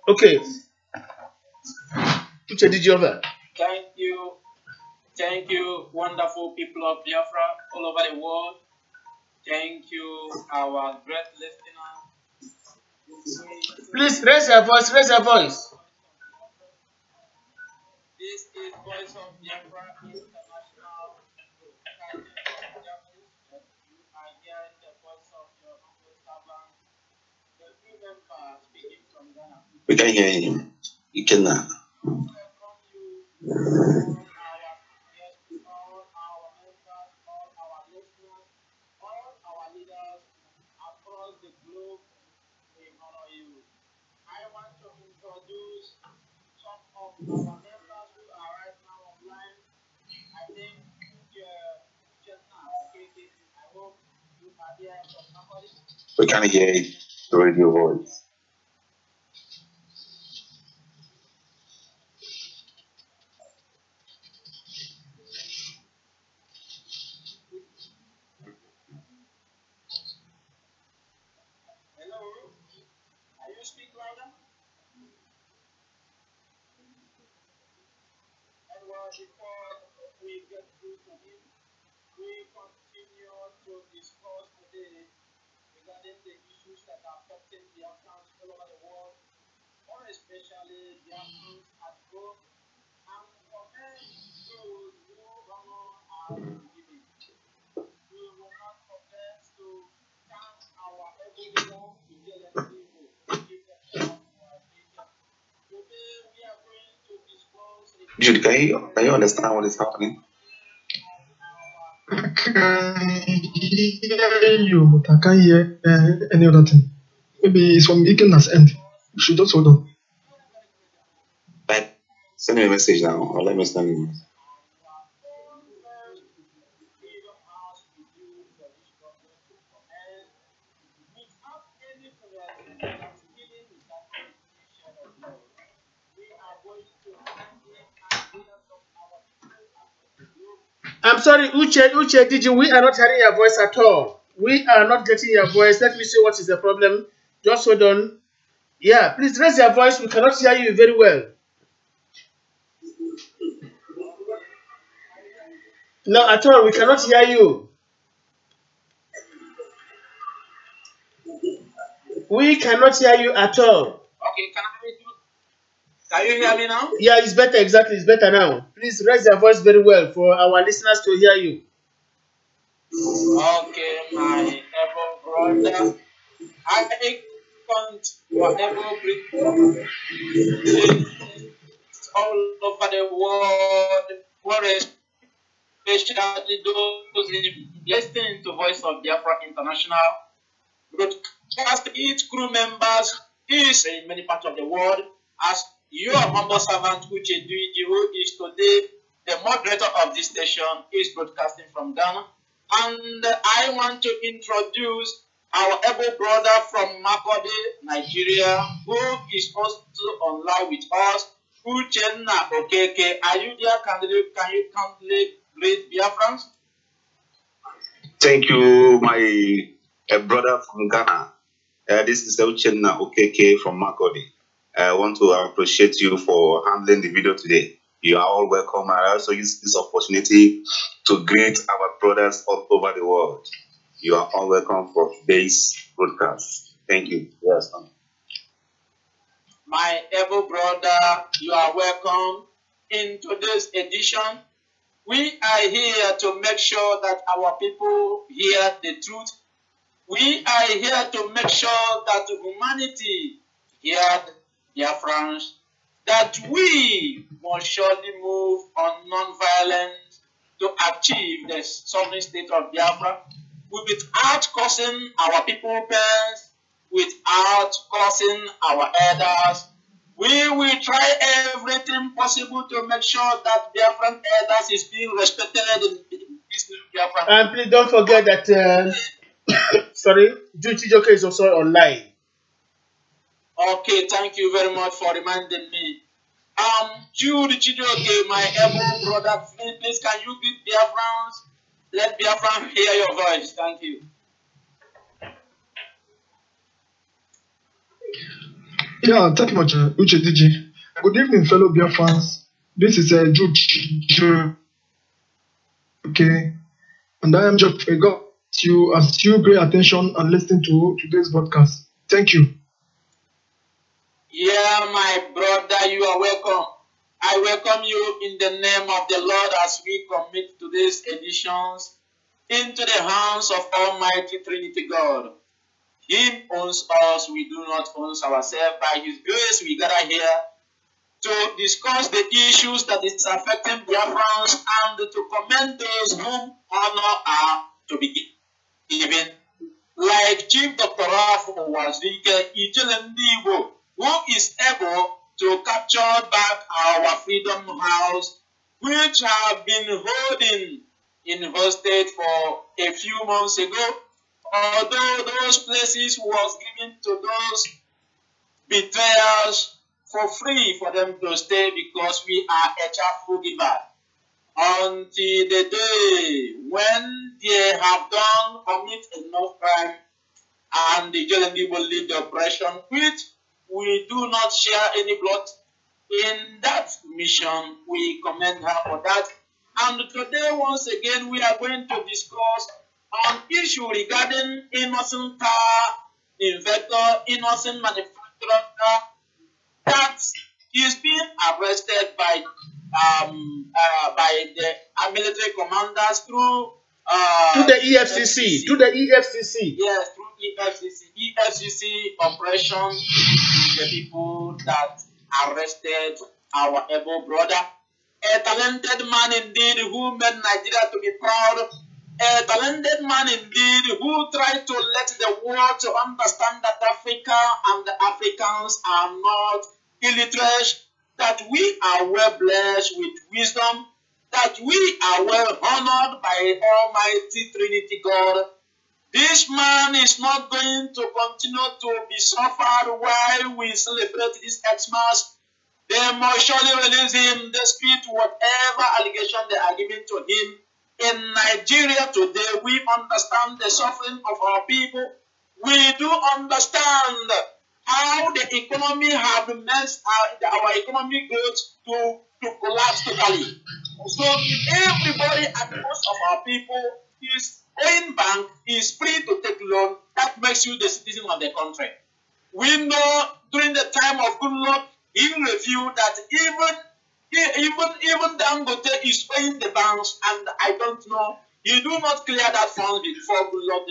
Okay. Thank you. Thank you, wonderful people of Biafra all over the world. Thank you, our great listeners. Please raise your voice. Raise your voice. This is Voice of Biafra International broadcasting from Germany. You are hearing the voice of your humble servant, the new member speaking from Ghana. We can hear him. You cannot. Welcome you, all our guests, all our members, all our listeners, all our leaders across the globe. We honor you. I want to introduce some of our members who are right now online. I think just now, okay, I hope you are there from somebody. We can hear the radio voice. you speak louder? And before we get through to him, we continue to discuss today regarding the issues that are affecting Biafrans all over the world, more especially Biafrans at home, and commend those who honor our giving. We will not forget to thank our everyone to get an evil, give them help for our nation. Today we are going to discuss Jude, can you understand what is happening? I can hear you, but I can't hear any other thing. Maybe it's from Iken's end. You should just hold on. But send me a message now, or let me send you. I'm sorry, Uche, we are not hearing your voice at all. We are not getting your voice. Let me see what is the problem. Just hold on. Yeah, please raise your voice. We cannot hear you very well. No, at all. We cannot hear you. We cannot hear you at all. Okay, can you hear me now? Yeah, it's better. Exactly, it's better now. Please raise your voice very well for our listeners to hear you. Okay, my able brother. I can't whatever bring all over the world, more especially those listening to Voice of Biafra International, broadcast each crew members is in many parts of the world, as your humble servant Uche Duiji, who is today the moderator of this station, is broadcasting from Ghana. And I want to introduce our able brother from Makode, Nigeria, who is also online with us, Uchenna Okeke. Are you there? Can you kindly greet Biafrans? Thank you, my brother from Ghana. This is Uchenna Okeke from Makodi. I want to appreciate you for handling the video today. You are all welcome. I also use this opportunity to greet our brothers all over the world. You are all welcome for today's broadcast. Thank you. Yes, ma'am. My able brother, you are welcome in today's edition. We are here to make sure that our people hear the truth. We are here to make sure that humanity hear their friends, that we must surely move on non-violence to achieve the sovereign state of Biafra without causing our people pains, without causing our elders. We will try everything possible to make sure that Biafran elders is being respected in this Biafra. And please don't forget that, sorry, Jude Chijoke is also online. Okay, thank you very much for reminding me. Jude Chijoke, my able brother, please can you greet Biafrans? Let Biafran hear your voice. Thank you. Yeah, thank you much, Uche DJ. Good evening, fellow Biafrans. This is Jude. Okay, and I am just a God. You as you pay attention and listen to today's broadcast. Thank you. Yeah, my brother, you are welcome. I welcome you in the name of the Lord as we commit today's editions into the hands of Almighty Trinity God. He owns us, we do not own ourselves. By His grace, we gather here to discuss the issues that is affecting Biafrans and to commend those whom honor are to be given. Like Chief Dr. Rafu Wazike Ijelendiwo, who is able to capture back our Freedom House, which have been holding in hostage for a few months ago. Although those places was given to those betrayers for free for them to stay because we are a charitable giver. Until the day when they have done commit enough crime and the Jolandi will lead the operation, which we do not share any blood. In that mission, we commend her for that. And today, once again, we are going to discuss an issue regarding innocent car inventor, innocent manufacturer that is being arrested by the military commanders through to the EFCC. To the EFCC. Yes, through EFCC. EFCC operation, the people that arrested our able brother. A talented man indeed who made Nigeria to be proud. A talented man indeed who tried to let the world to understand that Africa and the Africans are not illiterate, that we are well blessed with wisdom, that we are well honored by Almighty Trinity God. This man is not going to continue to be suffered while we celebrate this Xmas. They must surely release him despite whatever allegation they are giving to him. In Nigeria today, we understand the suffering of our people. We do understand how the economy have messed our economic growth to collapse totally. So everybody and most of our people is owing bank is free to take loan. That makes you the citizen of the country. We know during the time of good luck, he reviewed that even Dangote is paying the banks, and I don't know. You do not clear that fund before good luck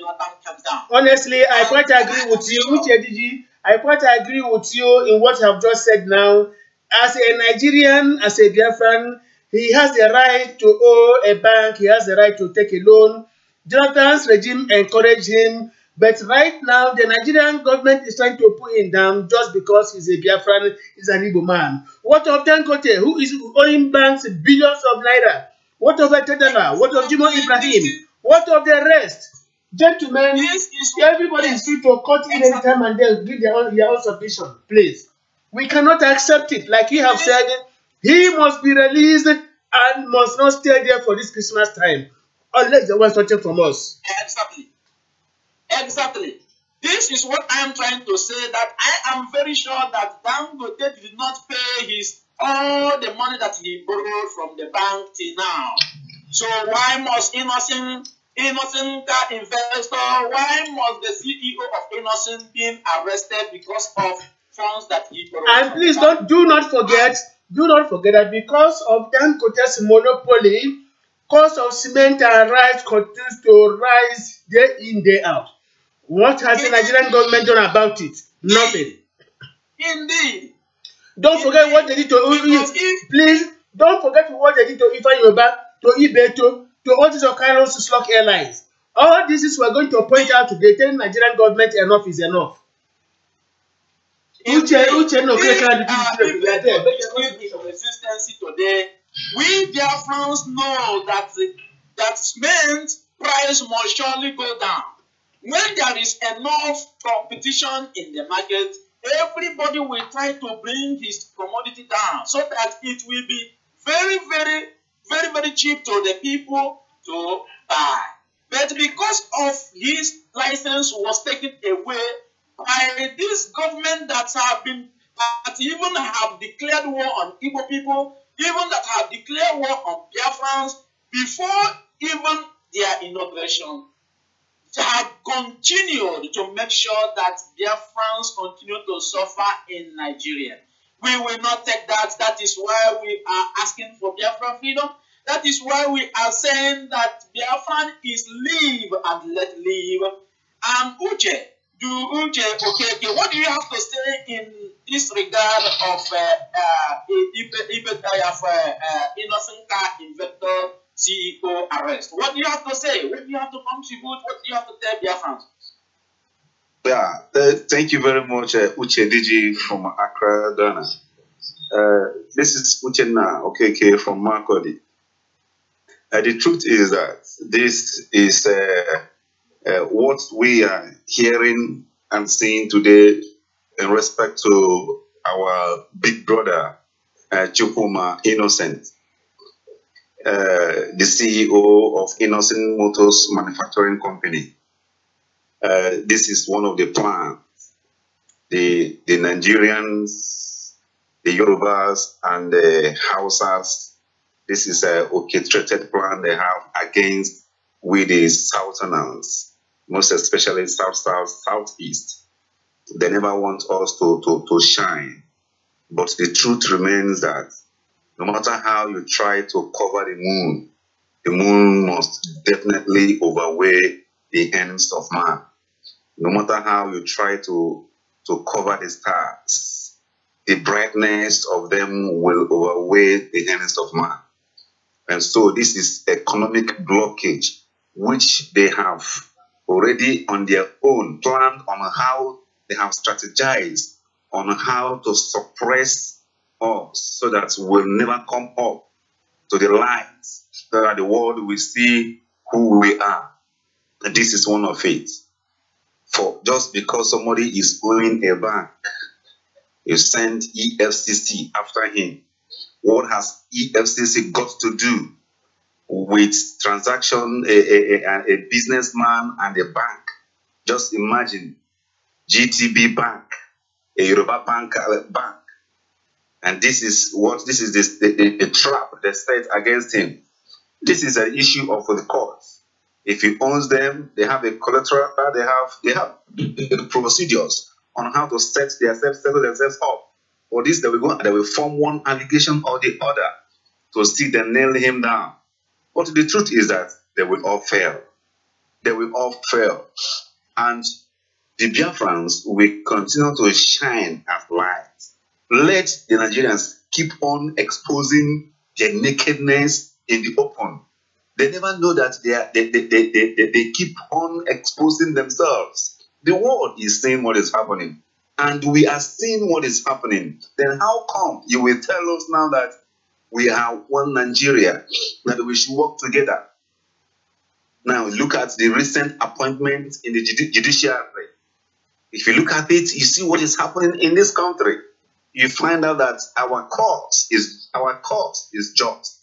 comes down. Honestly, I quite agree with you, Uchediji. I quite agree with you in what you have just said now. As a Nigerian, as a Biafran, he has the right to owe a bank. He has the right to take a loan. Jonathan's regime encouraged him. But right now, the Nigerian government is trying to put him down just because he's a Biafran, he's an Igbo man. What of Dangote, who is owing banks billions of naira? What of Etedala? What of Jimo Ibrahim? What of the rest? Gentlemen, everybody is free to cut in any time and then give their own submission, please. We cannot accept it. Like you have said, he must be released and must not stay there for this Christmas time, unless they want something from us. Exactly. Exactly. This is what I am trying to say, that I am very sure that Dangote did not pay all the money that he borrowed from the bank till now. So why must innocent investor, why must the CEO of Innocent be arrested because of funds that he borrowed? And please do not forget that because of Dangote's monopoly, cost of cement and rice continues to rise day in, day out. What has the Nigerian government done about it? Nothing. Indeed. Don't forget what they did to please don't forget what they did to Ifeanyi Oba, to Ibeto, to all these Okanos to Slug Airlines. All this is we're going to point out today, telling Nigerian government enough is enough. Resistance today. We Biafrans know that cement price must surely go down. When there is enough competition in the market, everybody will try to bring his commodity down so that it will be very, very, very, very cheap to the people to buy. But because of his license was taken away by this government that even have declared war on Igbo people, even that have declared war on Biafrans before even their inauguration, they have continued to make sure that Biafrans continue to suffer in Nigeria. We will not take that. That is why we are asking for Biafran freedom. That is why we are saying that Biafran is live and let live. And Uche, what do you have to say in this regard of innocent car inventor CEO arrest? What do you have to say? What do you have to contribute? What do you have to tell Biafrans? Yeah, thank you very much, Uche Diji from Accra, Ghana. This is Uchenna Okeke from Makodi. The truth is that this is what we are hearing and seeing today in respect to our big brother, Chukwuma Innocent, the CEO of Innocent Motors Manufacturing Company. This is one of the plans the Nigerians, the Yorubas, and the Hausas. This is an orchestrated plan they have against with the Southerners, most especially Southeast. They never want us to shine. But the truth remains that no matter how you try to cover the moon must definitely overweigh the ends of man. No matter how you try to cover the stars, the brightness of them will overweigh the ends of man. And so this is economic blockage, which they have already on their own planned on how they have strategized on how to suppress us so that we'll never come up to the light, so that the world will see who we are. And this is one of it. For just because somebody is owning a bank, you send EFCC after him. What has EFCC got to do with transaction, a businessman and a bank? Just imagine GTB Bank, a Yoruba bank, and this is the trap they set against him. This is an issue of the courts. If he owns them, they have a collateral, they have procedures on how to settle themselves up. For this, they will form one allegation or the other to see them nail him down. But the truth is that they will all fail. They will all fail. And the Biafrans will continue to shine as lights. Let the Nigerians keep on exposing their nakedness in the open. They never know that they keep on exposing themselves. The world is seeing what is happening. And we are seeing what is happening. Then how come you will tell us now that we are one Nigeria, that we should work together? Now look at the recent appointment in the judiciary. If you look at it, you see what is happening in this country. You find out that our cause is just.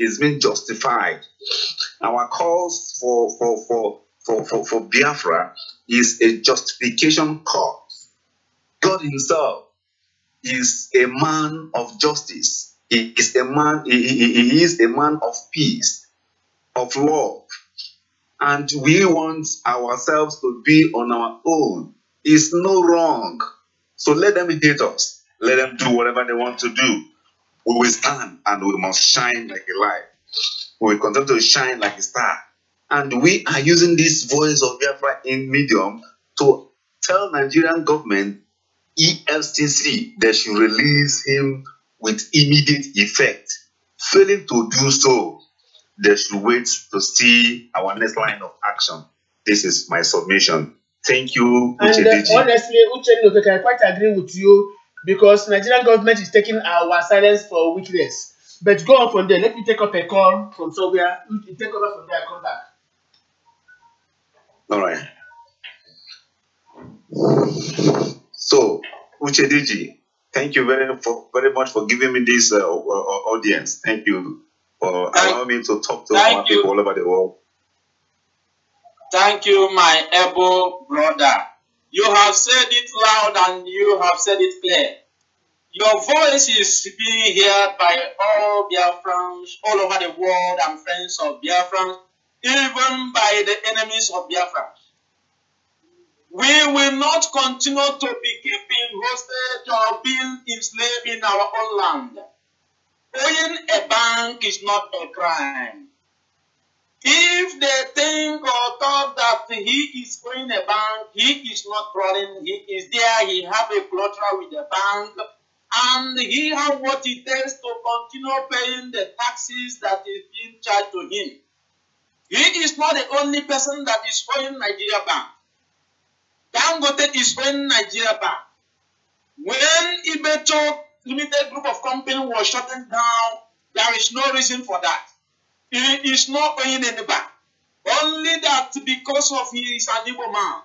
It's been justified. Our cause for Biafra is a justification cause. God himself is a man of justice. He is a man. He is a man of peace, of love, and we want ourselves to be on our own. It's no wrong. So let them hate us. Let them do whatever they want to do. We will stand and we must shine like a light. We will continue to shine like a star. And we are using this voice of Biafra in medium to tell Nigerian government, EFCC, they should release him with immediate effect. Failing to do so, they should wait to see our next line of action. This is my submission. Thank you, And honestly, Uche, I quite agree with you, because Nigerian government is taking our silence for weakness. But go on from there. Let me take up a call from somewhere. You take over from there and come back. All right. So, Uche Diji, thank you very much for giving me this audience. Thank you for allowing me to talk to our people all over the world. Thank you, my able brother. You have said it loud and you have said it clear. Your voice is being heard by all Biafrans all over the world and friends of Biafrans, even by the enemies of Biafrans. We will not continue to be keeping hostage or being enslaved in our own land. Owning a bank is not a crime. If they think or thought that he is owning a bank, he is not frauding, he is there, he have a collateral with the bank, and he have what it takes to continue paying the taxes that is being charged to him. He is not the only person that is owning Nigeria Bank. Dangote is owning Nigeria Bank. When Ibeto Limited Group of Company was shutting down, there is no reason for that. He is not owning any bank. Only that because of he is an Igbo man.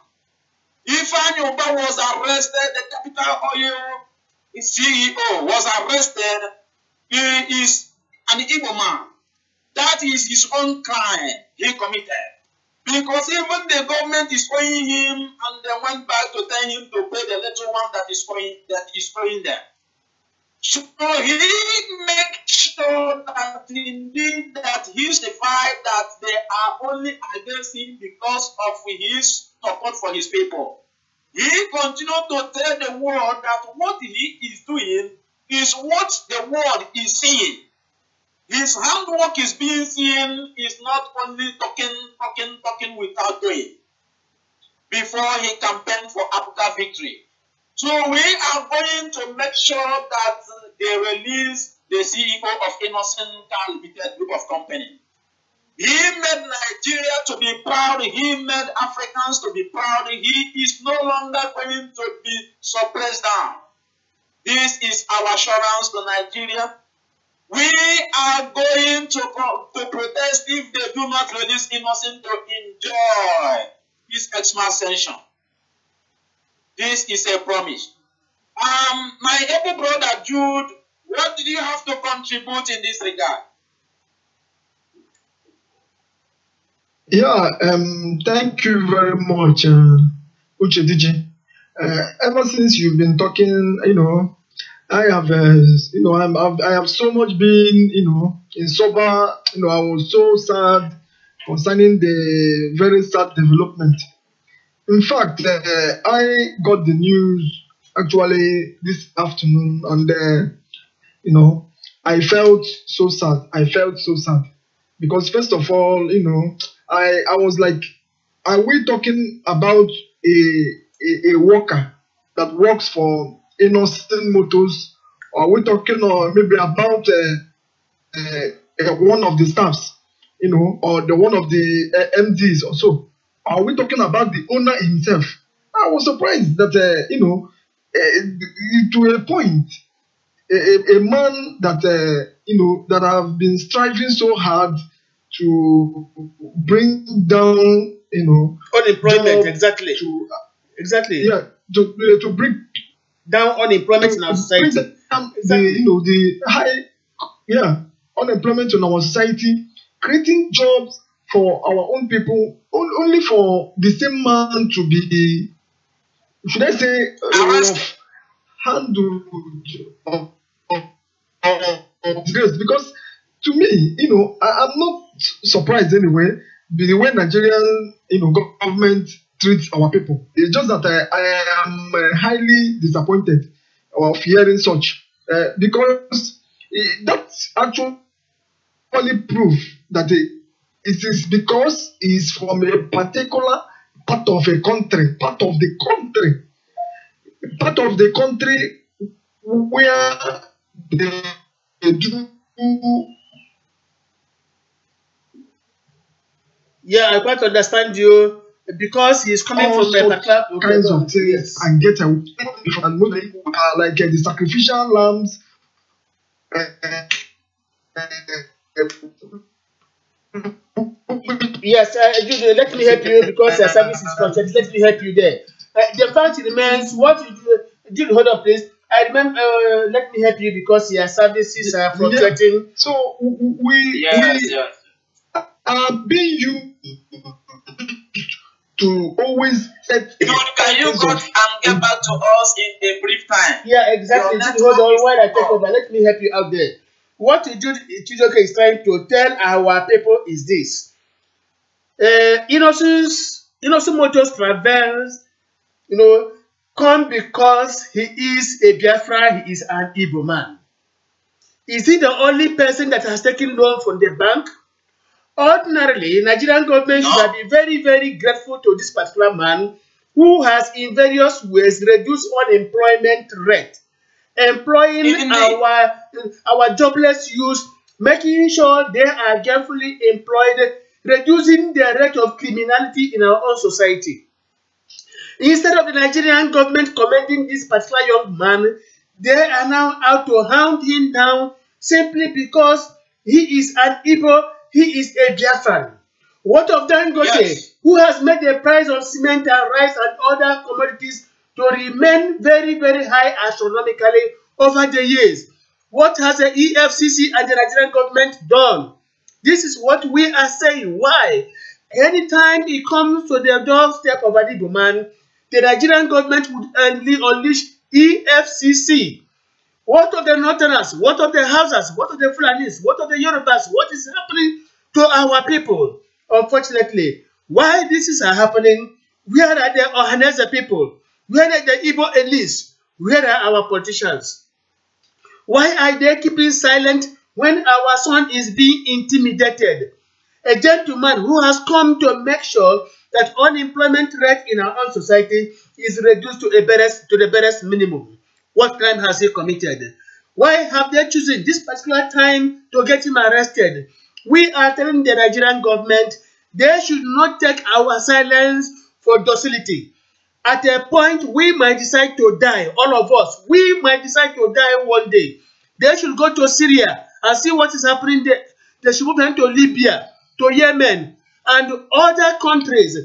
If Anyoba was arrested, the Capital Oil CEO was arrested, he is an Igbo man. That is his own crime he committed. Because even the government is owing him and they went back to tell him to pay the little one that is owing them. So he makes sure that indeed that he justified that they are only against him because of his support for his people. He continued to tell the world that what he is doing is what the world is seeing. His handwork is being seen, is not only talking without doing. Before he campaigned for Africa victory. So we are going to make sure that they release the CEO of Innocent Car Limited Group of Company. He made Nigeria to be proud. He made Africans to be proud. He is no longer going to be suppressed down. This is our assurance to Nigeria. We are going to protest if they do not release Innocent to enjoy his Xmas ascension. This is a promise. My able brother Jude, what did you have to contribute in this regard? Yeah, thank you very much, Uche Diji. Ever since you've been talking, I have, I have so much been, in sober, I was so sad concerning the very sad development. In fact, I got the news actually this afternoon, and I felt so sad. I felt so sad because first of all, I was like, are we talking about a worker that works for Innocent Motors, or are we talking maybe about one of the staffs, or the one of the MDs or so? Are we talking about the owner himself? I was surprised that, to a point, a man that, that have been striving so hard to bring down, unemployment, exactly. Exactly. Yeah, to bring down unemployment in our society. Exactly. The high, unemployment in our society, creating jobs for our own people, only for the same man to be, should I say, handled of disgrace. Because to me, I'm not surprised anyway the way Nigerian, government treats our people. It's just that I am highly disappointed of hearing such, because that's actually proof that it is because it's from a particular part of a country, part of the country where they do. Yeah, I quite understand you because he's coming from a particular kinds of things, and get a and maybe like the sacrificial lambs. Yes, Jude, let me help you because your service is contract. Let me help you there. The fact remains, what you do, Jude, hold on, please. I remember. Let me help you because your services are fluctuating. Yeah. So we are being used to always set. Can you go and get back to us in a brief time? Yeah, exactly. Jude, hold on while I take over. Let me help you out there. What Jude is trying to tell our people is this. Innocent Motors travels, come because he is a Biafra, he is an Igbo man. Is he the only person that has taken loan from the bank? Ordinarily, Nigerian government should have been very, very grateful to this particular man who has in various ways reduced unemployment rate, employing our jobless youth, making sure they are gainfully employed, reducing the rate of criminality in our own society. Instead of the Nigerian government commending this particular young man, they are now out to hound him down simply because he is an Igbo, he is a Biafran. What of Dangote, who has made the price of cement and rice and other commodities to remain very, very high astronomically over the years? What has the EFCC and the Nigerian government done? This is what we are saying. Why? Anytime it comes to the doorstep of an Igbo man, the Nigerian government would unleash EFCC. What of the Northerners? What of the Hausas? What of the Fulanis? What of the Yorubas? What is happening to our people? Unfortunately, why this is happening? Where are the Ohanese people? Where are the Igbo elites? Where are our politicians? Why are they keeping silent when our son is being intimidated? A gentleman who has come to make sure that unemployment rate in our own society is reduced to the barest minimum. What crime has he committed? Why have they chosen this particular time to get him arrested? We are telling the Nigerian government they should not take our silence for docility. At a point, we might decide to die, all of us. We might decide to die one day. They should go to Syria and see what is happening there. They should move on to Libya, to Yemen, and other countries.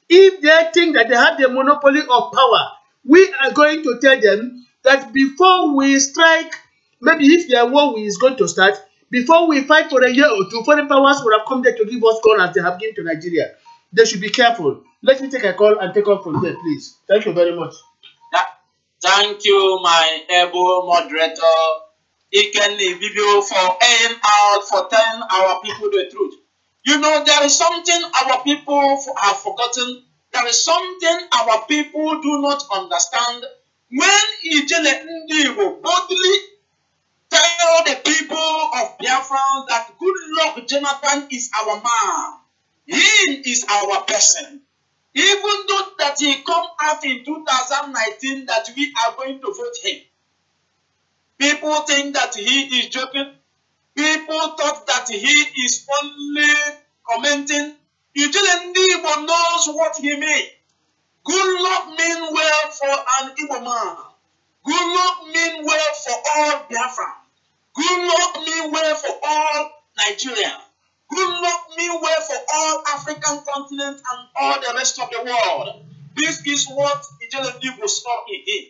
If they think that they have the monopoly of power, we are going to tell them that before we strike, maybe if their war is going to start, before we fight for a year or two, foreign powers would have come there to give us guns as they have given to Nigeria. They should be careful. Let me take a call and take off from there, please. Thank you very much. Thank you, my able moderator, Ikenni Bibio, for airing out, for telling our people the truth. You know, there is something our people have forgotten. There is something our people do not understand. When Ijele Ndigo boldly tell the people of Biafra that good luck Jonathan is our man, he is our person. Even though that he come out in 2019 that we are going to vote him. People think that he is joking. People thought that he is only commenting. Eugene Ndibo knows what he means. Good luck mean well for an Igbo man. Good luck mean well for all Biafra. Good luck mean well for all Nigeria. Good luck mean well for all African continent and all the rest of the world. This is what Eugene Ndibo saw in him.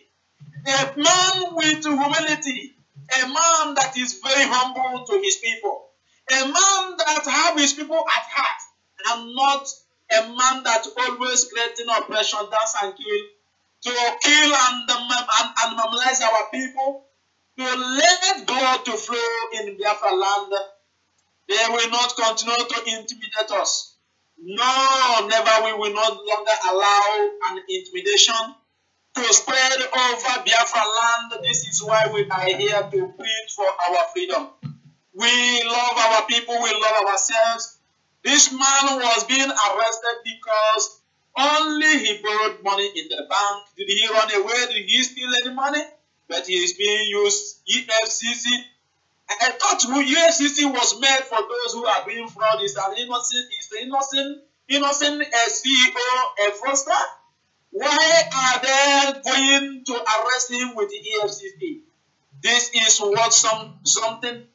A man with humility, a man that is very humble to his people, a man that have his people at heart, and not a man that always creating oppression, dance and kill, to kill and normalize our people, to let blood to flow in Biafra land. They will not continue to intimidate us. No, never. We will no longer allow an intimidation to spread over Biafra land. This is why we are here to plead for our freedom. We love our people. We love ourselves. This man was being arrested because only he borrowed money in the bank. Did he run away? Did he steal any money? But he is being used EFCC. I thought EFCC was made for those who are being fraud. Is an innocent CEO, a fraudster? Why are they going to arrest him with the EFCC? This is what something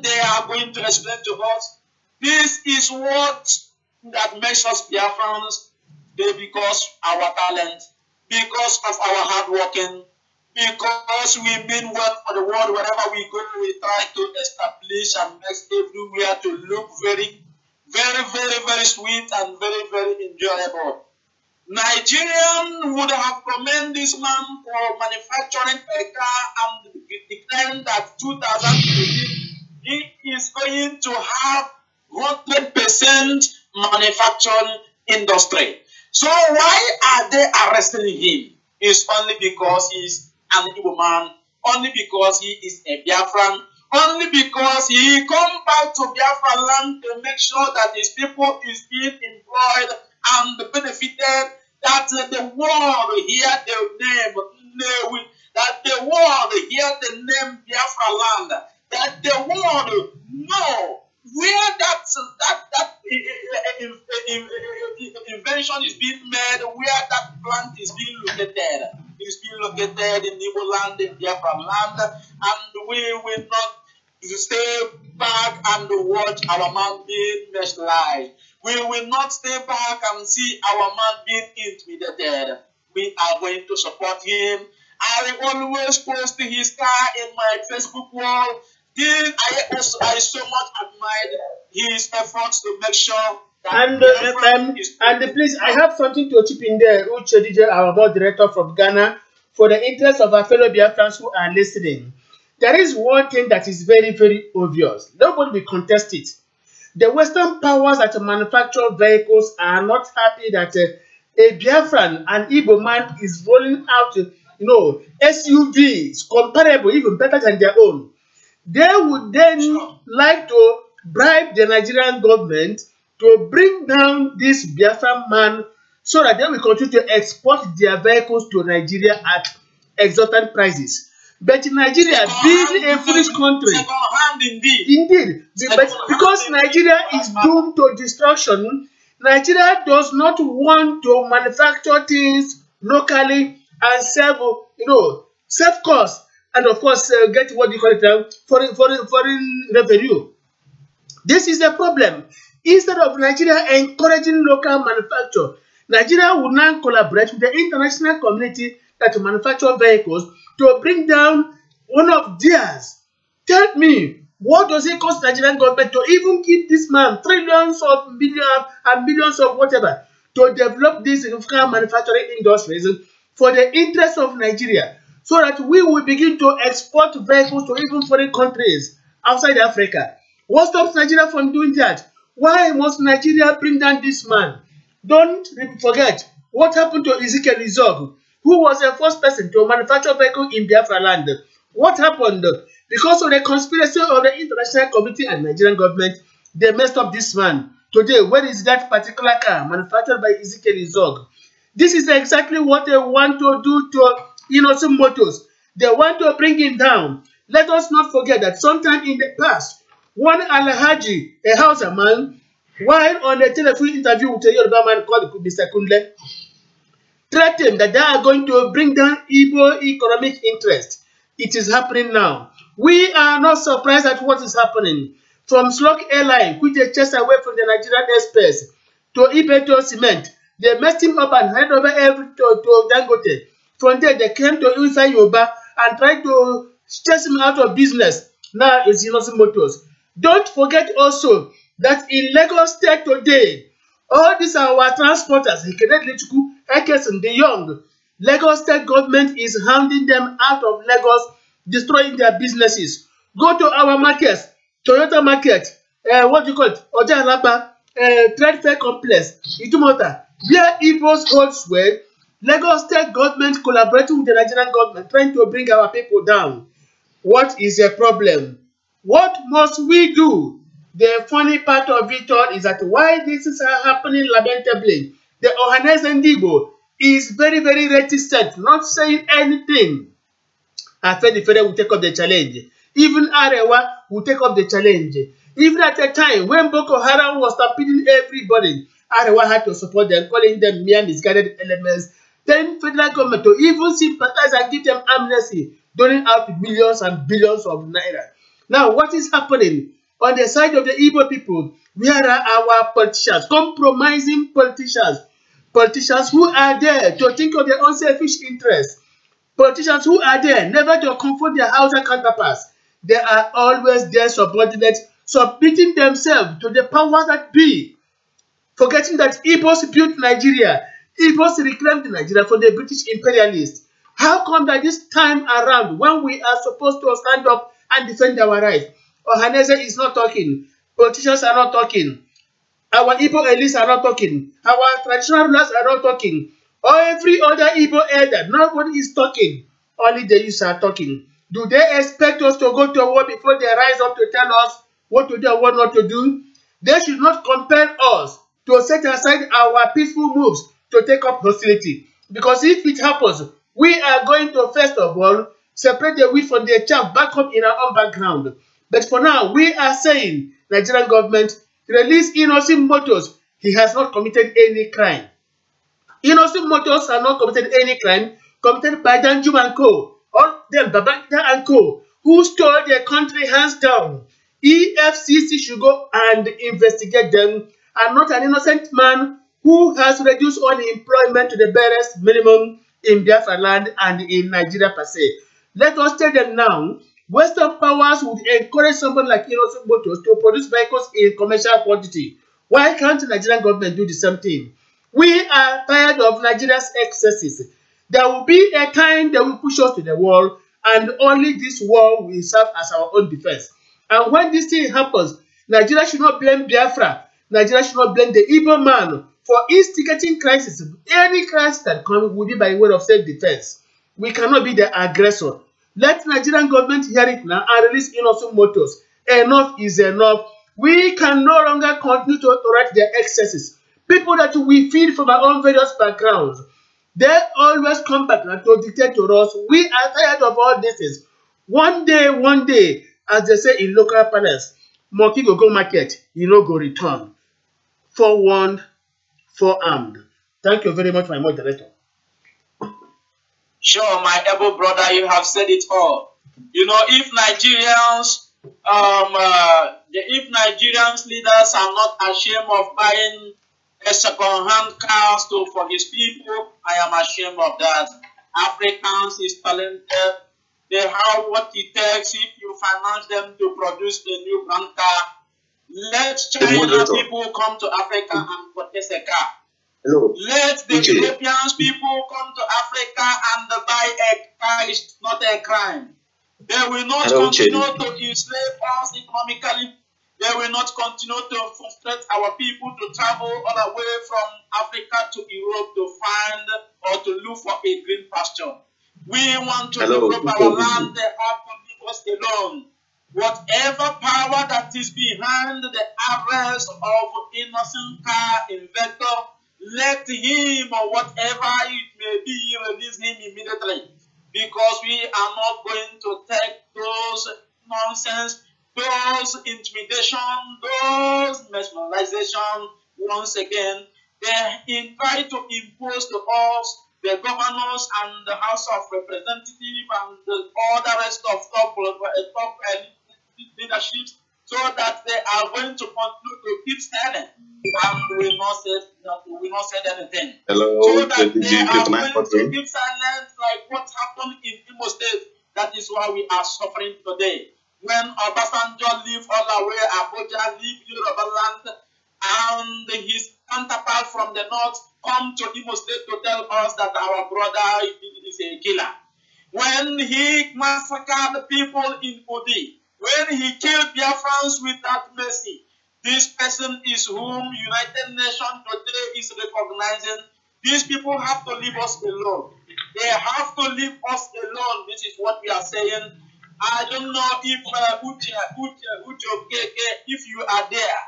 they are going to explain to us. This is what that makes us Biafrans, because our talent, because of our hard working, because we mean well for the world. Wherever we go, we try to establish and make everywhere to look very, very, very, very sweet and very, very enjoyable. Nigerian would have commended this man for manufacturing a car and declaring that 2018 he is going to have 100% manufacturing industry. So why are they arresting him? It's only because he's an Igbo man, only because he is a Biafran, only because he come back to Biafra land to make sure that his people is being employed and benefited, that the world hear the name, that the world hear the name Biafra land, that the world know where that invention is being made, where that plant is being located. It's being located in Igbo land, in Biafra land, and we will not stay back and watch our man being mesmerized. We will not stay back and see our man being intimidated. We are going to support him. I always post his car in my Facebook wall. I so much admired his efforts to make sure And please, I have something to chip in there, Uche DJ, our moderator from Ghana, for the interest of our fellow Biafrans who are listening. There is one thing that is very, very obvious. Nobody will contest it. The Western powers that manufacture vehicles are not happy that a Biafran, an Igbo man, is rolling out, SUVs comparable, even better than their own. They would then like to bribe the Nigerian government to bring down this Biafran man so that they will continue to export their vehicles to Nigeria at exorbitant prices. But Nigeria, being a foolish country, indeed, but because Nigeria is doomed to destruction, Nigeria does not want to manufacture things locally and save cost, and of course get what you call it foreign revenue. This is the problem. Instead of Nigeria encouraging local manufacture, Nigeria would now collaborate with the international community that manufacture vehicles to bring down one of theirs. Tell me, what does it cost Nigerian government to even give this man trillions of millions and billions of whatever to develop these car manufacturing industries for the interest of Nigeria, so that we will begin to export vehicles to even foreign countries outside Africa? What stops Nigeria from doing that? Why must Nigeria bring down this man? Don't forget what happened to Ezekiel Izog, who was the first person to manufacture vehicles in Biafra land. What happened? Because of the conspiracy of the international community and Nigerian government, they messed up this man. Today, where is that particular car manufactured by Ezekiel Izog? This is exactly what they want to do to Innocent Motors. They want to bring him down. Let us not forget that sometime in the past, one Alhaji, a Hausa man, while on a telephone interview with a Yoruba man called Mr. Kundle, threatened that they are going to bring down Igbo economic interest. It is happening now. We are not surprised at what is happening. From Slug Airline, which they chased away from the Nigerian airspace, to Ibeto Cement, they messed him up and handed over everything to Dangote. From there, they came to Ifa Yoruba and tried to chase him out of business. Now it's Innocent Motors. Don't forget also that in Lagos State today, all these are our transporters, the young. Lagos State government is hounding them out of Lagos, destroying their businesses. Go to our markets, Toyota Market, what do you call it? Ojaraba, Trade Fair Complex, Itumota, where Igbos hold sway. Lagos State government collaborating with the Nigerian government, trying to bring our people down. What is the problem? What must we do? The funny part of it all is that why this is happening lamentably, the Ohanes Ndibo is very, very reticent, not saying anything. Afenifere will take up the challenge. Even Arewa will take up the challenge. Even at a time when Boko Haram was stampeding everybody, Arewa had to support them, calling them mere misguided elements. Then federal government to even sympathize and give them amnesty, doling out millions and billions of naira. Now, what is happening on the side of the Igbo people? Where are our politicians, compromising politicians? Politicians who are there to think of their own selfish interests. Politicians who are there never to comfort their Hausa counterparts. They are always there subordinate, submitting themselves to the powers that be. Forgetting that Igbos built Nigeria. Igbos reclaimed Nigeria from the British imperialists. How come that this time around, when we are supposed to stand up and defend our rights, Ohaneze is not talking, politicians are not talking, our Igbo elites are not talking, our traditional rulers are not talking, or every other Igbo elder, nobody is talking, only the youths are talking. Do they expect us to go to war before they rise up to tell us what to do and what not to do? They should not compel us to set aside our peaceful moves to take up hostility. Because if it happens, we are going to, first of all, separate the wheat from the chaff back up in our own background. But for now, we are saying, Nigerian government, release Innocent Motors. He has not committed any crime. Innocent Motors have not committed any crime committed by Danjum and Co. or them, Babangida and Co., who stole their country hands down. EFCC should go and investigate them, and not an innocent man who has reduced unemployment to the barest minimum in Biafra land and in Nigeria per se. Let us tell them now, Western powers would encourage someone like Innocent Motors to produce vehicles in commercial quantity. Why can't the Nigerian government do the same thing? We are tired of Nigeria's excesses. There will be a time they will push us to the wall, and only this wall will serve as our own defense. And when this thing happens, Nigeria should not blame Biafra. Nigeria should not blame the Igbo man for instigating crisis. Any crisis that comes will be by way of self-defense. We cannot be the aggressor. Let Nigerian government hear it now and release innocent motors. Enough is enough. We can no longer continue to tolerate their excesses. People that we feed from our own various backgrounds, they always come back and to dictate to us. We are tired of all this. One day, as they say in local parlance, monkey go market, go return. Forewarned, forearmed. Thank you very much, my moderator. Sure, my able brother, you have said it all. If Nigerians leaders are not ashamed of buying a second-hand cars for his people, I am ashamed of that. Africans is talented. They have what it takes if you finance them to produce a new brand car. Let China people come to Africa and purchase a car. Hello. Let the European people come to Africa and buy a car. It's not a crime. They will not continue to enslave us economically. They will not continue to frustrate our people to travel all the way from Africa to Europe to find or to look for a green pasture. We want to develop our land. They have to leave us alone. Whatever power that is behind the arrest of innocent car inventor, let him or whatever it may be release him immediately, because we are not going to take those nonsense, those intimidation, those mesmerization. Once again, they try to impose to us, the governors and the House of Representatives and all the rest of top leaderships, so that they are going to continue to keep silent and will not say anything. Hello, so that they are going to keep silent, like what happened in Imo State. That is why we are suffering today. When Obasanjo leave all the way, Abuja leave Yoruba land, and his counterpart from the north come to Imo State to tell us that our brother is a killer. When he massacred the people in Udi, when he killed Biafrans without mercy, this person is whom United Nations today is recognizing. These people have to leave us alone. They have to leave us alone. This is what we are saying. I don't know if if you are there.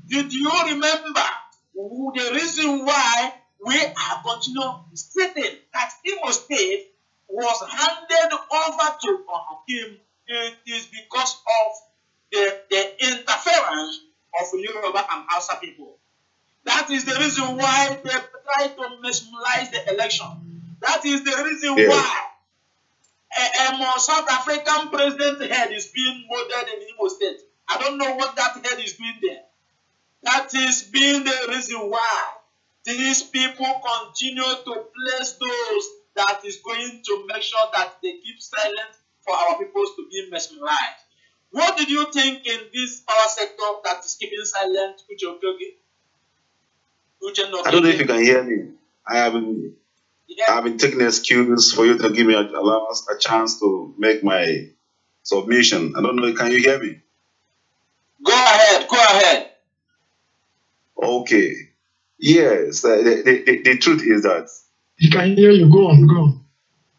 Did you remember the reason why we are continuing stating that Imo State was handed over to him? It is because of the interference of Yoruba and Hausa people. That is the reason why they try to mesmerize the election. That is the reason why a South African president head is being molded in Imo State. I don't know what that head is doing there. That is being the reason why these people continue to place those that is going to make sure that they keep silent for our people to be mesmerized. What did you think in this power sector that is keeping silent, Uche? I don't know if you can hear me. I have been taking excuse for you to give me a chance to make my submission. I don't know. Can you hear me? Go ahead. Okay. Yes. The truth is that he can hear you. Go on.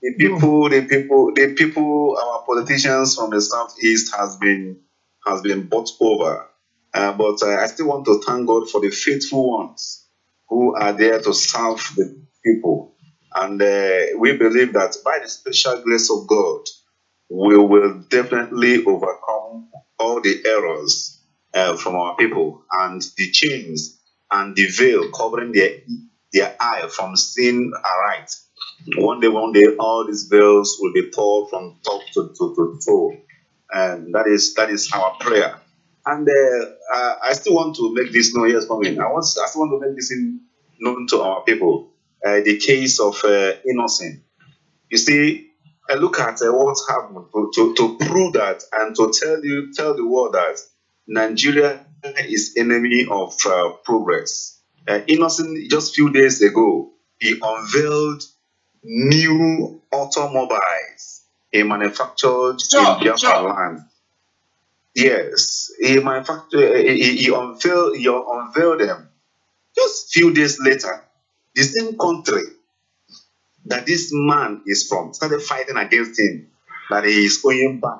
The people, our politicians from the southeast has been bought over. But I still want to thank God for the faithful ones who are there to serve the people. And we believe that by the special grace of God, we will definitely overcome all the errors from our people and the chains and the veil covering their eye from seeing aright. One day, all these veils will be torn from top to toe. And that is our prayer. And I still want to make this known. Yes, coming. I still want to make this known to our people. The case of Innocent. You see, look at what's happened to prove that and to tell the world that Nigeria is enemy of progress. Innocent, just few days ago, he unveiled new automobiles he manufactured in Biafra land. Yes, he manufactured. He unveiled them. Just few days later, the same country that this man is from started fighting against him, that he is going back.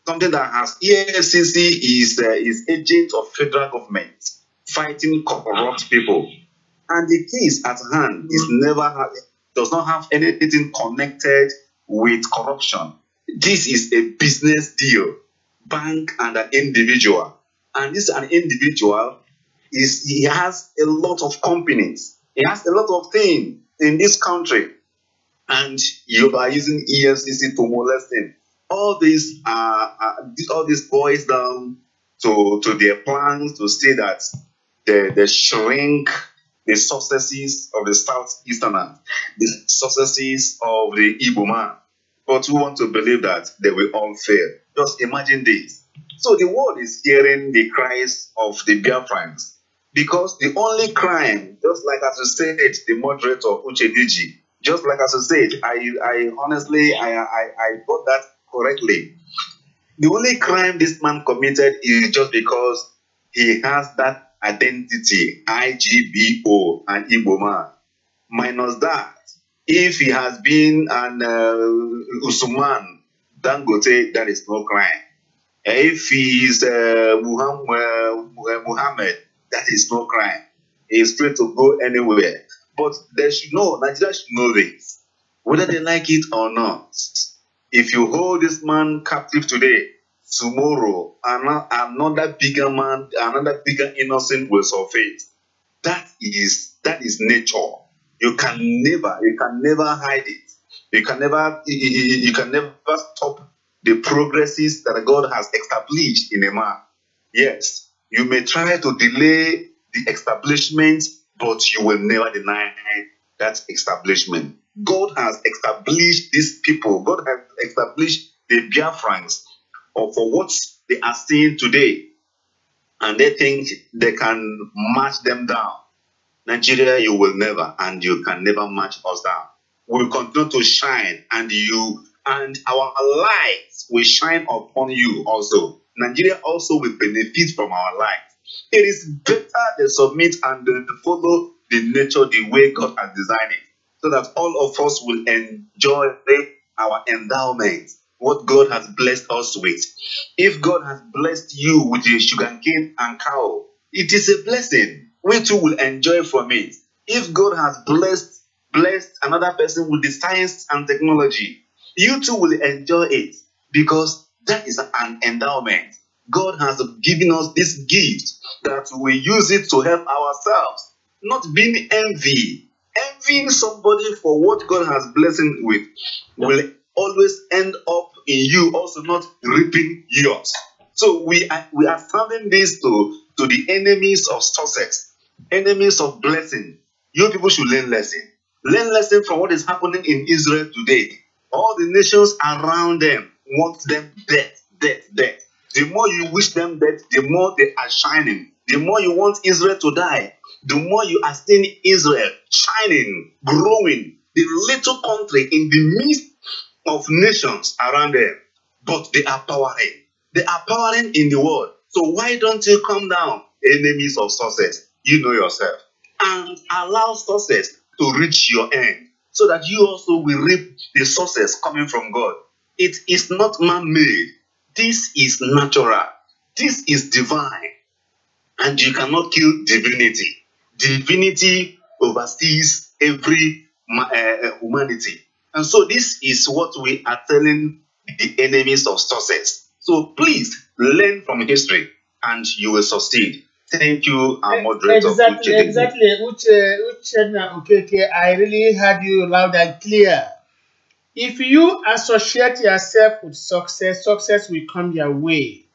Something that has EFCC is agent of federal government fighting corrupt people, and the case at hand is does not have anything connected with corruption. This is a business deal, bank and an individual, and this an individual he has a lot of companies, he has a lot of things in this country, and you are using EFCC to molest him. All these boils down to their plans to say that they shrink the successes of the Southeasterners, the successes of the Igbo man. But we want to believe that they will all fail. Just imagine this. So the world is hearing the cries of the Biafrans, because the only crime, just like as you said, the moderator Uchediji, just like as you said, I honestly got that correctly. The only crime this man committed is just because he has that identity, IGBO, an Igbo man. Minus that, if he has been an Usman Dangote, that is no crime. If he is Muhammad, that is no crime. He is free to go anywhere. But they should know, Nigeria should know this, whether they like it or not. If you hold this man captive today, tomorrow another bigger man, another bigger innocent will surface. That is nature. You can never hide it. You can never stop the progresses that God has established in a man. Yes, you may try to delay the establishment, but you will never deny that establishment. God has established these people. God has established the Biafrans for what they are seeing today, and they think they can match them down. Nigeria, you will never, and you can never match us down. We will continue to shine, and our lights will shine upon you also. Nigeria also will benefit from our light. It is better they submit and they follow the nature the way God has designed it, so that all of us will enjoy our endowment, what God has blessed us with. If God has blessed you with the sugarcane and cow, it is a blessing. We too will enjoy from it. If God has blessed another person with the science and technology, you too will enjoy it, because that is an endowment. God has given us this gift that we use it to help ourselves, not being envying somebody for what God has blessed him with will always end up in you also not reaping yours. So we are serving this to the enemies of success, enemies of blessing. You people should learn lesson. Learn lesson from what is happening in Israel today. All the nations around them want them dead. The more you wish them dead, the more they are shining. The more you want Israel to die, the more you are seeing Israel shining, growing, the little country in the midst of nations around them. But they are powering. They are powering in the world. So why don't you come down, enemies of success? You know yourself. And allow success to reach your end, so that you also will reap the success coming from God. It is not man-made. This is natural. This is divine. And you cannot kill divinity. Divinity oversees every humanity. And so this is what we are telling the enemies of success. So please learn from history and you will succeed. Thank you, our moderator. Exactly. Uche, I really heard you loud and clear. If you associate yourself with success, success will come your way.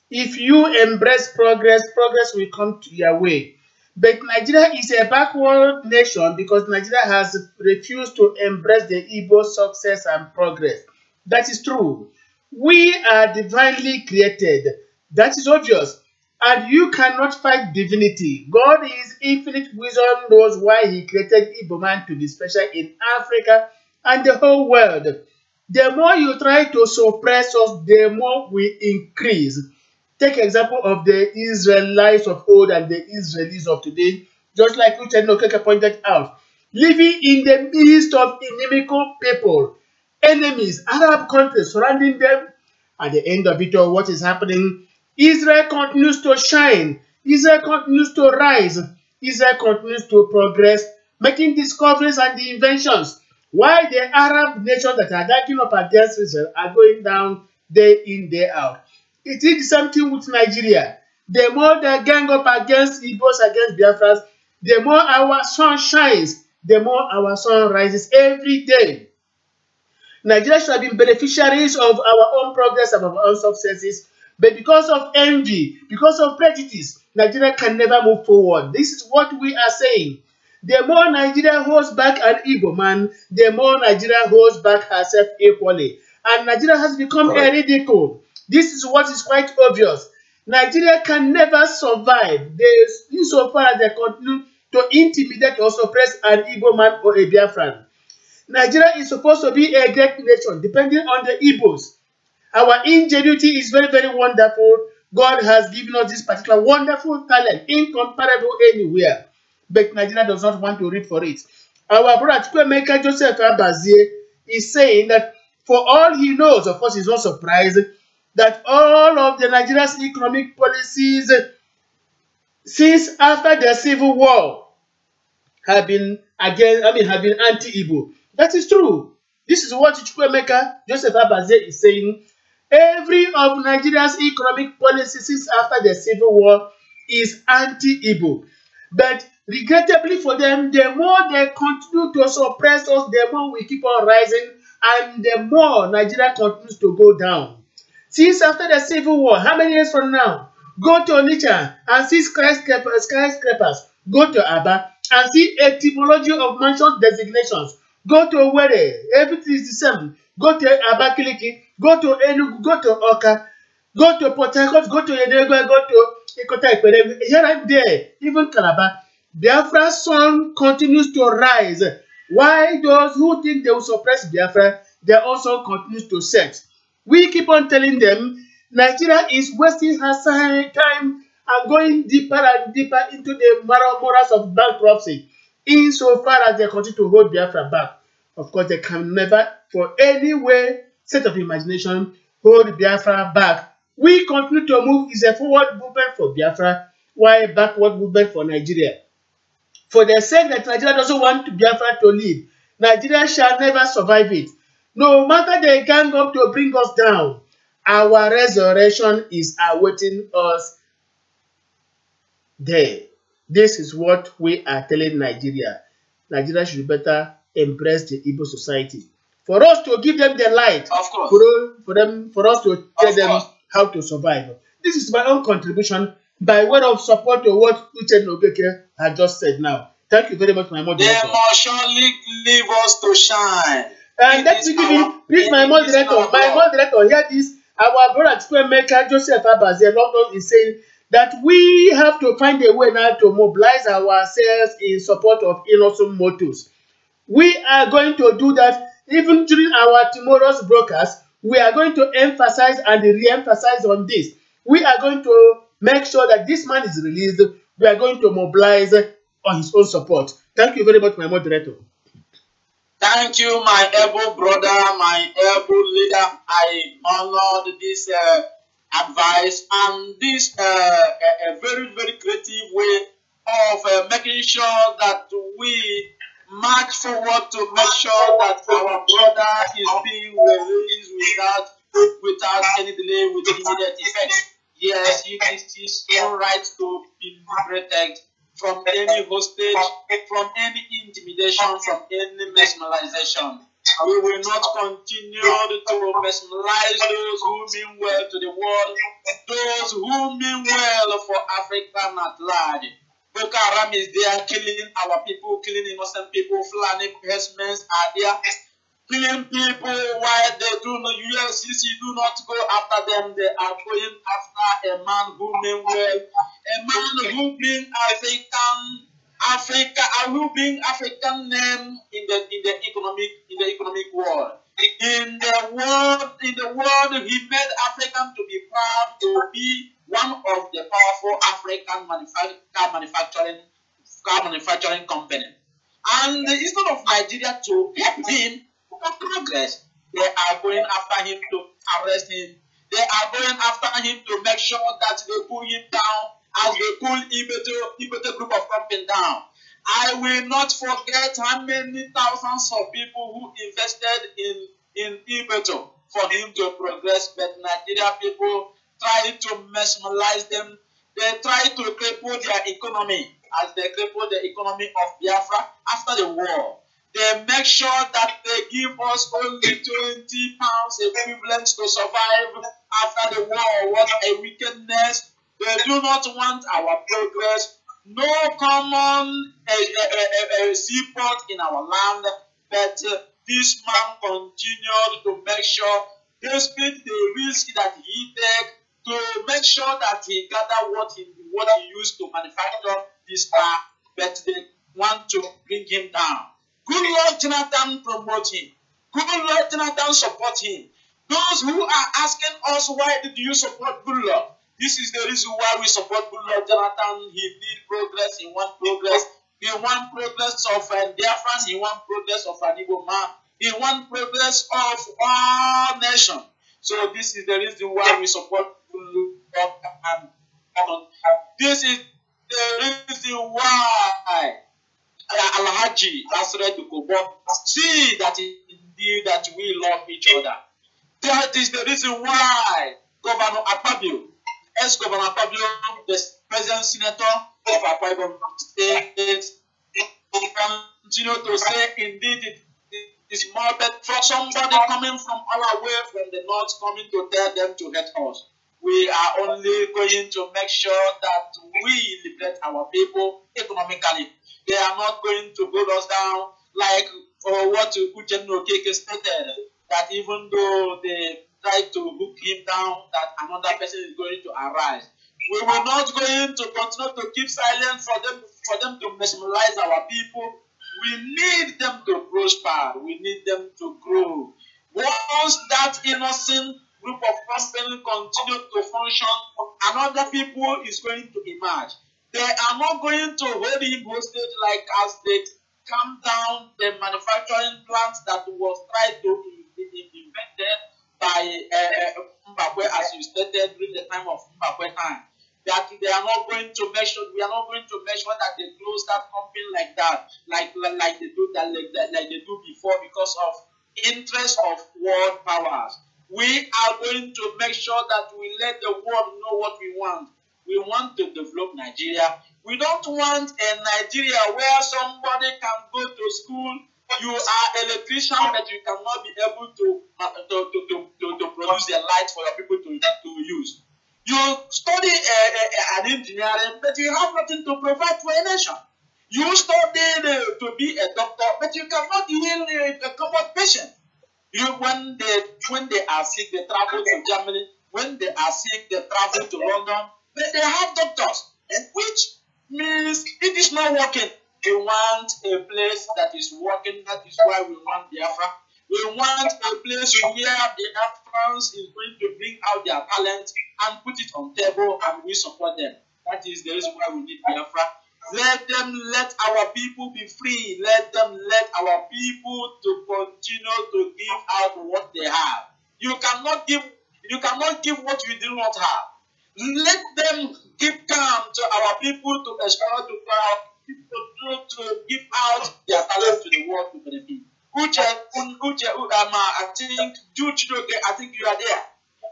If you embrace progress, progress will come to your way. But Nigeria is a backward nation because Nigeria has refused to embrace the Igbo success and progress. That is true. We are divinely created. That is obvious. And you cannot fight divinity. God is infinite wisdom, knows why he created Igbo man to be special in Africa and the whole world. The more you try to suppress us, the more we increase. Take example of the Israelites of old and the Israelis of today, just like Uchenna Okeke pointed out. Living in the midst of inimical people, enemies, Arab countries surrounding them. At the end of it all, what is happening? Israel continues to shine. Israel continues to rise. Israel continues to progress, making discoveries and the inventions. While the Arab nations that are backing up against Israel are going down day in, day out. It is the same thing with Nigeria. The more they gang up against Igbos, against Biafras, the more our sun shines, the more our sun rises every day. Nigeria should have been beneficiaries of our own progress and our own successes, but because of envy, because of prejudice, Nigeria can never move forward. This is what we are saying. The more Nigeria holds back an Igbo man, the more Nigeria holds back herself equally. And Nigeria has become a ridicule. This is what is quite obvious. Nigeria can never survive insofar as they continue to intimidate or suppress an Igbo man or a Biafran. Nigeria is supposed to be a great nation, depending on the Igbos. Our ingenuity is very, very wonderful. God has given us this particular wonderful talent, incomparable anywhere. But Nigeria does not want to read for it. Our brother Chukwemeka Joseph Abazie is saying that for all he knows, of course, he's not surprised that all of the Nigeria's economic policies since after the Civil War have been anti-Igbo. That is true. This is what Chukwemeka Joseph Abazie is saying. Every of Nigeria's economic policies since after the Civil War is anti-Igbo. But regrettably for them, the more they continue to suppress us, the more we keep on rising, and the more Nigeria continues to go down. Since after the Civil War, how many years from now? Go to Onitsha and see skyscrapers. Go to Aba and see etymology of mansion designations. Go to Owerri, everything is the same. Go to Abakaliki, go to Enugu, go to Oka, go to Port Harcourt, go to Enugu, go to Ikota Ikwerem, here and there, even Calabar. Biafra's sun continues to rise. Why those who think they will suppress Biafra, their own sun continues to set. We keep on telling them Nigeria is wasting her time and going deeper and deeper into the morals of bankruptcy, insofar as they continue to hold Biafra back. Of course, they can never, for any way, set of imagination, hold Biafra back. We continue to move is a forward movement for Biafra, while backward movement for Nigeria. For the sake that Nigeria doesn't want Biafra to live, Nigeria shall never survive it. No matter they gang up to bring us down, our resurrection is awaiting us there. This is what we are telling Nigeria. Nigeria should better embrace the Igbo society. For us to give them the light, Of course. for us to tell them how to survive. This is my own contribution by way of support to what Uchenna Okeke had just said now. Thank you very much, my moderator. They must surely leave us to shine. And let me give you, please, my moderator, hear this. Our brother Chukwemeka Joseph Abazie London is saying that we have to find a way now to mobilize ourselves in support of innocent motives. We are going to do that even during our tomorrow's broadcast. We are going to emphasize and re-emphasize on this. We are going to make sure that this man is released. We are going to mobilize on his own support. Thank you very much, my moderator. Thank you, my able brother, my able leader. I honored this advice and this a very, very creative way of making sure that we march forward to make sure that our brother is being released without any delay, with immediate effect. Yes, it is his own right to be liberated from any hostage, from any intimidation, from any mesmerization. We will not continue to mesmerize those who mean well to the world, those who mean well for Africa at large. Boko Haram is there killing our people, killing innocent people. Fulani herdsmen are there killing people while they do not, UFCC do not go after them. They are going after a man who mean well, a man who bring who bring African name in the economic world. In the world, he made African to be proud to be one of the powerful African car manufacturing company. And instead of Nigeria to help him to progress, they are going after him to arrest him. They are going after him to make sure that they pull him down as they pull Ibeto group of company down. I will not forget how many thousands of people who invested in Ibeto for him to progress, but Nigeria people try to mesmerize them. They try to cripple their economy as they cripple the economy of Biafra after the war. They make sure that they give us only 20 pounds equivalent to survive after the war. What a wickedness. They do not want our progress. No common seaport in our land, but this man continued to make sure, despite the risk that he take, to make sure that he gather what he used to manufacture this car, but they want to bring him down. Good Lord Jonathan promote him. Good Lord Jonathan support him. Those who are asking us, why did you support Good Lord? This is the reason why we support Good Lord Jonathan. He need progress. He want progress. He want progress of Biafra. He want progress of an Igbo man. He want progress of all nations. So this is the reason why we support Good Lord. This is the reason why Alhaji Asred Kobo see that indeed that we love each other. That is the reason why Governor Akpabio, ex-Governor Akpabio, the President Senator of Akwa Ibom State, continue to say indeed it is more better for somebody coming from all away from the north coming to tell them to hate us. We are only going to make sure that we liberate our people economically. They are not going to hold us down like what Uchenna Okeke stated, that even though they try to hook him down, that another person is going to arise. We will not going to continue to keep silent for them to mesmerize our people. We need them to prosper. We need them to grow. Once that innocent group of companies continue to function, another people is going to emerge. They are not going to hold him hostage like as they calm down the manufacturing plants that was tried to invented by Mbakwe, as you stated during the time of Mbakwe time. That they are not going to make sure, we are not going to make sure that they close that company like that, like they do before, because of interest of world powers. We are going to make sure that we let the world know what we want. We want to develop Nigeria. We don't want a Nigeria where somebody can go to school. You are an electrician, but you cannot be able to produce the light for your people to use. You study an engineering, but you have nothing to provide to a nation. You study to be a doctor, but you cannot heal a common patient. When they are sick, they travel to Germany. When they are sick, they travel to London. But they have doctors, and which means it is not working. We want a place that is working. That is why we want Biafra. We want a place where the Africans is going to bring out their talent and put it on table, and we support them. That is the reason why we need Biafra. Let our people be free. Let our people to continue to give out what they have. You cannot give what you do not have. Let them give calm to our people to explore, to give out their talent to the world to benefit. I think you are there.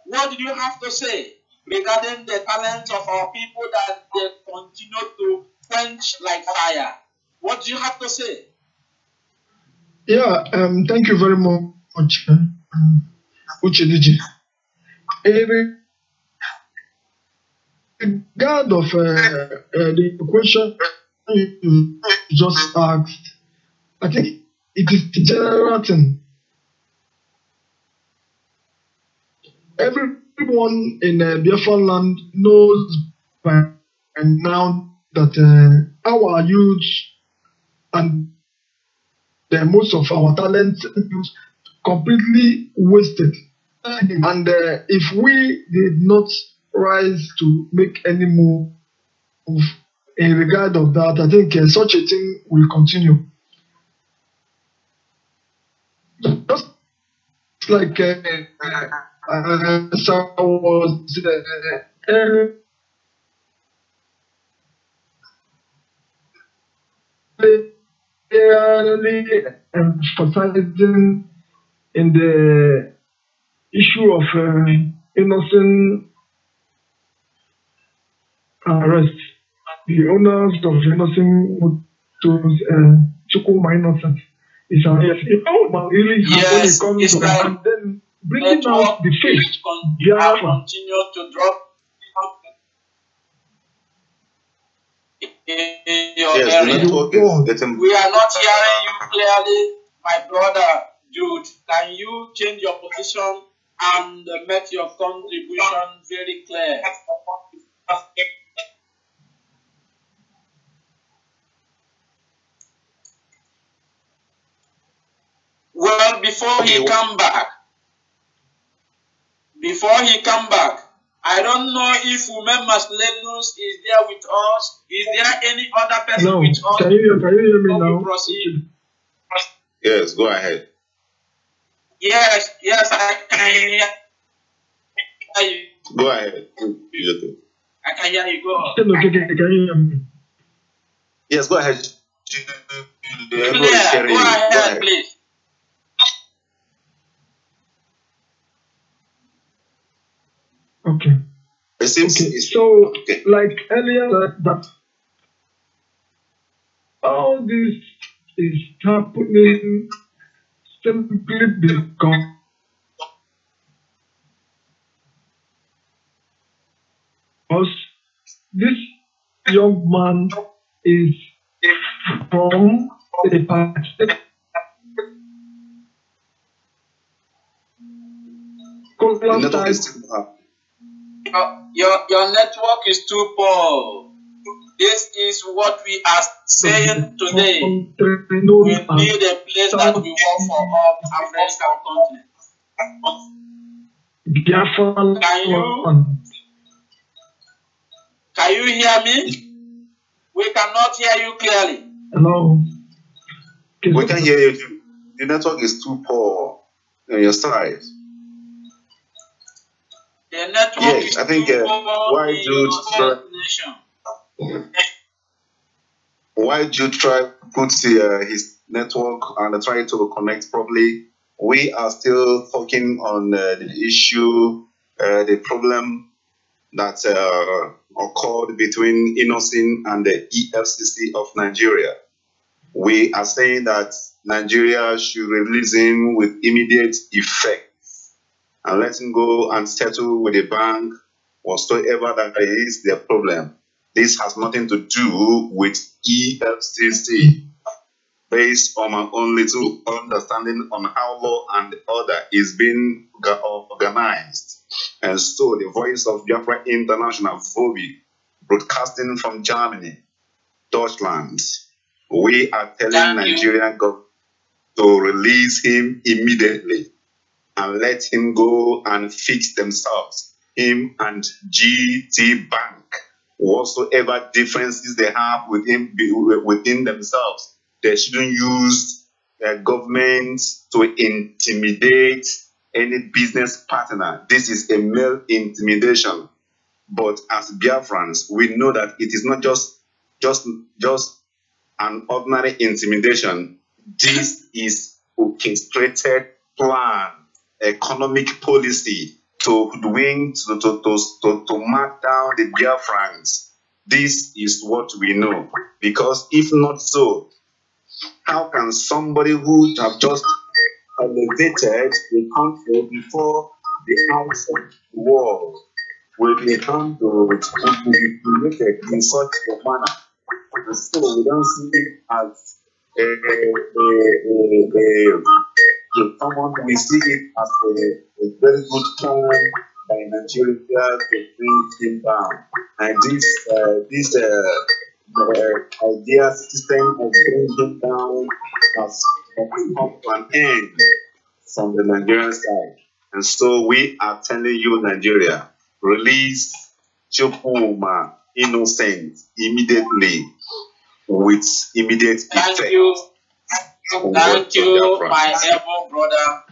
What did you have to say regarding the talents of our people that they continue to quench like fire? What do you have to say? Yeah, thank you very much, Uchediji. Regard of the question you just asked, I think it is the general thing everyone in Biafra land knows by now that our youth and most of our talent is completely wasted. And if we did not rise to make any move in regard of that, I think such a thing will continue. Just like so was early emphasizing in the issue of innocent arrest. The owners of innocent motors, Chukuma innocent, is arrest. It really Yes, when it it's comes to like and then bringing out network the will face, have Biafra. continued to drop in your Yes, the area. network is getting. We are not hearing you clearly, my brother Jude. Can you change your position and make your contribution very clear? Well, before Okay. he come back, I don't know if Women Must Lenus is there with us. Is there any other person No, with us can you hear me before we now? proceed? Yes, go ahead. Yes, I can hear you. Go ahead. You I can hear you. Go on. Okay, can you hear me? Yes, go ahead. Everyone is Clear. sharing Go you. Go ahead, ahead. please. Okay. It seems. Okay. So, Okay. like earlier, that all this is happening simply because this young man is from a particular The network is side. still up. Your network is too poor. This is what we are saying today. We need a place that will work for all African continent. Biafra. Can you hear me? We cannot hear you clearly. Hello. We can hear you too. The network is too poor on your side. The network Yes, is I think too poor why in Jude your nation. try to put his network and try to connect properly? We are still talking on the issue, the problem that occurred between Innocent and the EFCC of Nigeria. We are saying that Nigeria should release him with immediate effect and let him go and settle with the bank whatsoever that is their problem. This has nothing to do with EFCC. Based on my own little understanding on how law and order is being organized. And so the voice of Biafra International, vobi, broadcasting from Germany, Deutschland, we are telling Nigerian government to release him immediately and let him go and fix themselves, him and GT Bank, whatsoever differences they have within themselves. They shouldn't use their government to intimidate any business partner. This is a male intimidation. But as Biafrans, we know that it is not just an ordinary intimidation. This is orchestrated plan, economic policy to mark down the Biafrans. This is what we know. Because if not so, how can somebody who have just elevated the country before the eyes of the world will be humiliated in such a manner? And so we don't see it as someone, we see it as a a very good plan by Nigeria to bring him down. And this idea system of bringing him down has come to an end from the Nigerian side. And so we are telling you, Nigeria, release Chukuma innocent immediately with immediate effect. Thank you. Thank you, my able brother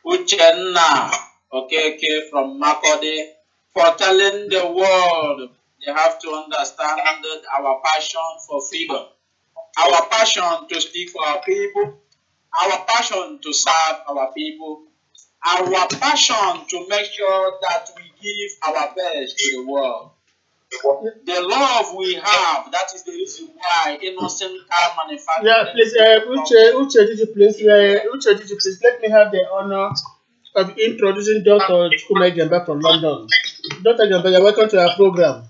Uchenna Okeke from Makode, for telling the world they have to understand our passion for freedom, our passion to speak for our people, our passion to serve our people, our passion to make sure that we give our best to the world. The love we have, that is the reason why innocent car manufacturing. Yeah, please, Uche, did you please let me have the honor of introducing Dr. Chukwuma Gemba from London. Dr. Gemba, you're welcome to our program.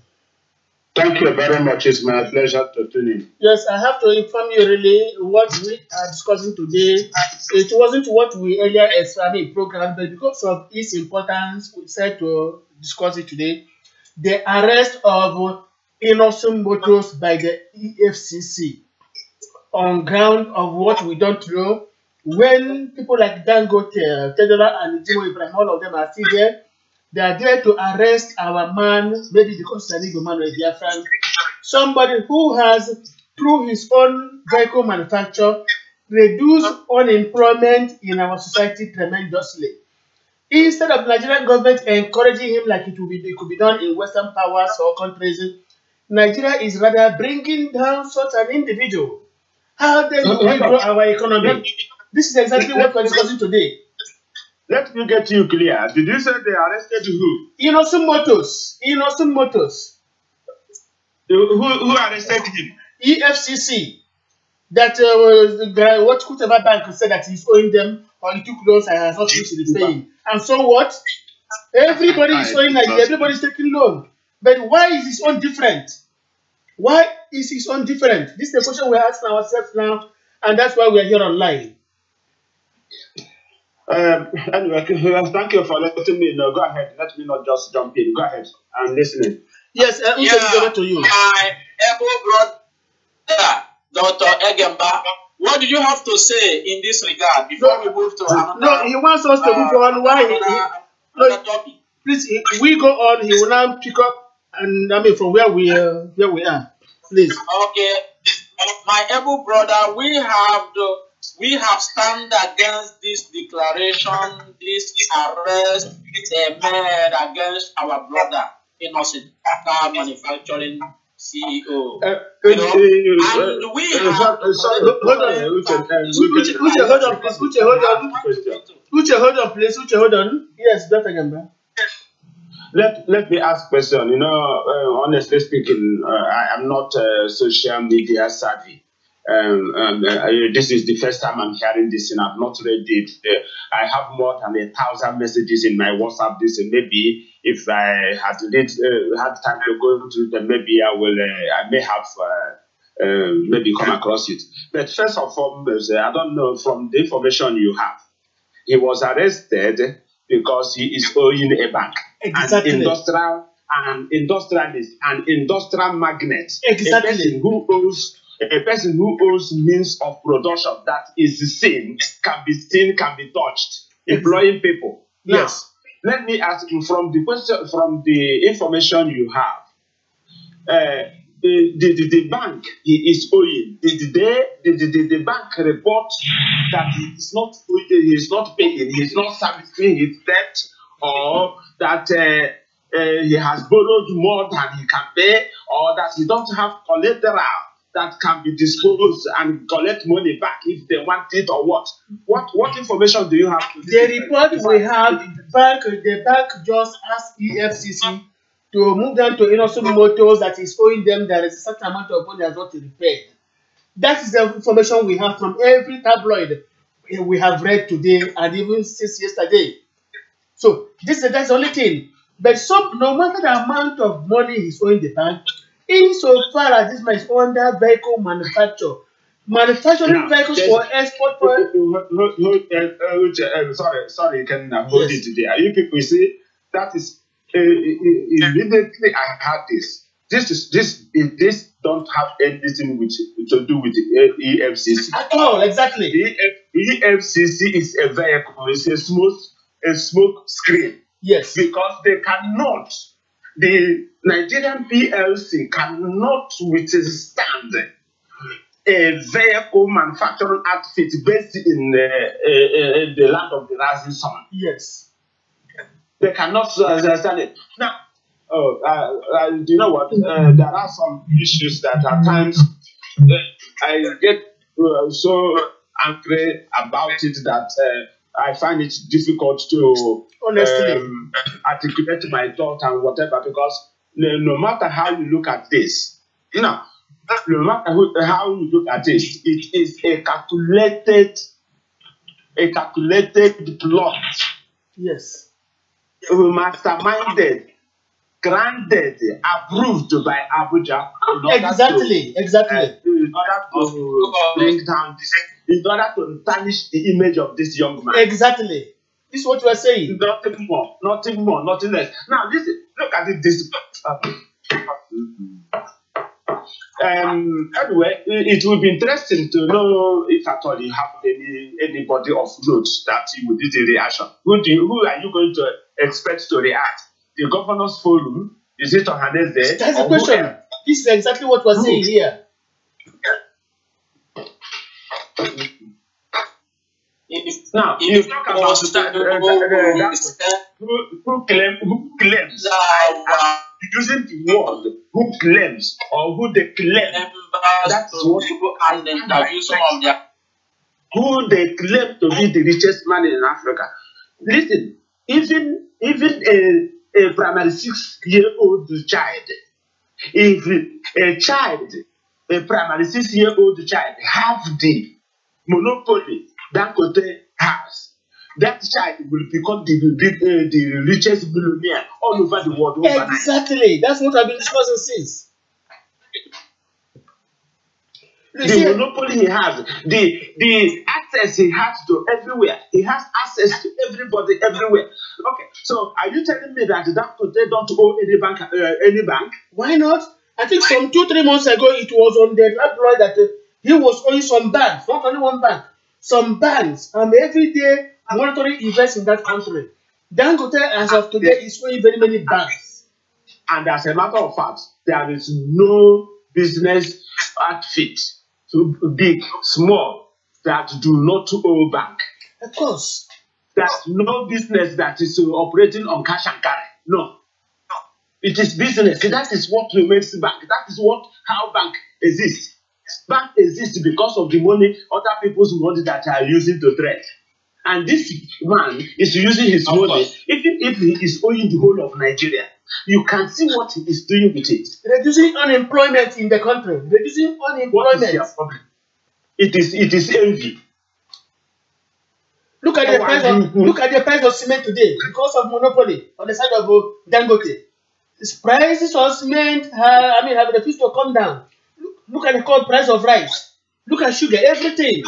Thank you very much. It's my pleasure to tune in. Yes, I have to inform you really what we are discussing today. It wasn't what we earlier programmed, but because of its importance, we decided to discuss it today. The arrest of innocent motorists by the EFCC on ground of what we don't know. When people like Dangote, Tedora, and Jimo Ibrahim, all of them are still there, they are there to arrest our man, maybe because he's a man or a Biafran, somebody who has, through his own vehicle manufacture, reduced unemployment in our society tremendously. Instead of Nigerian government encouraging him like it could be done in Western powers or countries, Nigeria is rather bringing down such an individual. How then do we grow our economy? This is exactly what we're discussing today. Let me get you clear. Did you say they arrested who? Innocent motors. Innocent motors. Who arrested him? EFCC. That the guy, what Kutaba Bank said that he's owing them or he took loans and has not finished the paying. And so what? Everybody is owing Nigeria, everybody's taking loan. But why is his own different? Why is his own different? This is the question we're asking ourselves now, and that's why we're here online. Anyway, thank you for letting me know. Go ahead. Let me not just jump in. Go ahead. I'm listening. Yes, over to you. My able brother, Dr. Egemba, what do you have to say in this regard before we move to another? No, he wants us to move on. Why? Topic. Please, we go on. He will now pick up, and from where we are. Please. Okay, my able brother, we have stand against this declaration, this arrest they made against our brother, innocent car manufacturing CEO. And we have hold on, please. Uche, hold on. Yes, Dr. Gamba. Let me ask a question. Honestly speaking, I am not social media savvy. This is the first time I'm hearing this, and I've not read it. I have more than 1,000 messages in my WhatsApp. Maybe if I had time to go through them, maybe I may have maybe come across it. But first of all, I don't know from the information you have. He was arrested because he is owing a bank, exactly. an industrialist, an industrial magnate, exactly. A person who owns means of production that is seen, can be touched, employing people. Yes. Now, let me ask you from the information you have. The bank he is owing. Did the bank report that he is not paying, he is not servicing his debt, or that he has borrowed more than he can pay, or that he don't have collateral that can be disposed and collect money back if they want it, or what? What information do you have? The report we have, the bank just asked EFCC to move them to innocent motors that is owing them. There is a certain amount of money has not been paid. That is the information we have from every tabloid we have read today and even since yesterday. So that's the only thing. But no matter the amount of money he's owing the bank, insofar as this man is under vehicle manufacture, manufacturing vehicles for export. Sorry, you can hold it there. You people see, that is immediately I had this. This don't have anything to do with the EFCC at all. Exactly. EFCC is a vehicle. It's a smoke screen. Yes. Because they cannot. The Nigerian PLC cannot withstand a vehicle manufacturing outfit based in the land of the rising sun. Yes. They cannot understand it. Now, do you know what? There are some issues that at times I get so angry about it that I find it difficult to articulate my thought and whatever, because no matter how you look at this, no matter how you look at it, it is a calculated plot. Yes. Masterminded, granted, approved by Abuja. Exactly. In order to bring down this, in order to tarnish the image of this young man. Exactly. This is what you are saying. Nothing more, nothing less. Now, listen, look at it. Anyway, it will be interesting to know if at all you have anybody of note that you would do the reaction. Who are you going to expect to react? The Governors Forum? Is it Ohaneze? That's the question. This is exactly what we're saying here. Now, you talk about who claims, using the word who claims or who they claim. That's what people are interview some of them. Who they claim to be the richest man in Africa. Listen, even a primary 6-year-old child, if a primary 6-year-old child have the monopoly Dangote has, that child will become the richest billionaire all over the world overnight. Exactly. That's what I've been discussing since. The monopoly he has, the access he has to everywhere. He has access to everybody everywhere. Okay, so are you telling me that Dangote don't owe any bank? Why not? I think some 2-3 months ago it was on the tabloid that he was owing some banks, not only one bank, some banks, and every day monitoring events in that country. Dangote, as of today, is owing very many banks. And as a matter of fact, there is no business outfit, too big, small, that do not owe bank. Of course. There's no business that is operating on cash and carry. No. It is business. That is what makes bank. That is how bank exists. Bank exists because of the money, other people's money that are using to trade. And this man is using his money, even if he is owing the whole of Nigeria. You can see what he is doing with it. Reducing unemployment in the country. Reducing unemployment. What is your problem? It is envy. Look at the price of cement today because of monopoly on the side of Dangote. The prices of cement have refused to come down. Look at the price of rice. Look at sugar, everything.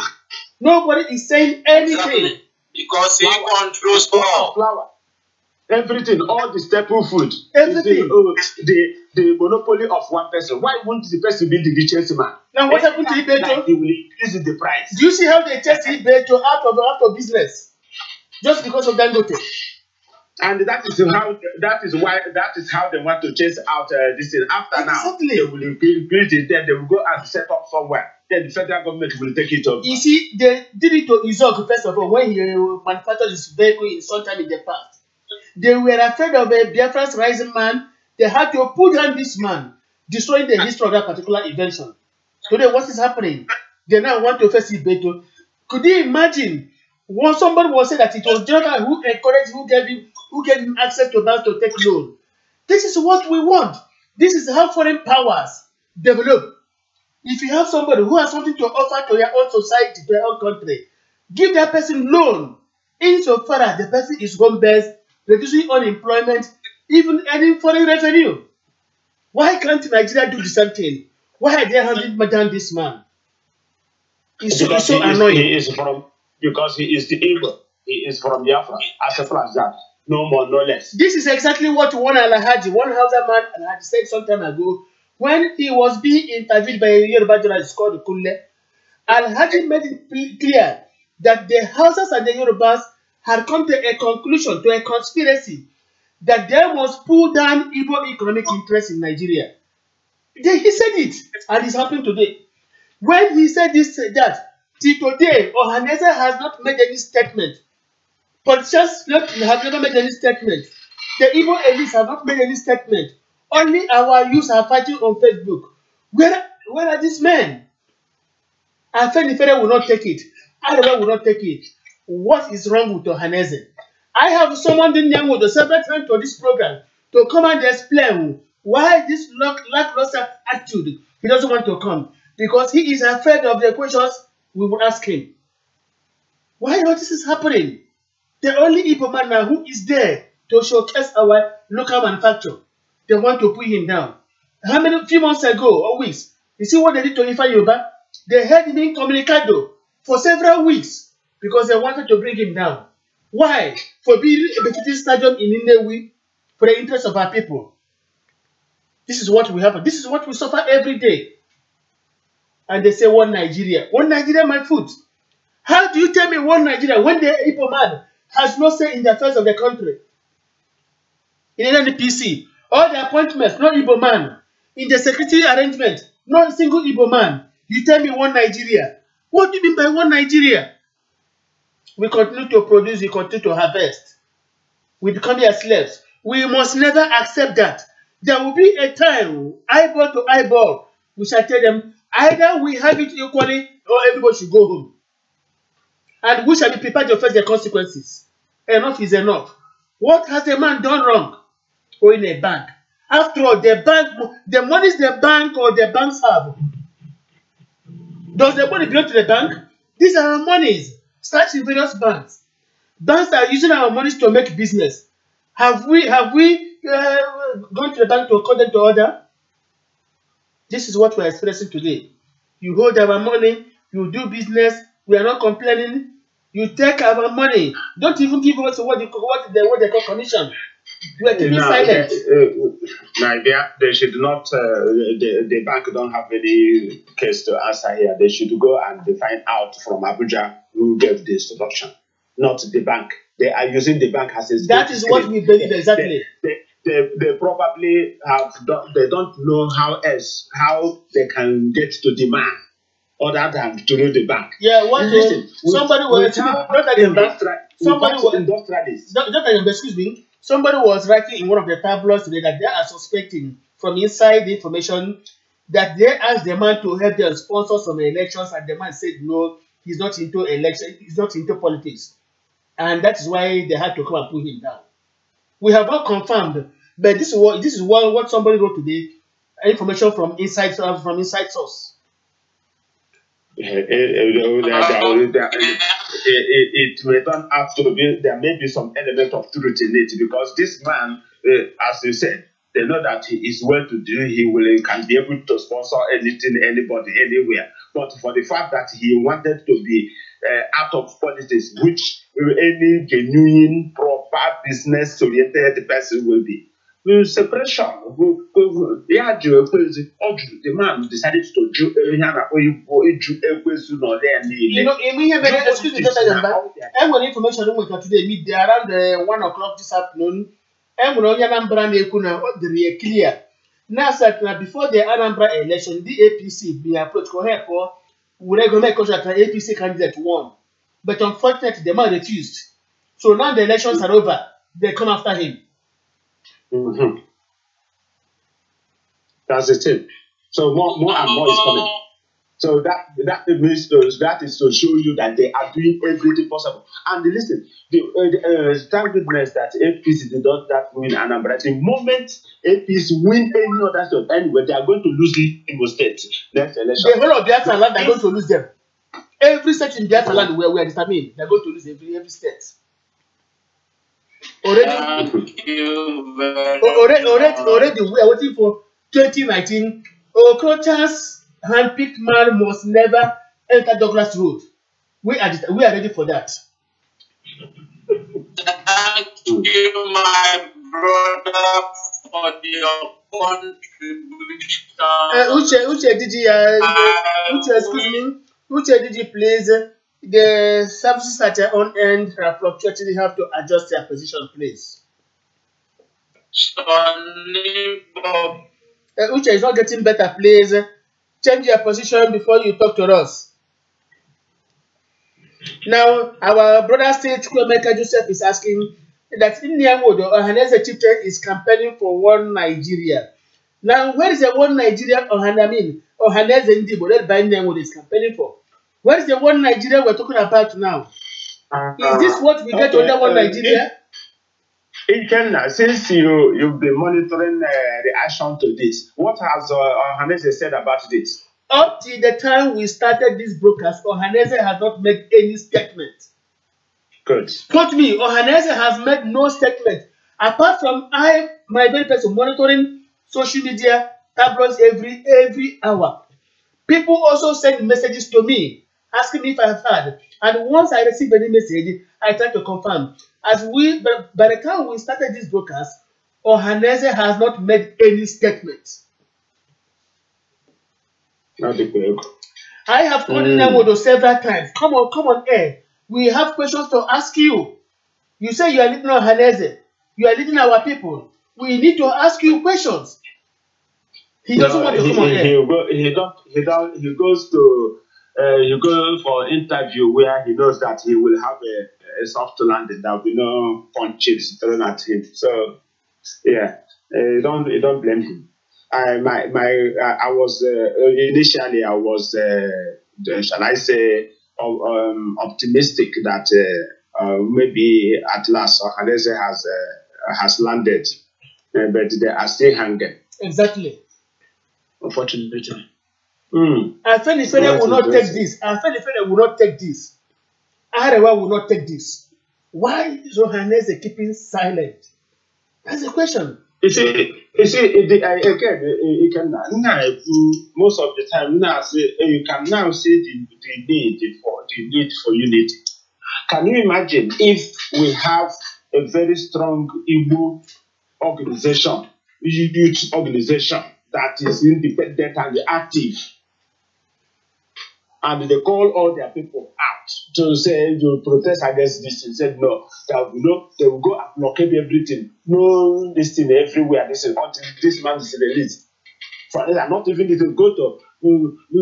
Nobody is saying anything. Because he controls all. Flour. Everything, all the staple food. Everything. The monopoly of one person. Why won't the person be the richest man? Now what happened to Ibeto? Like he will increase the price. Do you see how they test Ibeto out of business? Just because of Dangote. And that is how they want to chase out this thing. After now, they will increase it, then they will go and set up somewhere. Then the federal government will take it over. You see, they did it to Izok first of all when he manufactured his vehicle in sometime in the past. They were afraid of a Biafra's rising man. They had to put down this man, destroying the history of that particular invention. Today, what is happening? They now want to face Ibeto. Could you imagine? Somebody was saying that it was Jonathan who encouraged, who gave him access to banks to take loan. This is what we want. This is how foreign powers develop. If you have somebody who has something to offer to your own society, to your own country, give that person loan. Insofar as the person is home-based, reducing unemployment, even earning foreign revenue. Why can't Nigeria do the same thing? Why are they handling down this man? It's so annoying. He is from, because he is the Igbo. He is from Biafra. As simple as that. No more, no less. This is exactly what one Hausa man had said some time ago when he was being interviewed by a Yoruba journalist called Kunle. Al-Hadi made it clear that the Hausas and the Yorubas had come to a conclusion, to a conspiracy, that they must pull down Igbo economic interests in Nigeria. He said it, and it's happening today. When he said that, till today, Ohanese has not made any statement. Politicians have never made any statement. The Igbo elites have not made any statement. Only our youths are fighting on Facebook. Where are these men? And Fenifere will not take it. Arewa will not take it. What is wrong with Ohanese? I have summoned Nyango several times to this program to come and explain why this lackluster attitude. He doesn't want to come because he is afraid of the questions we will ask him. Why all this is happening? The only Igbo man now who is there to showcase our local manufacture, they want to put him down. Few months ago or weeks, you see what they did to Ifa Yoruba? They held him incommunicado for several weeks because they wanted to bring him down. Why? For building a Bekiti stadium in Nnewi for the interest of our people. This is what we have. This is what we suffer every day. And they say one Nigeria. One Nigeria, my foot. How do you tell me one Nigeria when the Igbo man has no say in the affairs of the country? In any PC, all the appointments, no Igbo man. In the security arrangement, not a single Igbo man. You tell me one Nigeria. What do you mean by one Nigeria? We continue to produce, we continue to harvest. We become their slaves. We must never accept that. There will be a time, eyeball to eyeball, we shall tell them, either we have it equally or everybody should go home. And we shall be prepared to face the consequences. Enough is enough. What has the man done wrong? Or in a bank. After all, the monies the bank or the banks have. Does the money belong to the bank? These are our monies, starts in various banks. Banks are using our monies to make business. Have we gone to the bank to call them to order? This is what we are experiencing today. You hold our money, you do business, we are not complaining. You take our money. Don't even give us what they call commission. We are keeping silent. They should not, the bank don't have any case to answer here. They should go and find out from Abuja who gave the instruction, not the bank. They are using the bank as a... That is what we believe exactly. They probably they don't know how they can get to the man other than through the bank. Yeah, somebody was writing in one of the tabloids today that they are suspecting from inside the information that they asked the man to help them sponsor some elections, and the man said no, he's not into election, he's not into politics, and that is why they had to come and put him down. We have not confirmed, but this is what somebody wrote today. Information from inside source. It may turn out to be, there may be some element of truth in it, because this man, as you said, they know that he is well to do, he can be able to sponsor anything, anybody, anywhere. But for the fact that he wanted to be out of politics, which any genuine, proper, business-oriented person will be. Separation. The man decided to do excuse me, and when information today meet around 1 o'clock this afternoon, and when Anambra clear. Now, before the Anambra election, the APC be approached for regular contract APC candidate won. But unfortunately, the man refused. So now the elections are over. They come after him. Mm-hmm. That's the thing. So more and more is coming. So that means that is to show you that they are doing everything possible. And listen, thank goodness that APC did not win Anambra. The moment APC win any other state anyway, they are going to lose Imo State next election. The whole of Biafra land, they are going to lose them. Every state in Biafra land where we are determined, they are going to lose every state. Already, we are waiting for 2019. Okrocha's handpicked man must never enter Douglas Road. We are ready for that. Thank you, my brother, for your contribution. Uche, excuse me. Uche, please. The services at your own end are fluctuating. You have to adjust their position, please. Uche is not getting better, please. Change your position before you talk to us. Now, our brother state Kwemeka Joseph is asking that in Niamodo, Ohaneze chieftain is campaigning for one Nigeria. Now, where is the one Nigeria Ohaneze Ndibo led by Niamodo is campaigning for? Where is the one Nigeria we're talking about now? Is this what we get under one Nigeria? In Kenya, since you've been monitoring reaction to this, what has Ohaneze said about this? Up till the time we started this broadcast, Ohaneze has not made any statement. Good. Quote me, Ohaneze has made no statement. Apart from my very person, monitoring social media, tabloids every hour. People also send messages to me, asking me if I have heard. And once I receive any message, I try to confirm. By the time we started this broadcast, Ohaneze has not made any statement. I have called Namodo several times. Come on air. We have questions to ask you. You say you are leading Ohaneze. You are leading our people. We need to ask you questions. He doesn't want to come on air. He goes for interview where he knows that he will have a soft landing. There will be no punches thrown at him. So yeah, don't blame him. I was initially shall I say optimistic that maybe at last Ohaneze has landed, but they are still hanging. Exactly. Unfortunately. Afenifere will not take this. Afenifere will not take this. Arewa will not take this. Why is Ohaneze keeping silent? That's the question. You see, again, you can now most of the time now say you can now see the need for unity. Can you imagine if we have a very strong Igbo organization, youth organization that is independent and active, and they call all their people out to say to protest against this? He said no, they will go and blockade everything. No, this thing everywhere. This is until this man is released. For they are not even to go to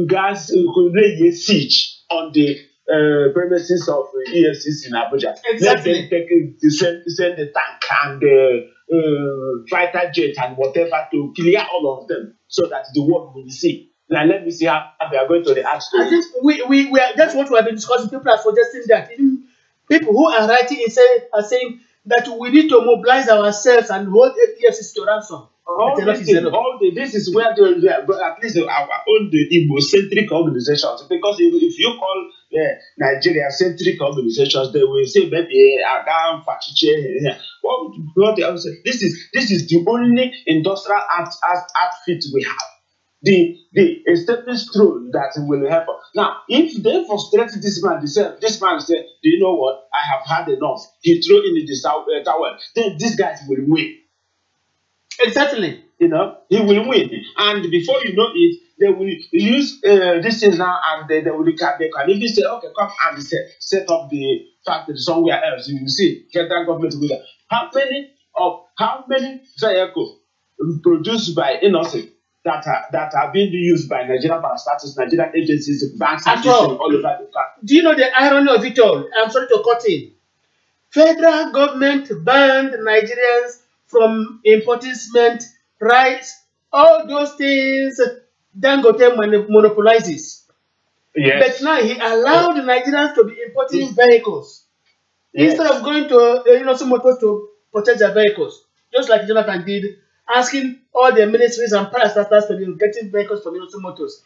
guys who lay a siege on the premises of EFCC in Abuja. Exactly. Let them send the tank and the fighter jet and whatever to clear all of them so that the world will see. Now let me see how they are going to react to I think we are, that's what we have been discussing. People are suggesting that even people who are writing are saying that we need to mobilize ourselves and hold EFCC to ransom. This is where at least our own Igbo-centric organizations, because if you call Nigeria-centric organizations, they will say maybe Agam, Fachiche. What they also say, this is the only industrial outfit we have. The stepping stone that will help us. Now, if they frustrate this man said, do you know what? I have had enough. He threw in the towel. Then these guys will win. Exactly. He will win. And before you know it, they will use this thing now, and they can even say, okay, come and set up the factory somewhere else. You will see federal government will. How many vehicles produced by innocent that are being used by Nigerian parastatals, Nigerian agencies, banks, and all over the country? Do you know the irony of it all? I'm sorry to cut in. Federal government banned Nigerians from importing cement, rice, all those things Dangote monopolizes. Yes. But now he allowed the Nigerians to be importing vehicles. Yes. Instead of going to some motors to protect their vehicles, just like Jonathan did, asking all the ministries and parastatals to be getting vehicles from Innocent Motors.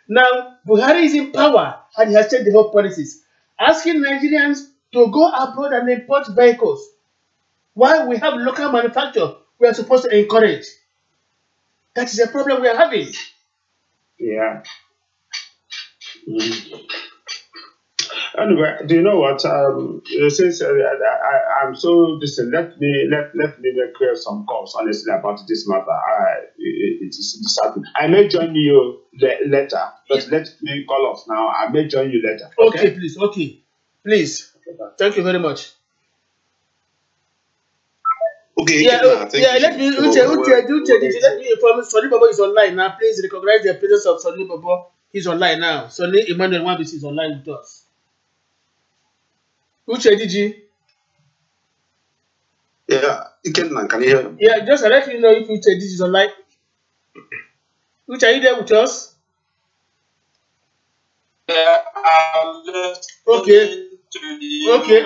Now, Buhari is in power and he has changed the whole policies, asking Nigerians to go abroad and import vehicles. While we have local manufacture, we are supposed to encourage. That is a problem we are having. Yeah. Anyway, do you know what? Since I'm so distant, let me make some calls honestly about this matter. It is disheartening. I may join you later, but let me call off now. I may join you later. Okay, please. Okay, please. Thank you very much. Okay, Yeah, thank yeah. you. Let me. Let me inform. Sonny Babo is online now. Please recognize the presence of Sonny Babo. He's online now. Sonny Emmanuel Wambis is online with us. Uche Digi. Yeah, can you hear me? Yeah, just let me know if Uche Digi is online. Uche, are you there with us? Okay. Okay.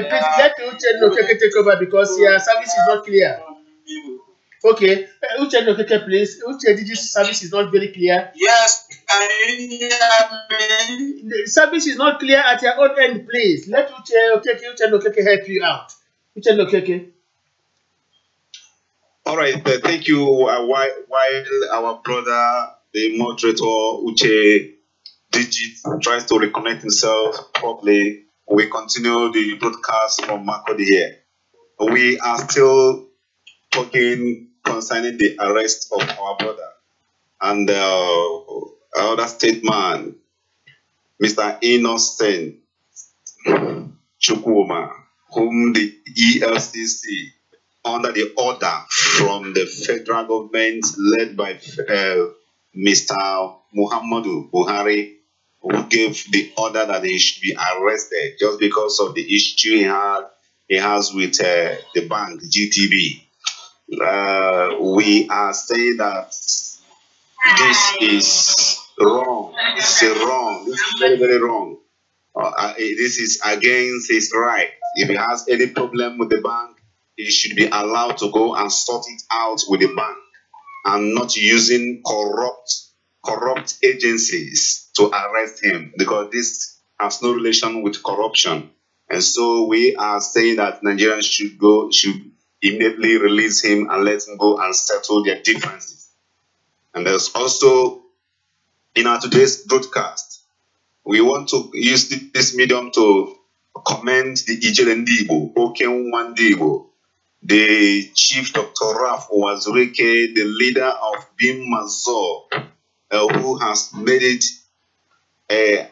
Please let Uche Nokeke take over because your service is not clear. Okay. Uche Nokeke, please. Uche Digi's service is not very clear. Yes, can you hear me? The service is not clear at your own end, please. Let Uche Nokeke help you out. Uche Nokeke. All right, thank you. While our brother, the moderator Uche Digit, tries to reconnect himself properly, we continue the broadcast from Makodi here. We are still talking concerning the arrest of our brother and other stateman, Mr. Innocent Chukwuma, whom the ELCC, under the order from the federal government led by Mr. Muhammadu Buhari, who gave the order that he should be arrested just because of the issue he has with the bank GTB. We are saying that this is wrong. It's wrong. This is very, very wrong. This is against his right. If he has any problem with the bank, he should be allowed to go and sort it out with the bank and not using corrupt agencies to arrest him, because this has no relation with corruption. And so we are saying that Nigerians should immediately release him and let him go and settle their differences. And there's also, in our today's broadcast, we want to use this medium to commend the Ijelendibo, Okenwandibo, the Chief Dr. Raf Wazurike, the leader of bim-massob, who has made it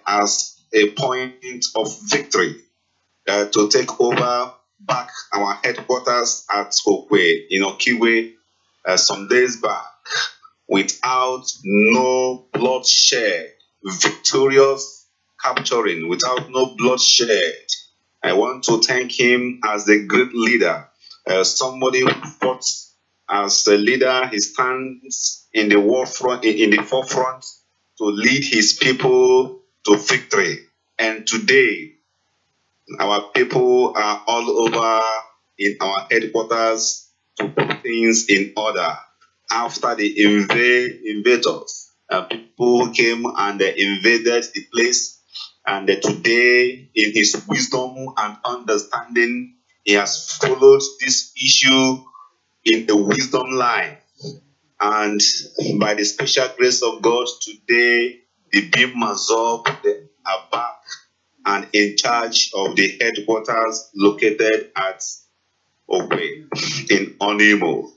as a point of victory to take over back our headquarters at Okwe in Okiwe some days back without no bloodshed, victorious capturing without no bloodshed. I want to thank him as a great leader, somebody who fought as a leader. He stands in the forefront to lead his people to victory. And today, our people are all over in our headquarters to put things in order. After the invaders, people who came and invaded the place, and today, in his wisdom and understanding, he has followed this issue in the wisdom line. And by the special grace of God, today, the bim-massob are back and in charge of the headquarters located at Ogwe in Onimo,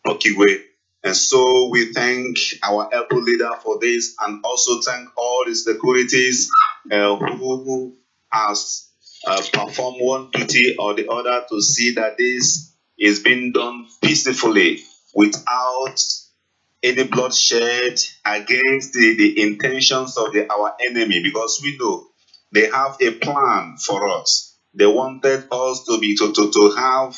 Okiwe. And so we thank our able leader for this, and also thank all the securities who has performed one duty or the other to see that this is being done peacefully without any bloodshed against the intentions of our enemy, because we know they have a plan for us. They wanted us to have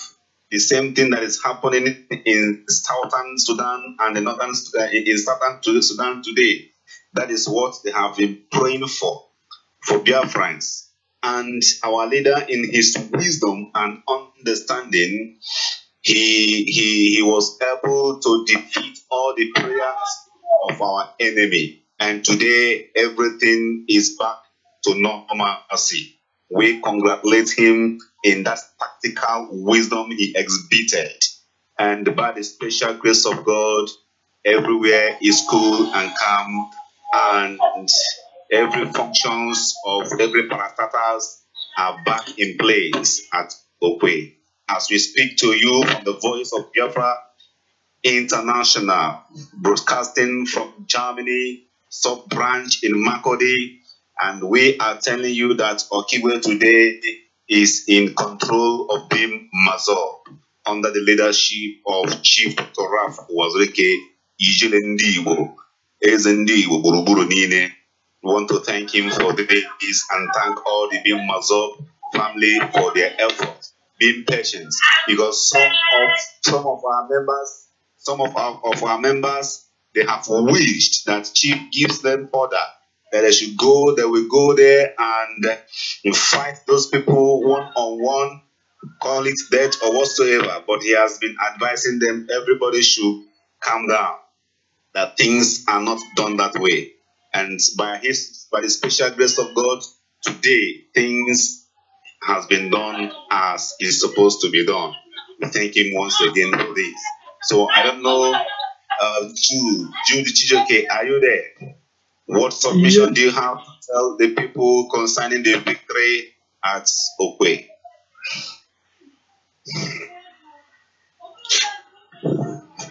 the same thing that is happening in southern Sudan and the northern in southern Sudan today. That is what they have been praying for Biafrans. And our leader, in his wisdom and understanding, he was able to defeat all the prayers of our enemy. And today, everything is back to normalcy. We congratulate him in that tactical wisdom he exhibited. And by the special grace of God, everywhere is cool and calm. And Every functions of every parastatals are back in place at Okwe. As we speak to you from the voice of Biafra International, broadcasting from Germany, sub-branch in Makodi, and we are telling you that Okiwe today is in control of bim-massob under the leadership of Chief Dr. Raf Wazirike Ijele Ndiwo, Ezendiwo Buruburu Nine. We want to thank him for this and thank all the bim-massob family for their efforts, being patient, because some of our members, they have wished that Chief gives them order that they should go, they will go there and fight those people one-on-one, call it death or whatsoever. But he has been advising them, everybody should calm down, that things are not done that way. And by the special grace of God, today things has been done as is supposed to be done. We thank him once again for this. So I don't know, Jude Chijoke, are you there? What submission do you have to tell the people concerning the victory at Okwe?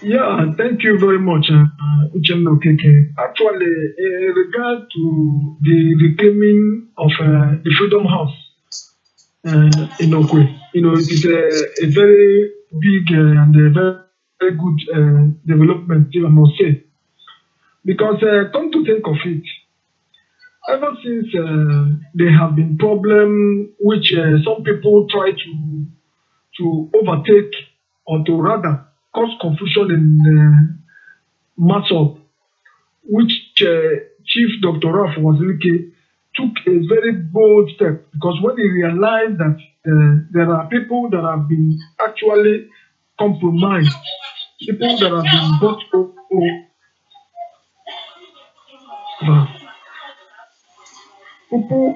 Yeah, thank you very much, Uchenna Okeke. Actually, in regard to the reclaiming of the Freedom House in Okwe, it is a very big and a very good development, I must say. Because come to think of it, ever since there have been problems which some people try to overtake or to rather cause confusion in Massob, which Chief Dr. Raf Wazirike took a very bold step, because when he realized that there are people that have been actually compromised, people that have been bought over,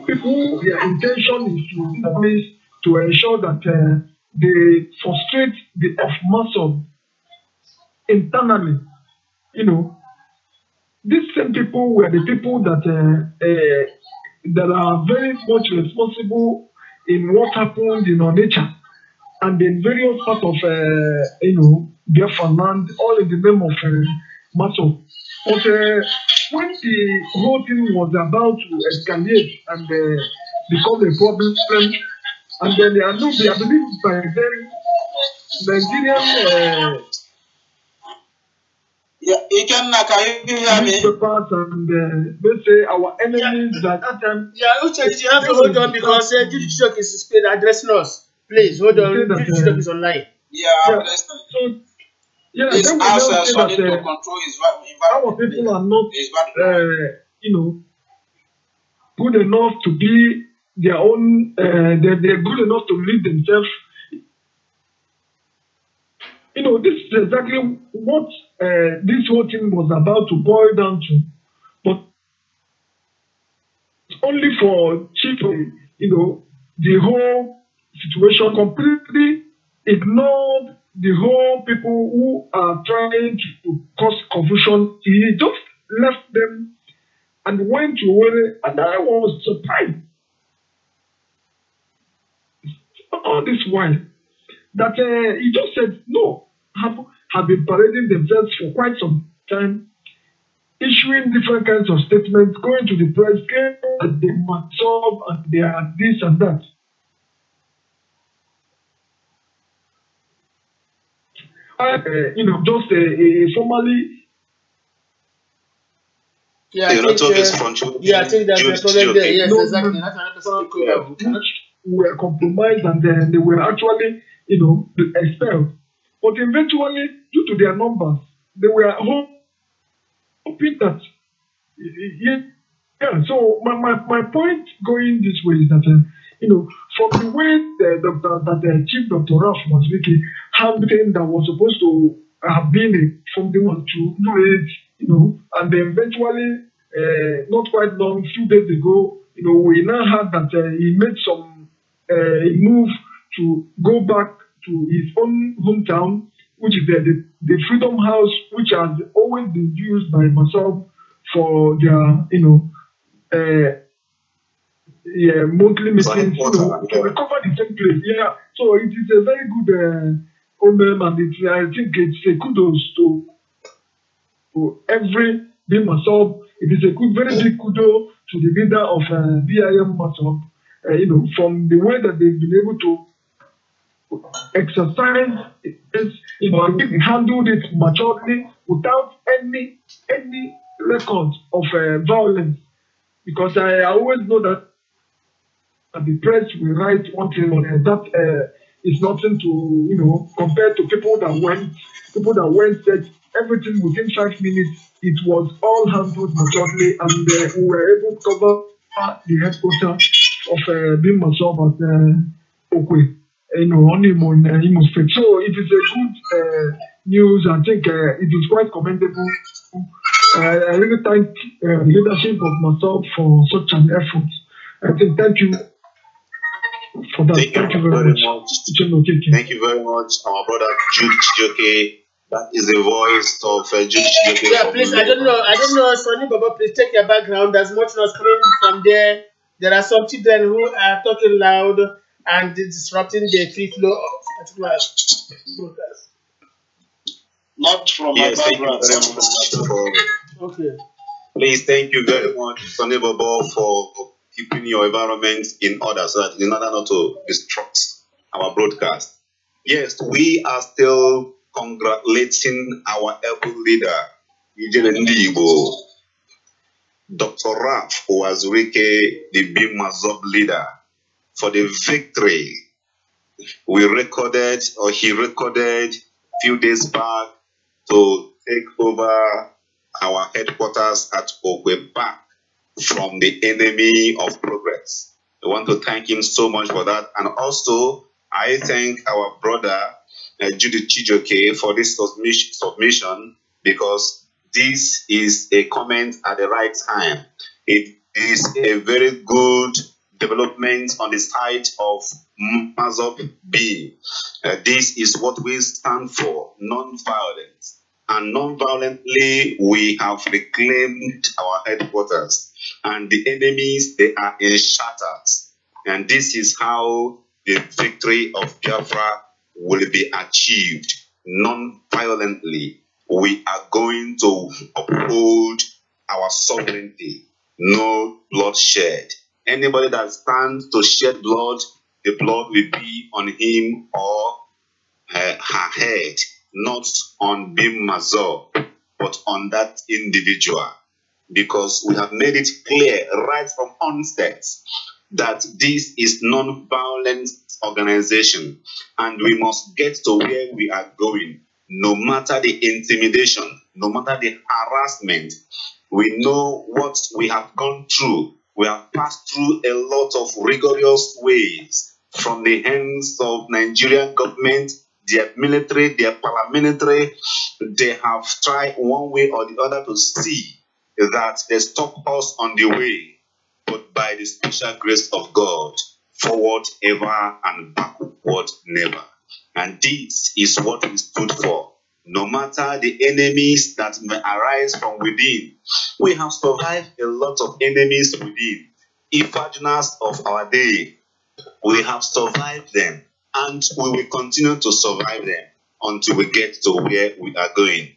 people, their intention is to ensure that they frustrate the Massob internally. These same people were the people that are very much responsible in what happened in Onitsha and in various parts of Biafra land, all in the name of Massob. But when the whole thing was about to escalate and become a problem, and then I believe by then Nigerian can you hear me? And they say our enemies that time. Yeah, Uche, you have to hold on because Judy Chidok is addressing us. Please hold on. Judy Chidok is online. Yeah, I'm listening. So, yeah, This then we house now has say that to control his our people are not, good enough to be their own. They're good enough to lead themselves. This is exactly what this whole thing was about to boil down to. But only for Chief, the whole situation completely ignored the whole people who are trying to cause confusion. He just left them and went to Owerri, and I was surprised. All this while that he just said no, have been parading themselves for quite some time, issuing different kinds of statements, going to the press, saying that they must solve and they are this and that. Just formally. Yeah, I think that's the problem there. Yes, exactly. That's 100% were compromised and then they were actually, expelled. But eventually, due to their numbers, they were hoping that, So my point going this way is that, from the way that Chief Dr. Raf Wazirike handled that was supposed to have been from the one to do it, and then eventually, not quite long, few days ago, we now heard that he made some move to go back to his own hometown, which is the Freedom House, which has always been used by Massob for their, monthly meetings, Water, to recover the same place. Yeah, so it is a very good omen, and I think it's a kudos to every bim-massob. It is a very big kudos to the leader of bim-massob, from the way that they've been able to exercise this, handled it maturely without any record of violence. Because I always know that the press will write one thing on that is nothing to compared to people that went said everything within 5 minutes. It was all handled maturely, and we were able to cover the headquarters of bim-massob at Okwe, on Imo State. So it is a good news. I think it is quite commendable. I really thank the leadership of Massob for such an effort. I think thank you for that. Thank you very much. Thank you very much, our brother Jude Chijoke. That is the voice of Jude Chijoke. Yeah, please. I don't know, Sonny Baba. Please take your background. There's much noise coming from there. There are some children who are talking loud and disrupting the free flow of particular broadcast. Not from my background. Okay. Please, thank you very much, Sonny Baba, for keeping your environment in order, so that in order not to disrupt our broadcast. Yes, we are still congratulating our able leader, Ndibo, Dr. Raf Wazurike, the bim-massob leader, for the victory he recorded a few days back to take over our headquarters at Okwe back from the enemy of progress. I want to thank him so much for that. And also, I thank our brother, Judith Chijoke, for this submission, because this is a comment at the right time. It is a very good development on the side of Massob B. This is what we stand for, non-violence. And non-violently, we have reclaimed our headquarters. And the enemies, they are in shatters. And this is how the victory of Biafra will be achieved non-violently. We are going to uphold our sovereignty, no bloodshed. Anybody that stands to shed blood, the blood will be on him or her head, not on bim-massob, but on that individual. Because we have made it clear right from onset that this is non-violent organization, and we must get to where we are going, no matter the intimidation, no matter the harassment. We know what we have gone through. We have passed through a lot of rigorous ways from the hands of Nigerian government, their military, their paramilitary. They have tried one way or the other to see that they stop us on the way, but by the special grace of God, forward ever and backward never. And this is what we stood for. No matter the enemies that may arise from within, we have survived a lot of enemies within. Imaginers of our day, we have survived them, and we will continue to survive them until we get to where we are going.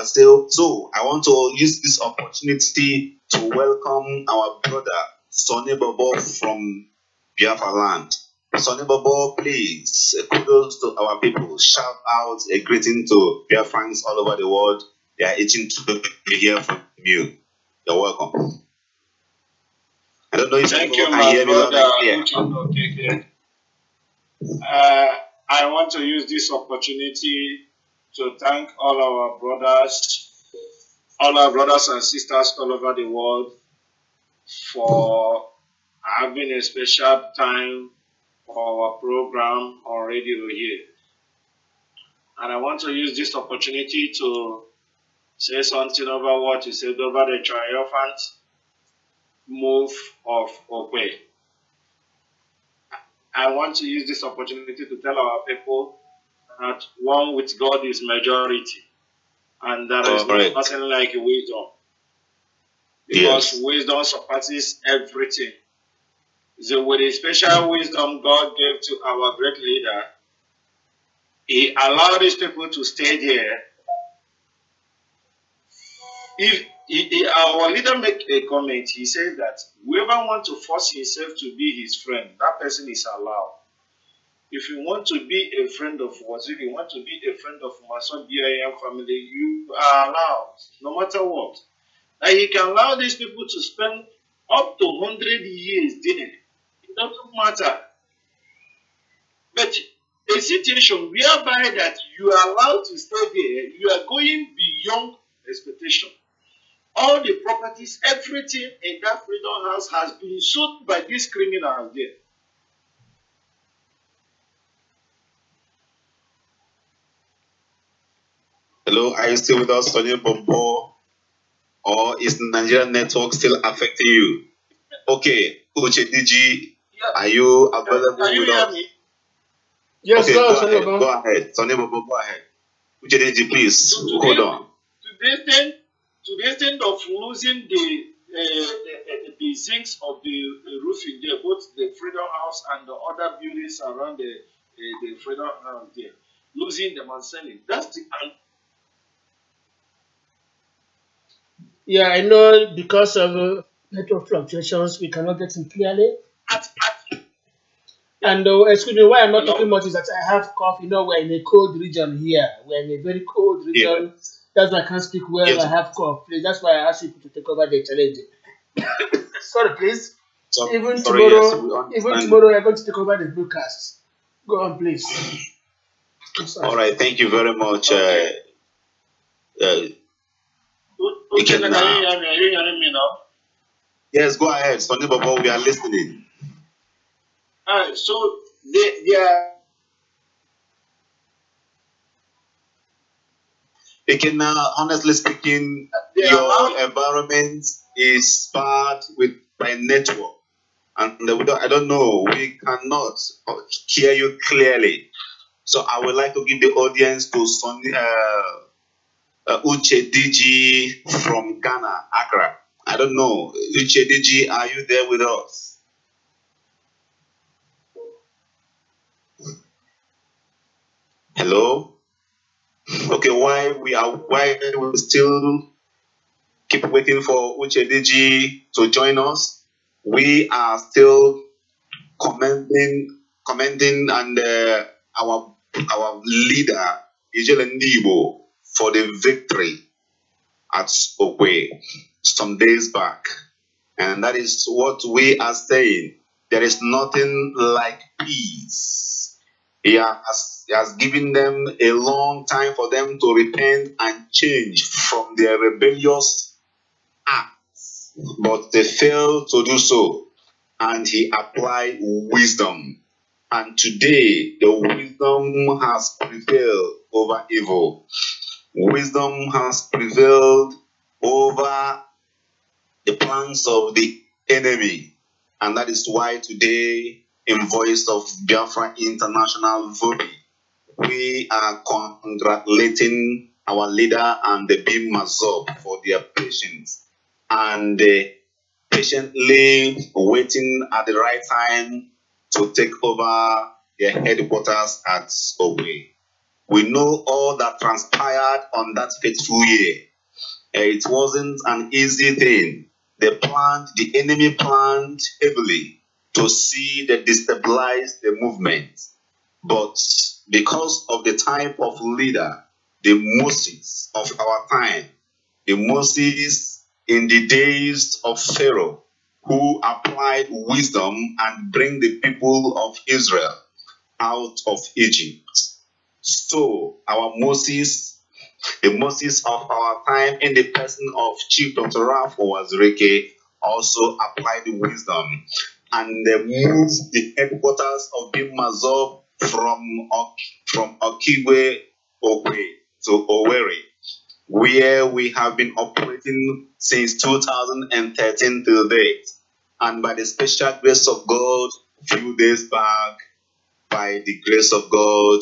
So I want to use this opportunity to welcome our brother Sonny Baba from Biafra land. Sonny Baba, please, kudos to our people. Shout out a greeting to Biafrans all over the world. They are itching to hear from you. You're welcome. I don't know if Thank you you, can hear me loud and clear. I want to use this opportunity to thank all our brothers and sisters all over the world for having a special time for our program on radio here. And I want to use this opportunity to say something over what you said over the triumphant move of Okwe. I want to use this opportunity to tell our people that one with God is majority, and there is nothing like wisdom. because Yes. wisdom surpasses everything. So with the special wisdom God gave to our great leader, he allowed these people to stay there. If our leader make a comment, he said that whoever wants to force himself to be his friend, that person is allowed. If you want to be a friend of Waziri, you want to be a friend of Mason BIM family, you are allowed, no matter what. And he can allow these people to spend up to 100 years there. It doesn't matter. But a situation whereby that you are allowed to stay there, you are going beyond expectation. All the properties, everything in that freedom house has been sold by these criminals there. Hello, are you still with us, Sonny Bobo? Or is Nigerian network still affecting you? Okay, Uche DG, Yeah. are you available Can you with hear us? me? Yes, Okay, go on, go Sonny ahead, Bobo. go ahead. Sonny Bobo, go ahead. Uche DG, please, To hold on. the extent of losing the zincs of the roof in there, both the Freedom House and the other buildings around the Freedom House there, losing them and selling. That's the Yeah, I know because of network fluctuations, we cannot get him clearly. at And excuse me, why I'm not Hello? talking much is that I have cough. You know, we're in a cold region here. We're in a very cold region. Yes. That's why I can't speak well. Yes. I have cough. Please, that's why I asked you to take over the challenge. Sorry, please. So, Even sorry, yes, we tomorrow, understand. you're going to take over the broadcast. Go on, please. I'm sorry. All right, thank you very much. Okay. You Okay, can can now. you hear me? Are you hearing me now? Yes, go ahead, Sonny Bobo, we are listening. Alright, so they are Again, now, honestly speaking, they are your allowed environment is bad by network. And I don't know, we cannot hear you clearly. So I would like to give the audience to Sonny, Uche DG from Ghana, Accra. I don't know. Uche DG, are you there with us? Hello? Okay, why we still keep waiting for Uche DG to join us? We are still commending and our leader, Ijele Ndibo, for the victory at Okwe some days back. And that is what we are saying. There is nothing like peace. He has given them a long time for them to repent and change from their rebellious acts. But they failed to do so. And he applied wisdom. And today, the wisdom has prevailed over evil. Wisdom has prevailed over the plans of the enemy. And that is why today, in Voice of Biafra International vobi, we are congratulating our leader and the bim-massob for their patience and patiently waiting at the right time to take over their headquarters at Owe. We know all that transpired on that fateful year. It wasn't an easy thing. The enemy planned heavily to see the destabilize the movement. But because of the type of leader, the Moses of our time, the Moses in the days of Pharaoh, who applied wisdom and bring the people of Israel out of Egypt. So our Moses, the Moses of our time in the person of Chief Dr. Ralph Owazirike, also applied wisdom and moved the headquarters of bim-massob from Okigwe Okwe to Owerri, where we have been operating since 2013 till date. And by the special grace of God, a few days back, by the grace of God,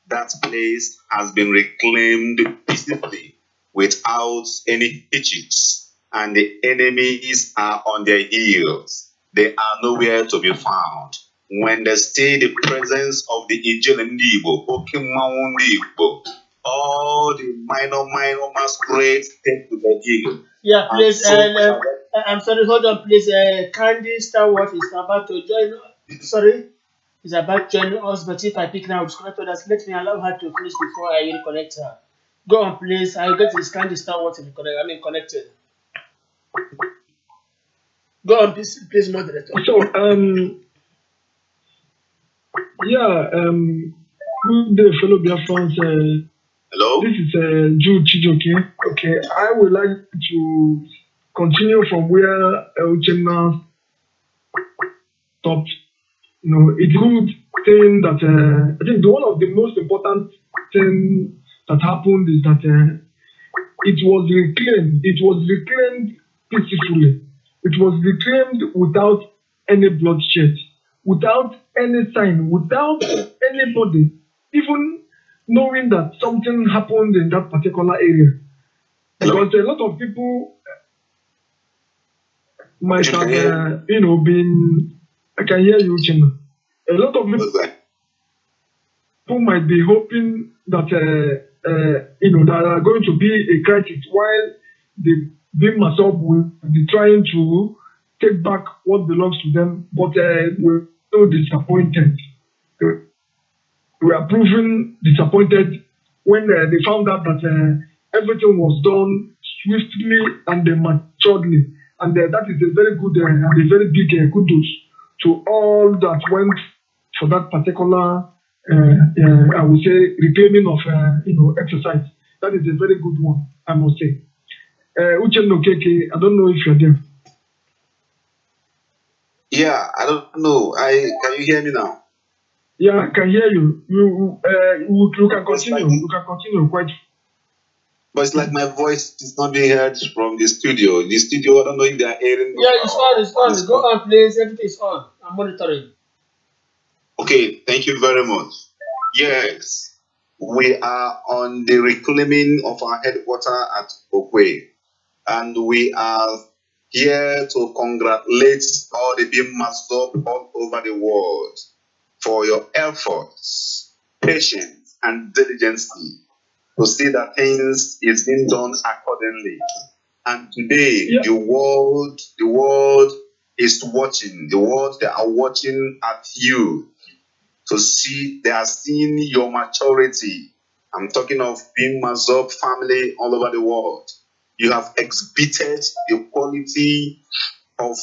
that place has been reclaimed peacefully without any hitches. and the enemies are on their heels. They are nowhere to be found. When they see the presence of the Ijele Ndibo, Pokemon Ndibo, all the minor masquerades take to the hill. Yeah, please. I'm sorry. Hold on, please. Candy Star Wars is about to join. Sorry, is about to join us. But if I pick now, disconnect us. Let me allow her to finish before I reconnect her. Go on, please. I'll get this Candy Star Wars connected. Go on, please, moderator. So, good day, fellow Biafrans. Hello? This is Jude Chijoke. Okay, I would like to continue from where Uchenna stopped. You know, it's good thing that I think one of the most important things that happened is that it was reclaimed. It was reclaimed peacefully. It was reclaimed without any bloodshed, without any sign, without anybody even knowing that something happened in that particular area. Because a lot of people might have, been. I can hear you, Chino. A lot of people might be hoping that, there are going to be a crisis while the bim-massob will be trying to take back what belongs to them, but we're so disappointed. We are proven disappointed when they found out that everything was done swiftly and maturely. And that is a very good and a very big kudos to all that went for that particular, I would say, reclaiming of, exercise. That is a very good one, I must say. Uchenna Okeke, I don't know if you're there. Yeah, I don't know. Can you hear me now? Yeah, I can hear you. You can continue. You can continue quite. But it's like my voice is not being heard from the studio. The studio, I don't know if they are hearing. Yeah, it's on. It's on. Go on, please. Everything is on. I'm monitoring. Okay, thank you very much. Yes, we are on the reclaiming of our headquarters at Okwe, and we are here to congratulate all the bim-massob all over the world for your efforts, patience, and diligence to see that things is being done accordingly. And today, the world is watching. The world, they are watching at you to see. They are seeing your maturity. I'm talking of bim-massob family all over the world. You have exhibited the quality of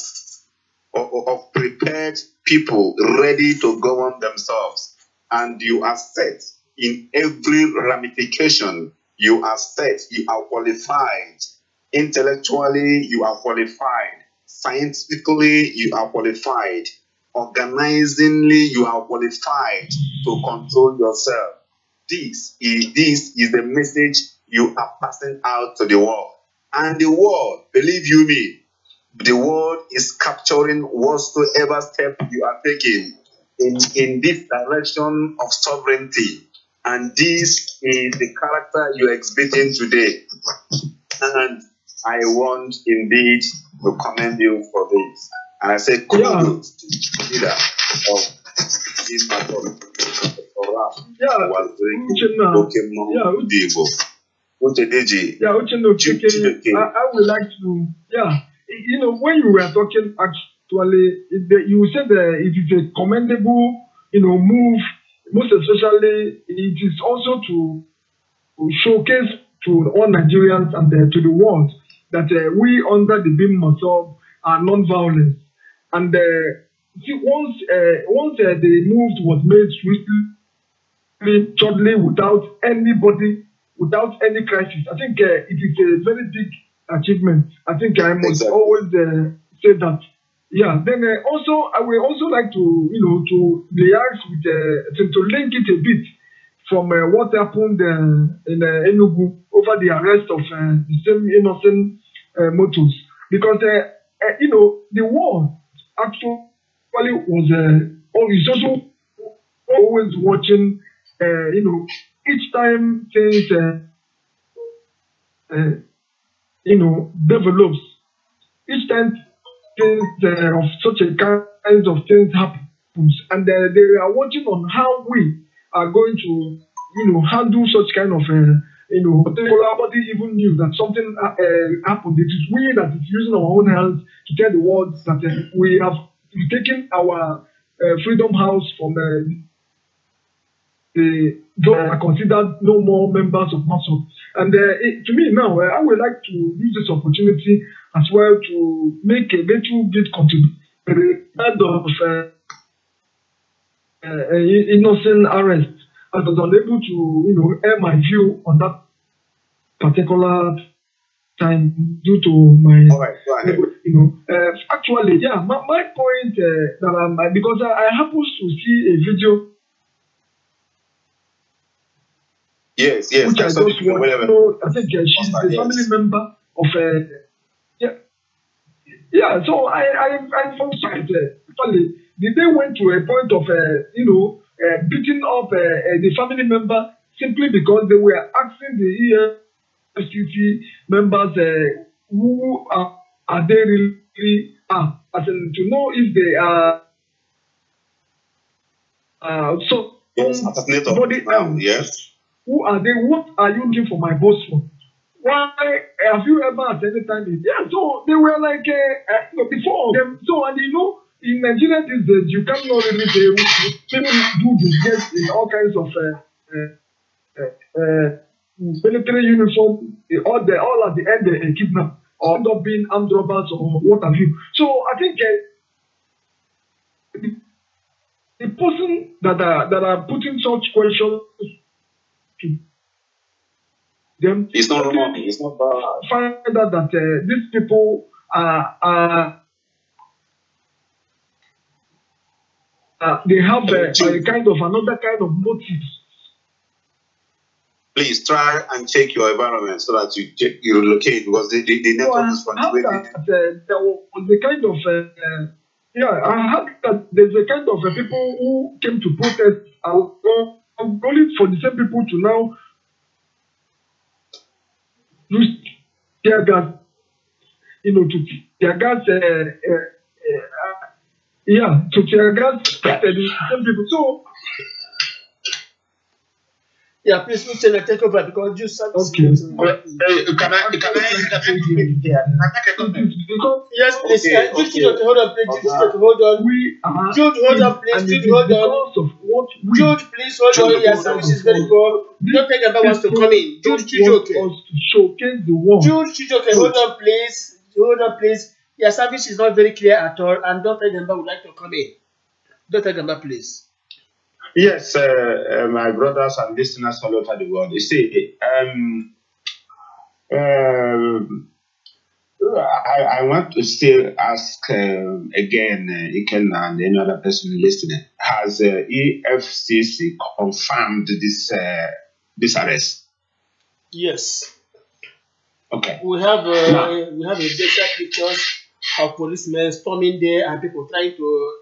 prepared people ready to govern themselves, and you are set in every ramification. You are set, you are qualified. Intellectually, you are qualified. Scientifically, you are qualified. Organizingly, you are qualified to control yourself. This is the message you are passing out to the world. And the world, believe you me, the world is capturing whatsoever step you are taking in this direction of sovereignty. And this is the character you are exhibiting today. And I want indeed to commend you for this. And I say kudos to the leader of this battle. Was doing Pokemon. I would like to, when you were talking, actually, you said it is a commendable, move. Most especially, it is also to showcase to all Nigerians and to the world that we under the bim-massob are non-violent. And once the move was made swiftly, shortly, without anybody, without any crisis, I think it is a very big achievement. I think I must always say that. Yeah. Then also, I would also like to, to react with to link it a bit from what happened in Enugu over the arrest of the same innocent motos, because the world actually was also always watching. Each time things develops, each time things of such a kinds of things happens, and they are watching on how we are going to, handle such kind of, nobody even knew that something happened. It is we that is using our own hands to tell the world that we have taken our Freedom House from those are considered no more members of bim-massob. And to me now, I would like to use this opportunity as well to make a little bit contribution of innocent arrest. I was unable to, air my view on that particular time due to my, All right, go ahead. actually, yeah, my point that because I happen to see a video. Yes, Which I saw just the watched. whatever. I think she's Pastor, the yes. family member of yeah. So I'm from side. Actually, they went to a point of beating up the family member simply because they were asking the EFCC members who are they really are, as in to know if they are so Yes, assassinate body now. Yes. Who are they? What are you looking for my boss for? Why have you ever at any time? Yeah, so they were like before them. So and in Nigeria these days you cannot really say people do this in all kinds of military uniform. All at the end they kidnap or end up being armed robbers or what have you. So I think the person that are putting such questions to them, It's not wrong. It's not bad. find out that these people they have a kind of another kind of motive. Please try and check your environment so that you relocate because the network is fluctuating. There was a kind of I heard that there's a kind of people who came to protest only for the same people to now use tear gas, to tear gas, to tear gas the same people. So, yeah, please take over because you said okay. Can I Because yes, please. Okay. Hold on, please. Hold on. Jude, hold on, please. Jude, hold on. Because of what we Jude, please hold on. Your service is very poor. Don't think about wants to come in. Jude, want us to showcase the world. Jude, hold on, please. Hold on, please. Your service is not very clear at all, and Dr. Gamba would like to come in. Dr. Gamba, please. Yes, my brothers and listeners all over the world. You see, I want to still ask again, Iken and any other person listening, has EFCC confirmed this arrest? Yes. Okay. We have basic pictures of policemen storming there and people trying to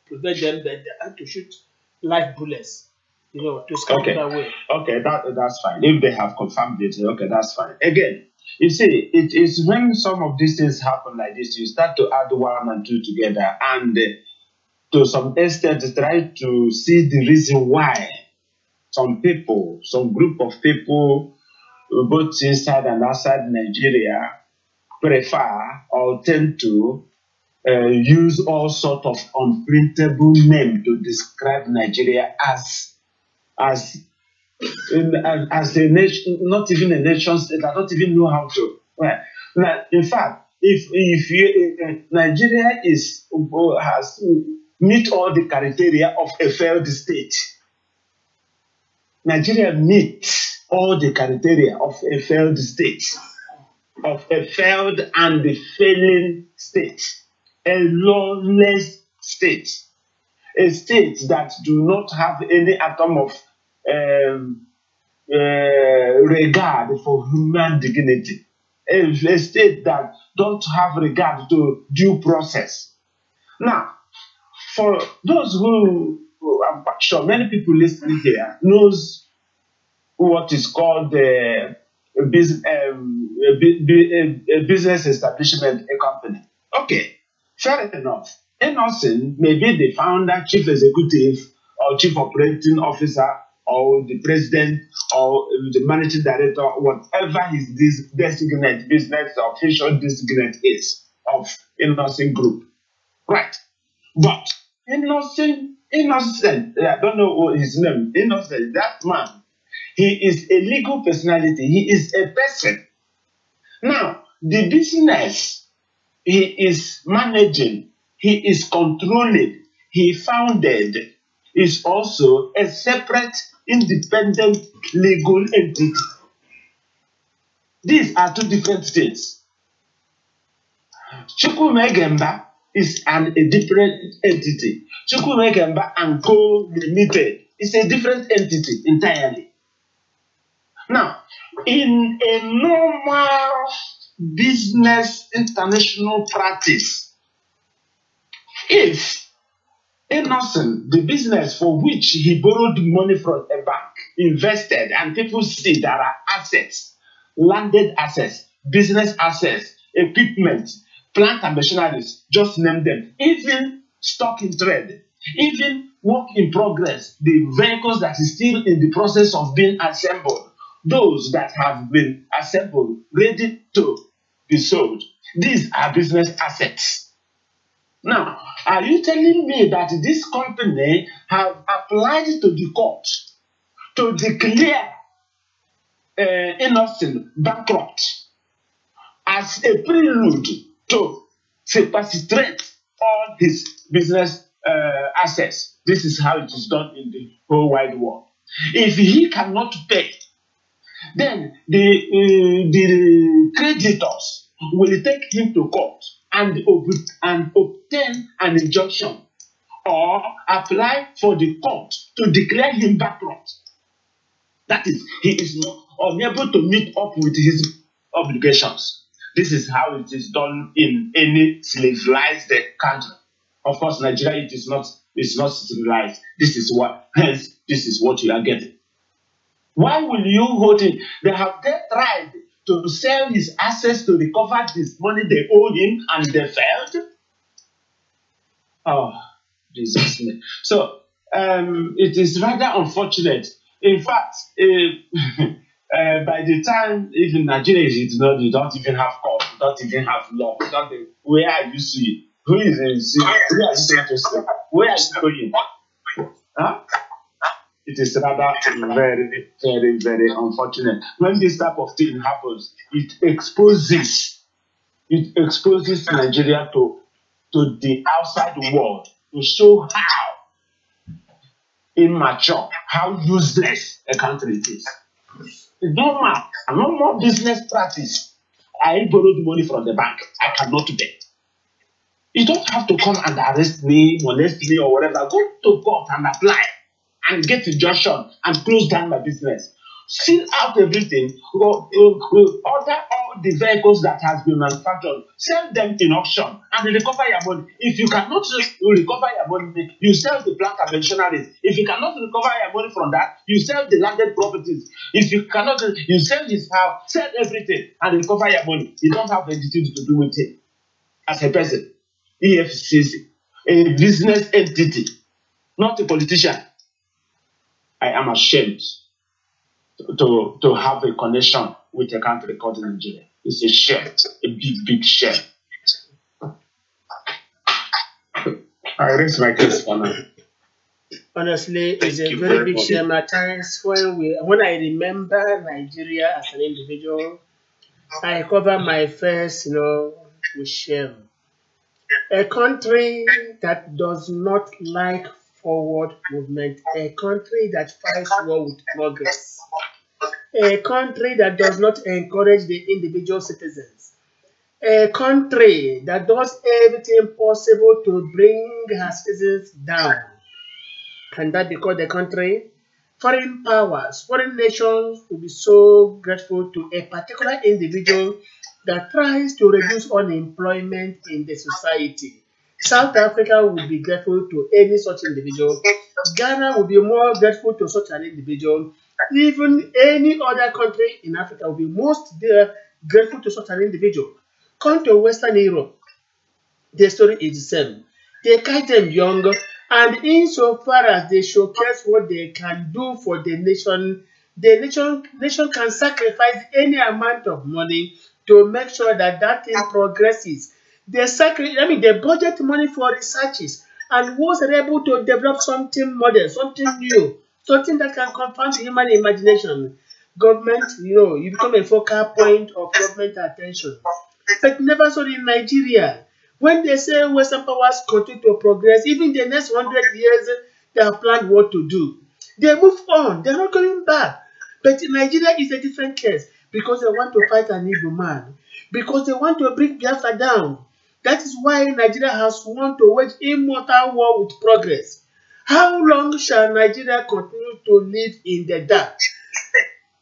prevent them. That they have to shoot live bullets, to scatter that way. Okay, that's fine. If they have confirmed it, okay, that's fine. Again, you see, it is when some of these things happen like this, you start to add 1 and 2 together, and to some extent, try to see the reason why some group of people, both inside and outside Nigeria, prefer or tend to use all sort of unprintable name to describe Nigeria as a nation, not even a nation state. I don't even know how to. Well, now, in fact, if Nigeria has meet all the criteria of a failed state, Nigeria meets all the criteria of a failed state, of a failed and a failing state. A lawless state, a state that do not have any atom of regard for human dignity, a state that don't have regard to due process. Now, for those who I'm quite sure many people listening here knows what is called a business establishment, a company. Okay, fair enough. Innocent may be the founder, chief executive, or chief operating officer, or the president, or the managing director, whatever his designate, business official designate is of Innocent Group. Right. But Innocent, I don't know what his name, Innocent, that man, he is a legal personality. He is a person. Now, the business he is managing, he is controlling, he founded, is also a separate, independent legal entity. These are two different things. Chukwumegemba is a different entity. Chukwumegemba and Co. Limited is a different entity entirely. Now, in a normal business international practice, if Innocent, the business for which he borrowed money from a bank, invested, and people see there are assets, landed assets, business assets, equipment, plant and machineries, just name them, even stock in trade, even work in progress, the vehicles that is still in the process of being assembled, those that have been assembled, ready to be sold. These are business assets. Now, are you telling me that this company have applied to the court to declare Innocent bankrupt as a prelude to sequestrate all his business assets? This is how it is done in the whole wide world. If he cannot pay, then the creditors will take him to court and obtain an injunction or apply for the court to declare him bankrupt. That is, he is not unable to meet up with his obligations. This is how it is done in any civilized country. Of course, Nigeria it's not civilized. This is what you are getting. Why will you hold him? They tried to sell his assets to recover this money they owed him, and they failed. Oh, Jesus me. So it is rather unfortunate. In fact, by the time even Nigeria is not, you don't even have court, you don't even have law. Where are you seeing? Who is in? Where are you going to see? Where are you going? Huh? It is rather very, very, very unfortunate. When this type of thing happens, it exposes Nigeria to the outside world to show how immature, how useless a country it is. It's normal, a normal business practice. I borrowed money from the bank. I cannot pay. You don't have to come and arrest me, molest me, or whatever. Go to court and apply and get injunction and close down my business. Seal out everything, order all the vehicles that has been manufactured, sell them in auction, and recover your money. If you cannot recover your money, you sell the plant and machineries. If you cannot recover your money from that, you sell the landed properties. If you cannot, you sell his house, sell everything, and recover your money. You don't have anything to do with it as a person. EFCC, a business entity, not a politician. I am ashamed to have a connection with a country called Nigeria. It's a shame, a big, big shame. I raise my case for now. Honestly, it's a very big shame at times when I remember Nigeria as an individual, I cover my face, with shame. A country that does not like forward movement, a country that fights war with progress, a country that does not encourage the individual citizens, a country that does everything possible to bring her citizens down. Can that be called a country? Foreign powers, foreign nations will be so grateful to a particular individual that tries to reduce unemployment in the society. South Africa will be grateful to any such individual. Ghana will be more grateful to such an individual. Even any other country in Africa will be most grateful to such an individual. Come to Western Europe, the story is the same. They catch them young, and insofar as they showcase what they can do for the nation can sacrifice any amount of money to make sure that that thing progresses. They budget money for researches, and once they're able to develop something modern, something new, something that can confront human imagination, government, you become a focal point of government attention. But never so in Nigeria. When they say Western powers continue to progress, even the next 100 years, they have planned what to do. They move on. They're not going back. But Nigeria is a different case because they want to fight an evil man, because they want to bring Biafra down. That is why Nigeria has wanted to wage immortal war with progress. How long shall Nigeria continue to live in the dark?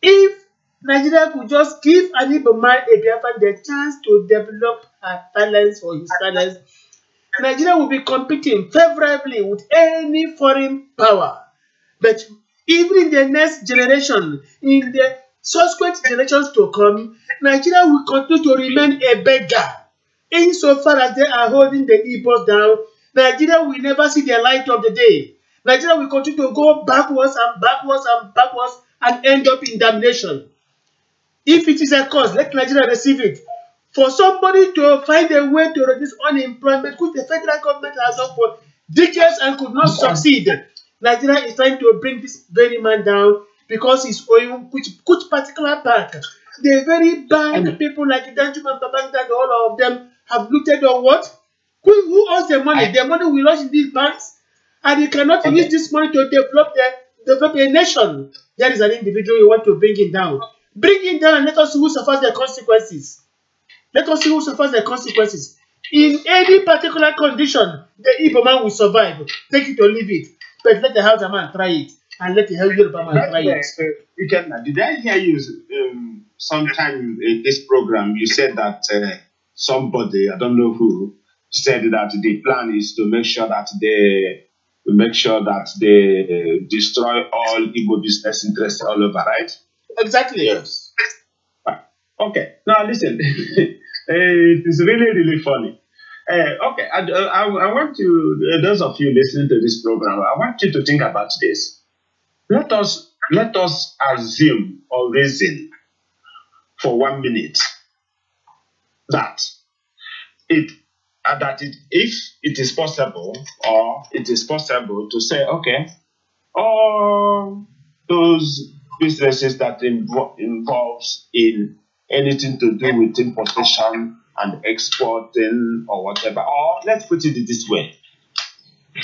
If Nigeria could just give an Igbo man a Biafran the chance to develop her talents or his talents, Nigeria will be competing favorably with any foreign power. But even in the next generation, in the subsequent generations to come, Nigeria will continue to remain a beggar. Insofar as they are holding the Igbos down, Nigeria will never see the light of the day. Nigeria will continue to go backwards and backwards and backwards and end up in damnation. If it is a cause, let Nigeria receive it. For somebody to find a way to reduce unemployment, which the federal government has done for decades and could not succeed, Nigeria is trying to bring this very man down because he's owing which particular bank. The very bank people like Danjuma and Babangida and all of them have looted on what? Who owns the money? The money will lodge in these banks, and you cannot use this money to develop a nation. There is an individual you want to bring him down. Bring him down and let us see who suffers the consequences. Let us see who suffers the consequences. In any particular condition, the Igbo man will survive. Take it or leave it. But let the Hausa man try it. And let the Yoruba man try it. Did I hear you sometime in this program, you said that somebody, I don't know who, said that the plan is to make sure that they destroy all Igbo business interests all over, right? Exactly. Yes. Okay. Now listen, it is really, really funny. Okay, I want you, those of you listening to this program, I want you to think about this. Let us assume or reason for 1 minute that if it is possible to say, okay, all those businesses that involves in anything to do with importation and exporting or whatever, or let's put it this way,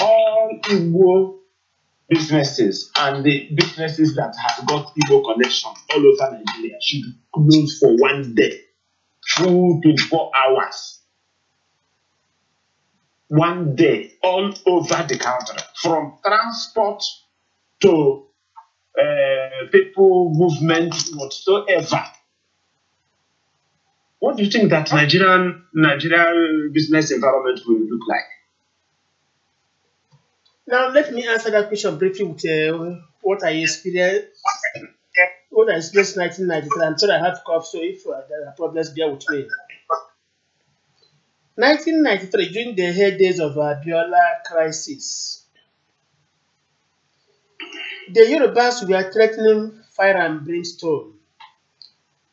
all Igbo businesses and the businesses that have got Igbo connection all over Nigeria should close for 1 day, full 24 hours. 1 day, all over the country, from transport to people movement whatsoever. What do you think that Nigerian business environment will look like? Now, let me answer that question briefly with what I experienced. What I experienced in 1993. I'm sorry I have cough, so if there are problems, bear with me. 1993, during the heydays of Abiola crisis, the Yorubas were threatening fire and brimstone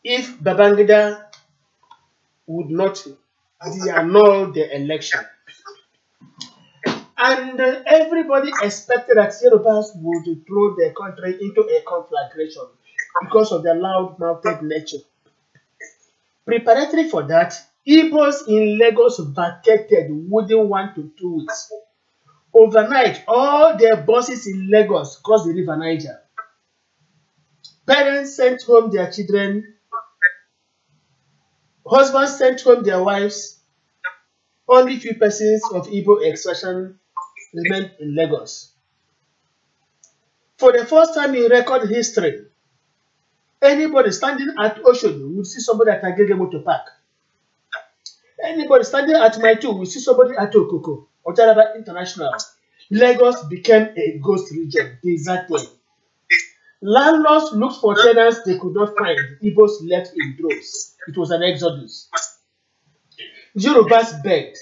if Babangida would not annul the election. And everybody expected that Yorubas would throw the country into a conflagration because of their loud-mouthed nature. Preparatory for that, Igbos in Lagos vacated within 1 to 2 weeks. Overnight, all their buses in Lagos crossed the River Niger. Parents sent home their children. Husbands sent home their wives. Only few persons of Igbo extraction remained in Lagos. For the first time in record history, anybody standing at Ocean would see somebody at Agege Motor Park. Anybody standing at Maitu will see somebody at Okoko or Taraba International. Lagos became a ghost region, deserted. Landlords looked for tenants they could not find. Igbos left in droves. It was an exodus. Yorubas begged.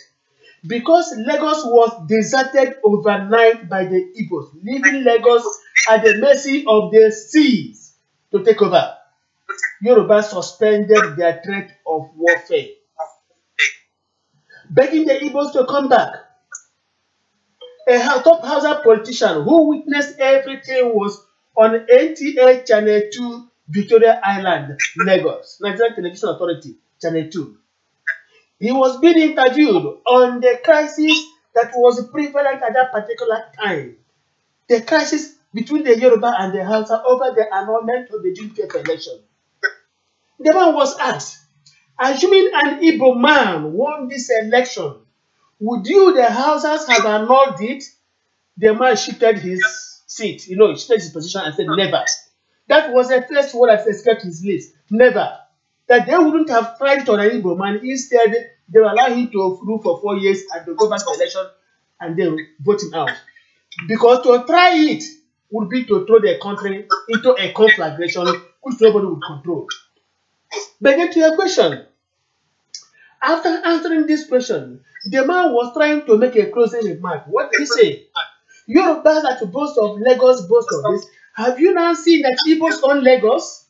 Because Lagos was deserted overnight by the Igbos, leaving Lagos at the mercy of the seas to take over. Yorubas suspended their threat of warfare, begging the Igbos to come back. A top Hausa politician who witnessed everything was on NTA Channel 2, Victoria Island, Lagos, Nigerian Television Authority, Channel 2. He was being interviewed on the crisis that was prevalent at that particular time. The crisis between the Yoruba and the Hausa over the annulment of the June 5th election. The man was asked, assuming an Igbo man won this election, would you, the Hausas, have annulled it? The man shifted his seat, he shifted his position and said, never. That was the first word that escaped his lips, never. That they wouldn't have tried it on an Igbo man. Instead, they will allow him to rule for 4 years and to go back to election and then vote him out. Because to try it would be to throw the country into a conflagration which nobody would control. But then to your question, after answering this question, the man was trying to make a closing remark. What did he say? Yorubas are to boast of Lagos, boast of this. Have you now seen that Igbos own Lagos?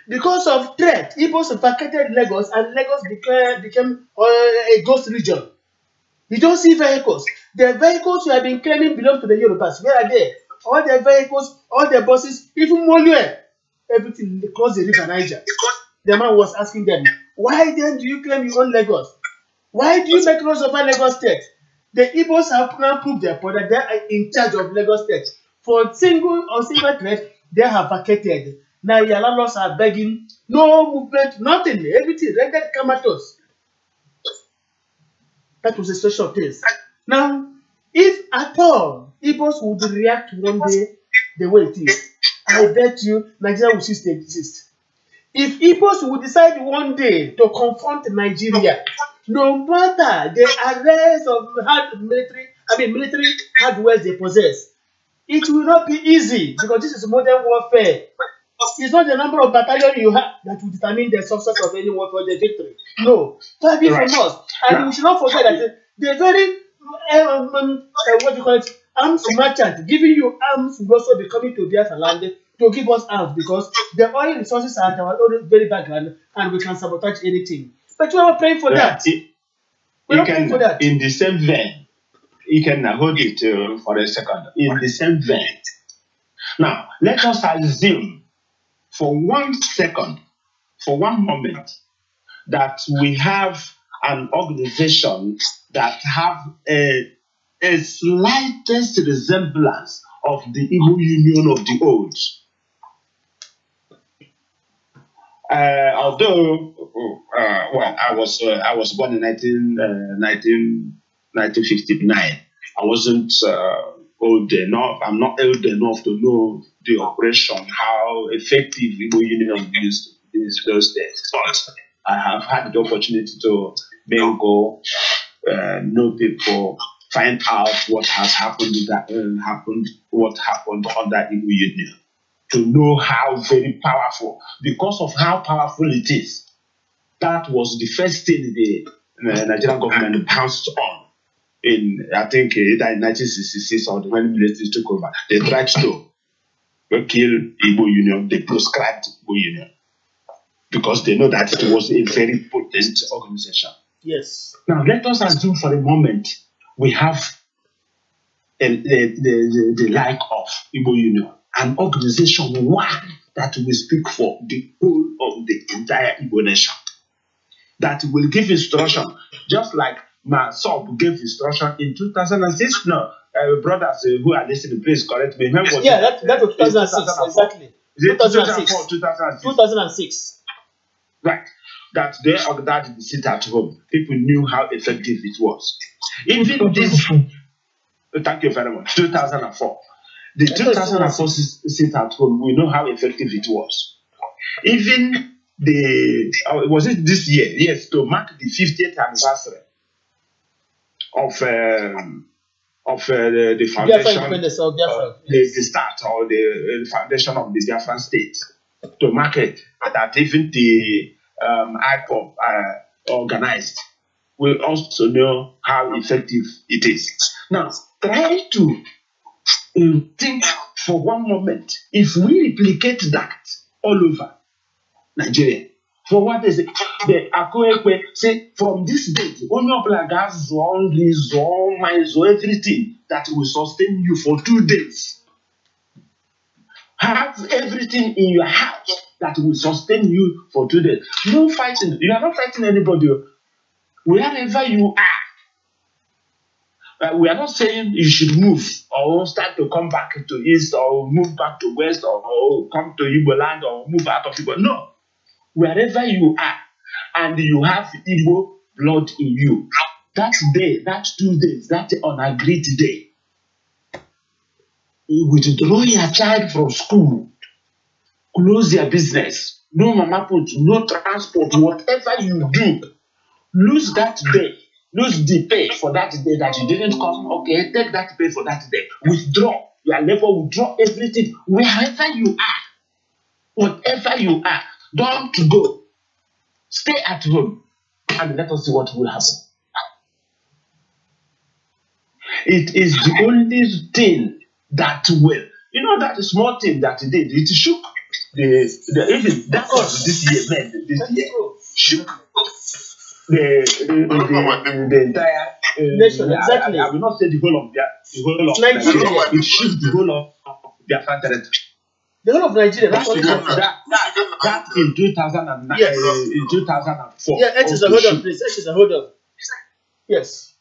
Because of threat, Igbos vacated Lagos and Lagos became a ghost region. You don't see vehicles. The vehicles you have been claiming belong to the Yorubas. Where are they? All the vehicles, all the buses, even Molue, everything across the river Niger. The man was asking them, why then do you claim you own Lagos? Why do you make laws over Lagos State? The Igbos have now proved their point that they are in charge of Lagos State. For single or single threat, they have vacated. Now your landlords are begging, no movement, nothing, everything rendered comatose. That was the situation of things. Now, if at all Igbos would react one day the way it is, I bet you Nigeria will cease to exist. If Igbos would decide one day to confront Nigeria, no matter the arrays of military hardware they possess, it will not be easy because this is modern warfare. It's not the number of battalions you have that will determine the success of any warfare or the victory. No, far be from us. And we should not forget that the very arms merchant giving you arms will also be coming to Biafra land to give us arms because the oil resources are at our own very background and we can sabotage anything. But we're not praying for that. We're not praying for that. In the same vein, you can hold it for a second. In the same vein. Now, let us assume for 1 second, for one moment, that we have an organization that have a slightest resemblance of the Igbo Union of the old. I was born in 1959. I wasn't old enough. I'm not old enough to know the operation, how effective Igbo Union used in those days. But I have had the opportunity to mingle, know people, find out what has happened what happened under Igbo Union, to know how very powerful, because of how powerful it is. That was the first thing the Nigerian government pounced on in, I think, either in 1966 or when the military took over. They tried to kill Igbo Union. They proscribed Igbo Union because they know that it was a very potent organization. Yes. Now, let us assume for a moment we have the like of Igbo Union, an organization one that will speak for the whole of the entire Igbo nation, that will give instruction, just like bim-massob gave instruction in 2006. No, brothers who are listening, please correct me. When was that was 2006, exactly. 2006. Right. That they organized the sit at home. People knew how effective it was. Even this, thank you very much, 2004. The 2004 sit at home, we know how effective it was. Even was it this year? Yes, to mark the 50th anniversary of of the Biafra foundation, independence or Biafra. the start or the foundation of the Biafran state, to mark it that even the IPOP organized will also know how effective it is. Now, try to think for one moment, if we replicate that all over Nigeria, for what is it? The Akoekwe say from this date, only gas only everything that will sustain you for 2 days. Have everything in your house that will sustain you for 2 days. No fighting. You are not fighting anybody. Wherever you are, we are not saying you should move or start to come back to east or move back to west or come to Igbo land or move out of Igbo. No. Wherever you are and you have Igbo blood in you, that day, that 2 days, that unagreed day, withdraw your child from school, close your business, no mama put, no transport, whatever you do, lose that day, lose the pay for that day that you didn't come. Okay, take that pay for that day, withdraw your labor, withdraw everything, wherever you are, whatever you are, don't go, stay at home, and let us see what will happen. It is the only thing that will, that small thing that it did, it shook the even that was this year, man, this year shook the entire nation. Exactly. I will not say the whole of Nigeria. It shook the whole of Biafra territory. The whole of Nigeria. That in 2009, yes. In 2004. Yeah, it is a hold on, please. It is a hold on. Yes.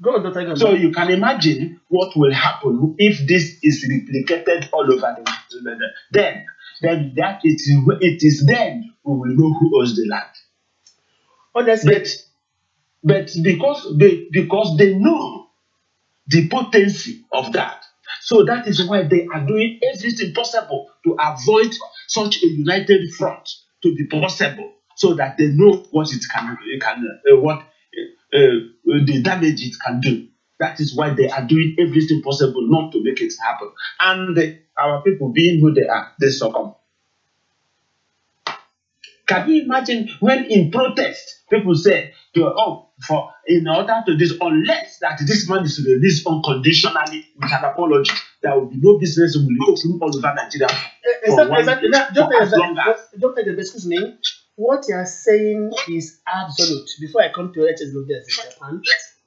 Go on, Dr. So you can imagine what will happen if this is replicated all over the world. Then that it is then we will know who owns the land. Honestly, but because they know the potency of that, so that is why they are doing everything possible to avoid such a united front to be possible, so that they know what the damage it can do. That is why they are doing everything possible not to make it happen. And our people, being who they are, they succumb. Can you imagine when in protest people say, in order to this, unless that this man is released unconditionally with an apology, there will be no business will be open all over Nigeria. Exactly. Doctor, excuse me. What you are saying is absolute. Before I come to HS in Japan,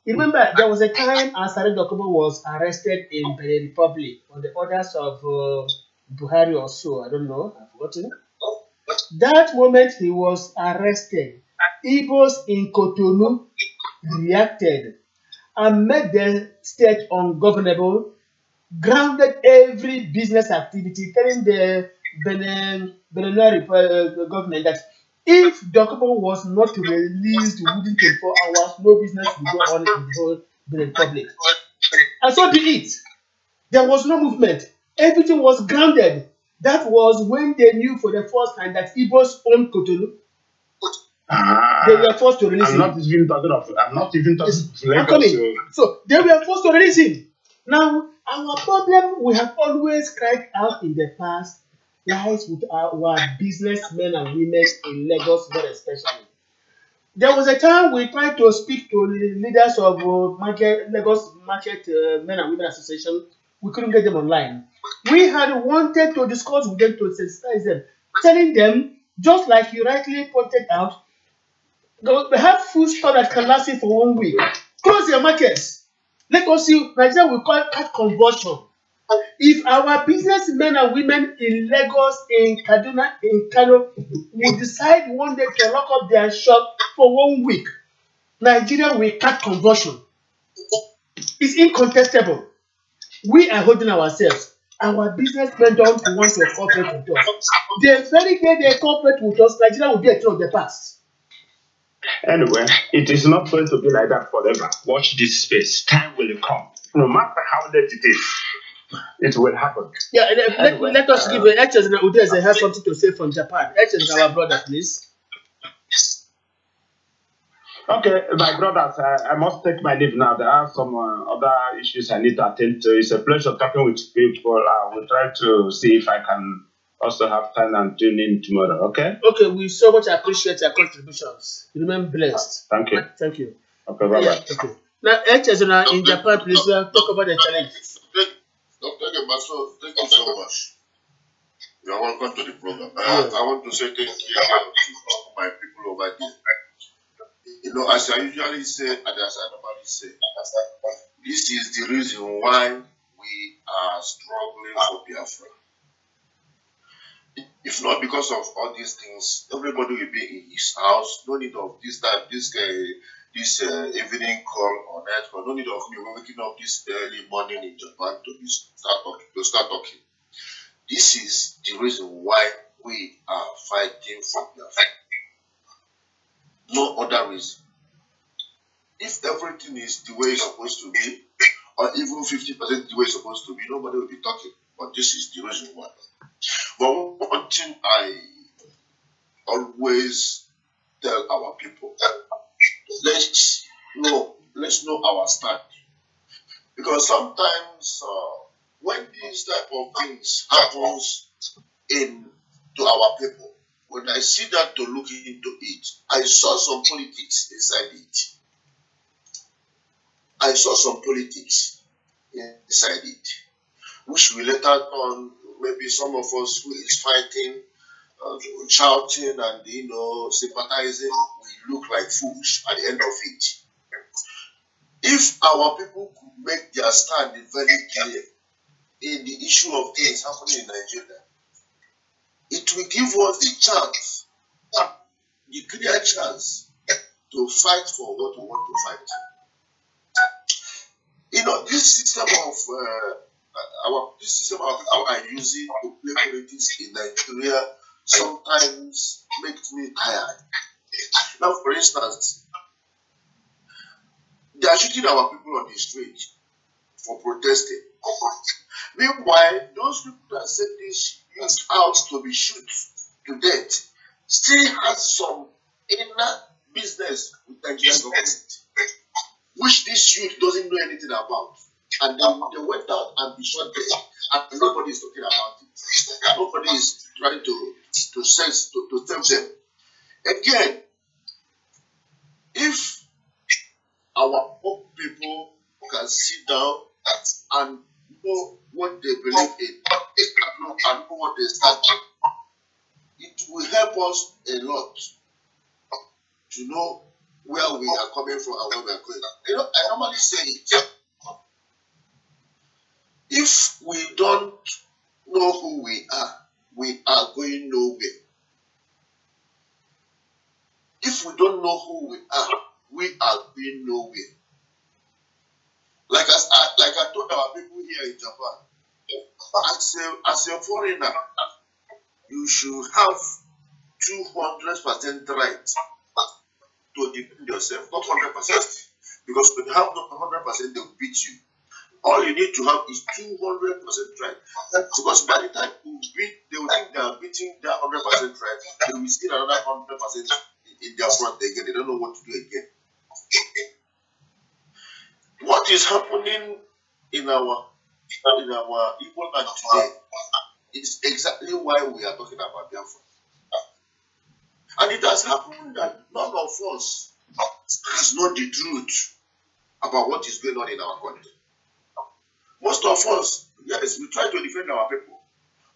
you remember there was a time Asare Dokubo was arrested in Benin Republic on the orders of Buhari or so. I don't know. I've forgotten. That moment he was arrested, Igbos in Cotonou reacted and made the state ungovernable, grounded every business activity, telling the Benin government that if Dokubo was not released within 24 hours, no business would go on in the whole Benin Republic. And so did it. There was no movement. Everything was grounded. That was when they knew for the first time that Igbos owned Cotonou. They were forced to release him. I'm not even talking of Lagos. I'm coming. So they were forced to release him. Now, our problem we have always cried out in the past lies with our businessmen and women in Lagos, very especially. There was a time we tried to speak to the leaders of Lagos Market Men and Women Association. We couldn't get them online. We had wanted to discuss with them, to sensitize them, telling them, just like you rightly pointed out, they have food store that can last you for 1 week. Close your markets. Let us see, Nigeria will call it conversion. If our businessmen and women in Lagos, in Kaduna, in Kano will decide one day to lock up their shop for 1 week, Nigeria will cut conversion. It's incontestable. We are holding ourselves. Our businessmen don't want to cooperate with us. The very day they cooperate with us, Nigeria will be a thing of the past. Anyway, it is not going to be like that forever. Watch this space. Time will come. No matter how late it is, it will happen. Yeah, let us give HS and Udeze has something to say from Japan. HS, our brother, please. Okay, my brothers, I must take my leave now. There are some other issues I need to attend to. It's a pleasure talking with people. I will try to see if I can also have time and tune in tomorrow. Okay? Okay, we so much appreciate your contributions. Remain blessed. Thank you. Thank you. Okay, bye bye. Okay. Now, HSN in Japan, please talk about the challenge. Dr. Bim-massob, thank you so much. You are welcome to the program. Yes. I want to say thank you to my people over there. You know, as I usually say, and as I normally say, this is the reason why we are struggling for Biafra. If not because of all these things, everybody will be in his house. No need of this time, this evening call or night call. No need of me waking up this early morning in Japan to start talking. This is the reason why we are fighting for Biafra. No other reason. If everything is the way it's supposed to be, or even 50% the way it's supposed to be, nobody will be talking. But this is the reason why. But one thing I always tell our people, let's know our stand. Because sometimes when these type of things happens to our people, when I sit down to look into it, I saw some politics inside it. I saw some politics inside it, which we later on, maybe some of us who is fighting, shouting and sympathizing, we look like fools at the end of it. If our people could make their stand very clear in the issue of things happening in Nigeria, it will give us the chance, the clear chance to fight for what we want to fight. This system of how I use it to play politics in Nigeria sometimes makes me tired. Now, for instance, they are shooting our people on the street for protesting. Meanwhile, those people that sent this youth out to be shot to death still has some inner business with Nigerian government, which this youth doesn't know anything about. And then they went out and be shot dead, and nobody is talking about it. Nobody is trying to save them. Again, if our poor people can sit down and know what they believe in and know what they stand for, it will help us a lot to know where we are coming from and where we are going. I normally say it. If we don't know who we are going nowhere. If we don't know who we are going nowhere. Like I told our people here in Japan, as a foreigner, you should have 200% right to defend yourself, not 100%. Because when you have not 100%, they will beat you. All you need to have is 200% right. Because by the time you beat, they will think they are beating their 100% right. They will still another 100% in their front again. They don't know what to do again. What is happening in our Igbo land today is exactly why we are talking about Biafra. And it has happened that none of us has known the truth about what is going on in our country. Most of us, yes, we try to defend our people.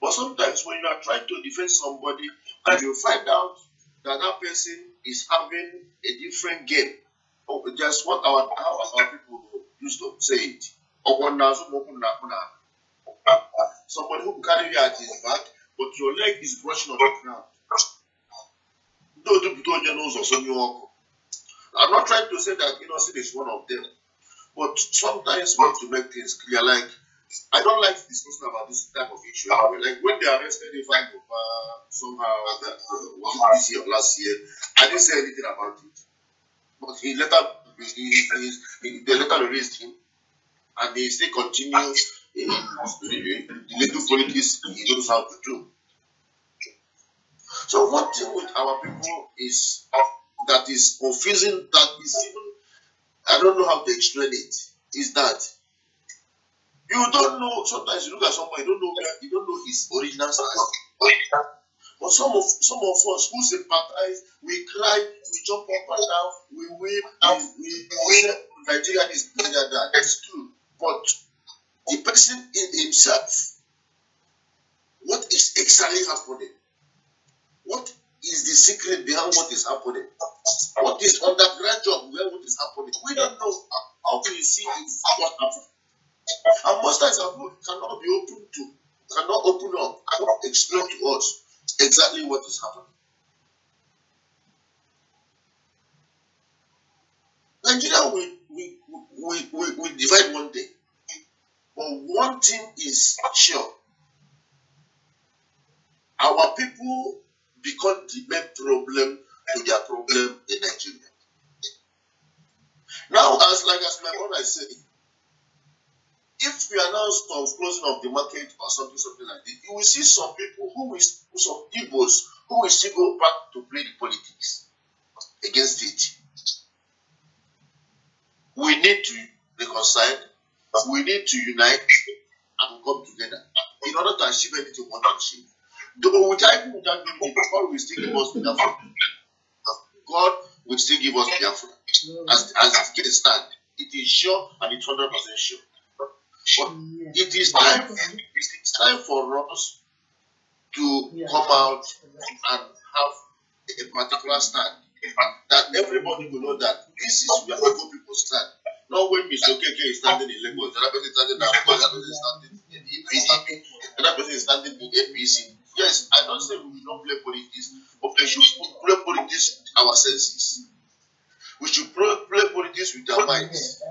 But sometimes when you are trying to defend somebody and you find out that that person is having a different game, or just what how our people used to say it. Somebody who carry you at his back, but your leg is brushing on the ground. I'm not trying to say that innocent is one of them. But sometimes we have to make things clear. Like, I don't like discussing about this type of issue. Like when they arrested Ifeanyi somehow, that was it this year or last year, I didn't say anything about it. But they later released him, and they still continue in the little politics he knows how to do. So one thing with our people is that is confusing, that is even, I don't know how to explain it, is that you don't know, sometimes you look at somebody, you don't know his original style. But some of us who sympathize, we cry, we jump up and down, we weep, we say Nigeria is bigger than that. That's true. But the person in himself, what is exactly happening? What is the secret behind what is happening? What is underground job behind what is happening? We don't know. How can you see what happened? And most times our book cannot be open to, cannot open up, cannot explain to us exactly what is happening. Nigeria we divide one day. But one thing is sure. Our people become the main problem to their problem in Nigeria. Now, as my brother is saying, if we announce of closing of the market or something like this, you will see some people some Igbos who will still go back to play the politics against it. We need to reconcile, we need to unite and come together in order to achieve anything we want to achieve. Though without doing it, God will still give us Biafra. God will still give us Biafra. As the case stands, it is sure and it's 100% sure. But it is time for us to come out and have a particular stand. That everybody will know that this is where people stand. Not when Mr. KK is standing in Lagos, another person is standing in Abuja, another person is standing in PDP, another person is standing in APC. Yes, I don't say we should not play politics, but we should play politics with our senses. We should play politics with our minds.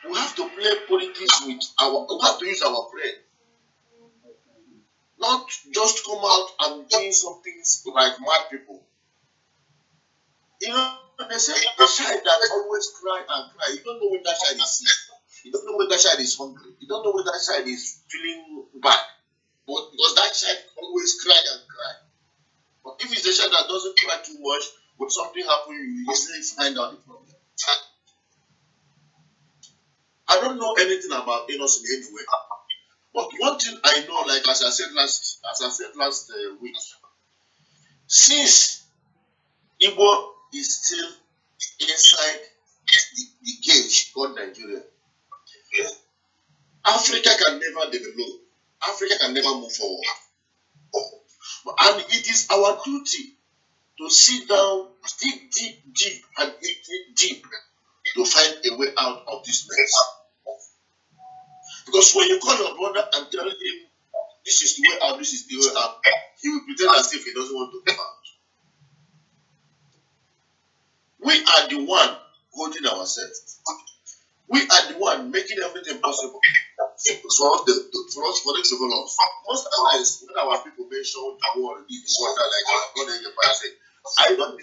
We have to play politics with we have to use our brain. Not just come out and do some things like mad people. You know, they say a child that always cry and cry, you don't know when that child is sick. You don't know when that child is hungry. You don't know when that child is feeling bad. But because that child always cry and cry. But if it's a child that doesn't cry too much, when something happens, you easily find out the problem. I don't know anything about innocent anyway. But one thing I know, like as I said last week, since Igbo is still inside the cage called Nigeria, Africa can never develop. Africa can never move forward. And it is our duty to sit down, dig deep and deep to find a way out of this mess. Because when you call your brother and tell him this is the way out, this is the way out, he will pretend as if he doesn't want to come out. We are the one holding ourselves. We are the one making everything possible for them to go off. Most times when our people mention the war, the water, like our brother in Japan said, I don't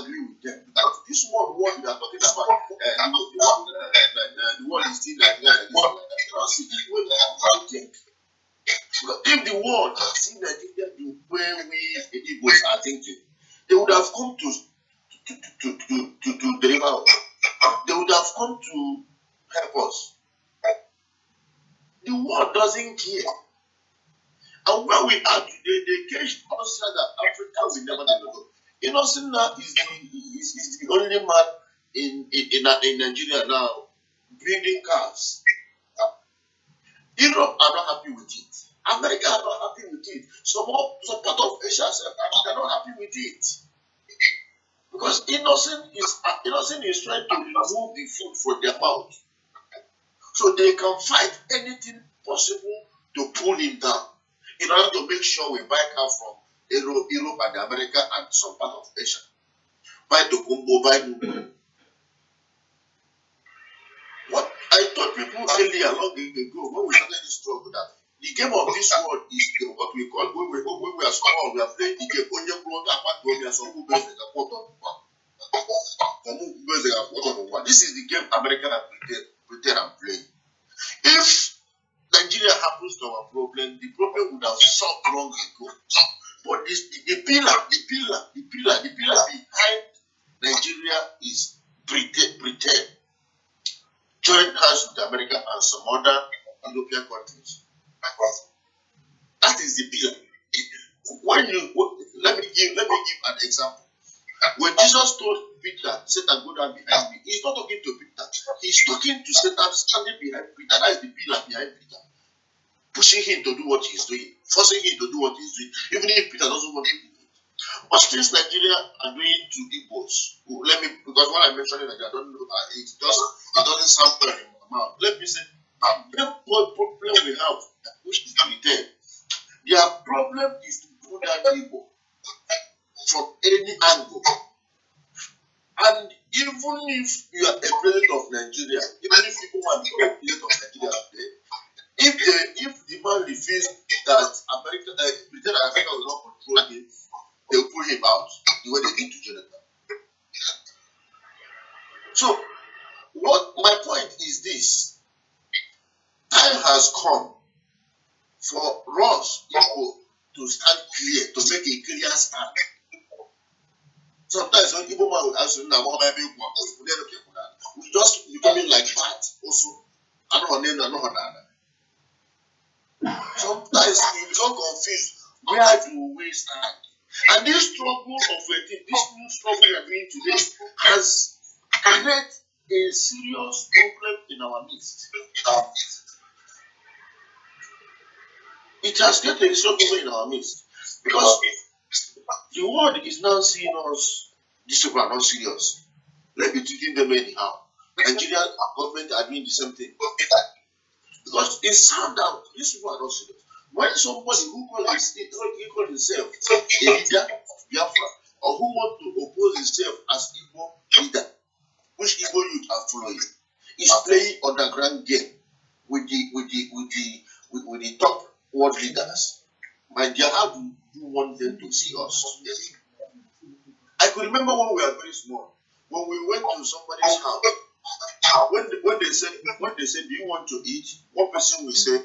agree with them. Because this one we are talking about, the world is still like that. If the world had seen Nigeria the way we the Igbos are thinking, they would have come to deliver us. They would have come to help us. The world doesn't care. And where we are today, they caged us that Africa will never develop. Innocent now is the only man in Nigeria now breeding calves. Europe are not happy with it. America are not happy with it. Some part of Asia are not happy with it. Because innocent is trying to remove the food from their mouth. So they can fight anything possible to pull him down in order to make sure we buy cars from Europe and America and some part of Asia. Buy the Congo, buy the What I told people earlier long ago when we started this struggle that the game of this world is what we call when we are small, we are playing the game. This is the game America and Britain are playing. If Nigeria happens to our problem, the problem would have solved long ago. But the pillar behind Nigeria is Britain. Joint hands with America and some other European countries. That is the pillar. Let me give an example. When Jesus told Peter, Satan, go down behind me, he's not talking to Peter. He's talking to Satan standing behind Peter. That is the pillar behind Peter. Pushing him to do what he's doing, forcing him to do what he's doing, even if Peter doesn't want to do it. What things Nigeria are doing to Igbos? Because when I mentioned it, I don't know, it doesn't sound well in my mouth. Let me say, the problem we have, which is Britain, their problem is to put down Igbo from any angle. And even if you are a president of Nigeria, even if people want to be a president of Nigeria, if the man refuses that Britain and America will not control him, they will pull him out the way they did to Jonathan. So, what my point is this: time has come for us people to stand clear, to make a clear stand. Sometimes when people will ask you, we just becoming like that also. Sometimes you become confused. Where do we stand? And this struggle of this new struggle we are doing today has created a serious problem in our midst. It has created a serious problem in our midst because the world is now seeing us, these people are not serious. Let's be treating them anyhow. Nigerian government are doing the same thing. Because it's found out these people are not serious. When somebody who calls himself a leader of Biafra, or who wants to oppose himself as Igbo leader, which Igbo youth are following, is playing underground game with the top world leaders. My dear, how do you want them to see us? I could remember when we were very small, when we went to somebody's house. When they said, do you want to eat? One person will say,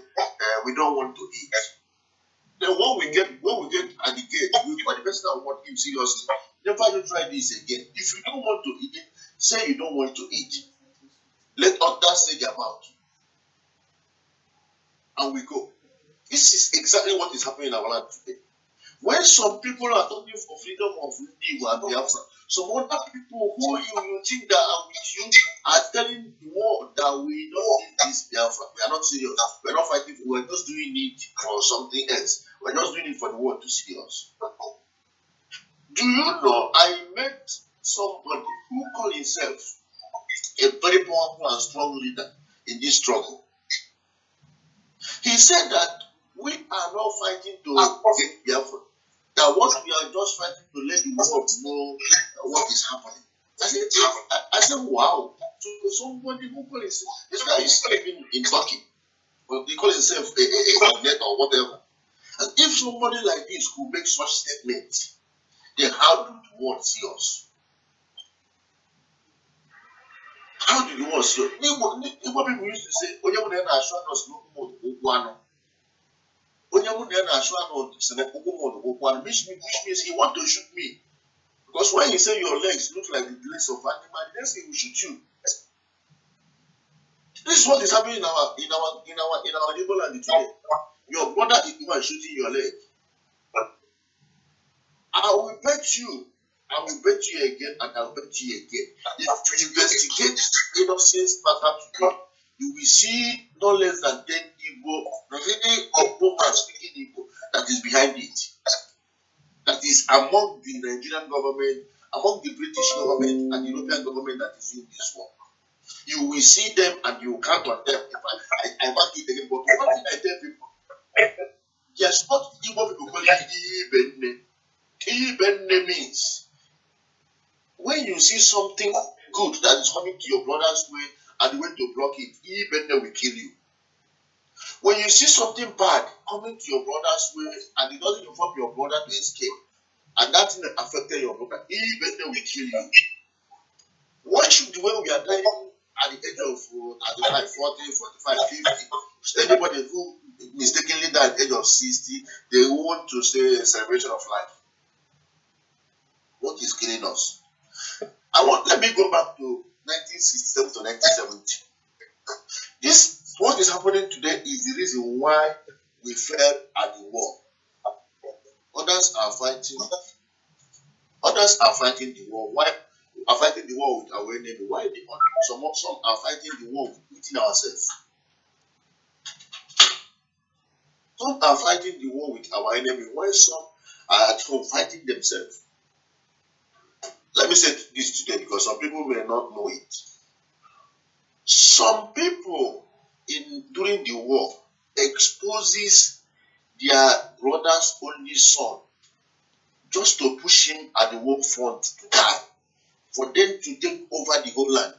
we don't want to eat. Then when we get at the gate, we find the person that want him seriously. Never you try this again. If you don't want to eat, say you don't want to eat. Let others say their mouth, and we go. This is exactly what is happening in our land today. When some people are talking for freedom of Igbo and Biafra, some other people who you think that are with you are telling the world that we don't need this Biafra. We are not serious. We are not fighting. We are just doing it for something else. We are just doing it for the world to see us. Do you know, I met somebody who called himself a very powerful and strong leader in this struggle. He said that we are not fighting to get Biafra. That what we are just fighting to let the world know what is happening. I said, wow. So somebody who calls himself, this guy is living in Turkey, but he calls himself a net or whatever. And if somebody like this who makes such statements, then how do the world see us? How do the world see us? Igbo people used to say, which means he want to shoot me. Because when he say your legs look like the legs of animal, the next thing he will shoot you. This is what is happening in our Igbo land today. Your brother is even shooting your leg. I will bet you again, and I will bet you again. If you investigate innocent matter today, you will see no less than 10 Igbo, really Igbo man speaking Igbo, that is behind it. That is among the Nigerian government, among the British government, and the European government that is doing this work. You will see them and you will count on them. I mark it again, but one thing I tell people, yes, what Igbo people call it Ibenne. Ibenne means when you see something good that is coming to your brother's way and you want to block it, Ibenne will kill you. When you see something bad coming to your brother's way and it doesn't inform your brother to escape, and that thing affected your brother, Ibenne will kill you. Why should the way we are dying at the age of 35, 40, 45, 50. Anybody who mistakenly died at the age of 60, they want to say a celebration of life. What is killing us? Let me go back to 1967 to 1970. What is happening today is the reason why we fell at the war. Others are fighting the war. Why are fighting the war with our enemy? Why some are fighting the war within ourselves? Some are fighting the war with our enemy, while some are at home fighting themselves. Let me say this today because some people may not know it. Some people during the war exposes their brother's only son just to push him at the war front to die, for them to take over the whole land,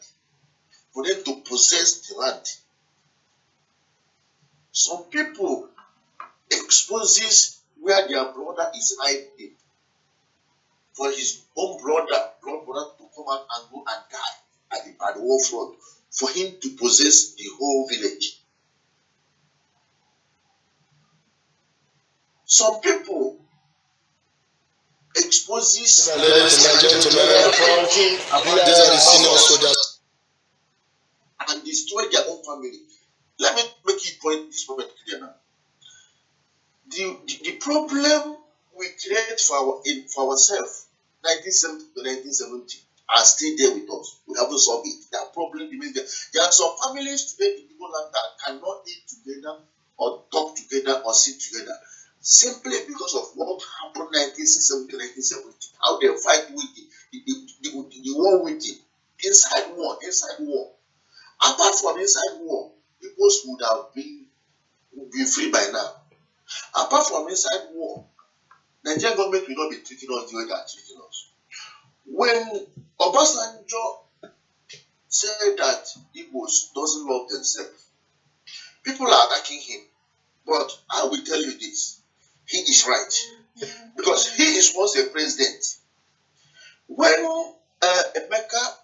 for them to possess the land. Some people exposes where their brother is hiding, for his own blood brother to come out and go and die at the war front, for him to possess the whole village. Some people exposes and destroy their own family. Let me make this point clear now. The problem we create for ourselves, 1970 to 1970, are still there with us. We haven't solved it. That problem remains there. There are some families today in Igbo land that cannot eat together or talk together or sit together, simply because of what happened 1967 to 1970. How they fight with the war with it. Inside war. Apart from inside war, people would have been free by now. Apart from inside war, Nigerian government will not be treating us the way they are treating us. When Obasanjo said that Igbos doesn't love themselves, people are attacking him. But I will tell you this, he is right. Because he is once a president. When Emeka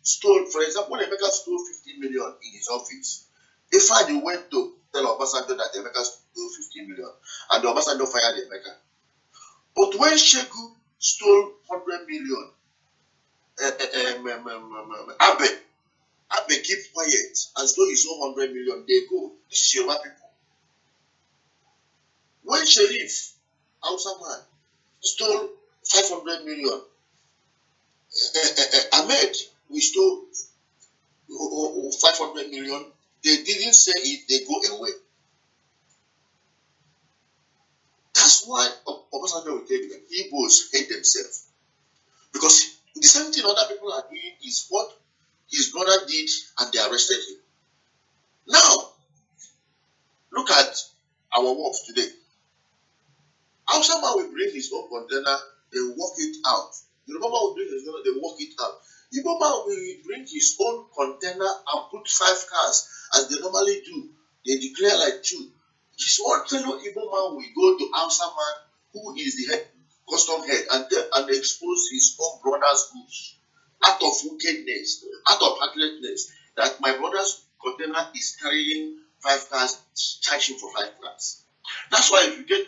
stole, for example, when Emeka stole 50 million in his office, Ifeanyi went to tell Obasanjo that Emeka stole 50 million, and Obasanjo fired Emeka. But when Shegu stole 100 million, Abe keep quiet and stole his own 100 million. They go. This is Yoruba people. When Sheriff, Hausa man, stole 500 million, Ahmed, we stole 500 million. They didn't say it, they go away. That's why Obasanjo will tell you that Igbos hate themselves. Because the same thing other people are doing is what his brother did, and they arrested him. Now, look at our wharf today. Hausa man will bring his own container, they work it out. Yoruba man will bring his own, they work it out. Igbo man will bring his own container and put 5 cars as they normally do. They declare like 2. His own fellow Igbo man will go to Hausa man, who is the head, custom head, and expose his own brother's goods out of wickedness, out of heartlessness, that my brother's container is carrying 5 cars, charging for 5 cars. That's why if you get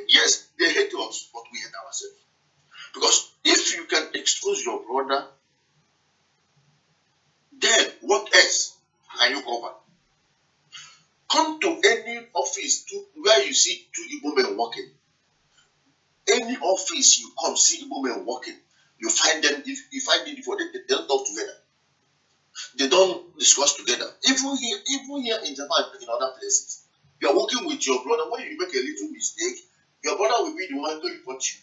yes, they hate us, but we hate ourselves. Because if you can expose your brother, then what else can you cover? Come to any office where you see 2 Igbo men working. Any office you come see Igbo men working, you find them before they don't talk together. They don't discuss together. Even here in Japan, in other places, you are working with your brother. When you make a little mistake, your brother will be the one to report you.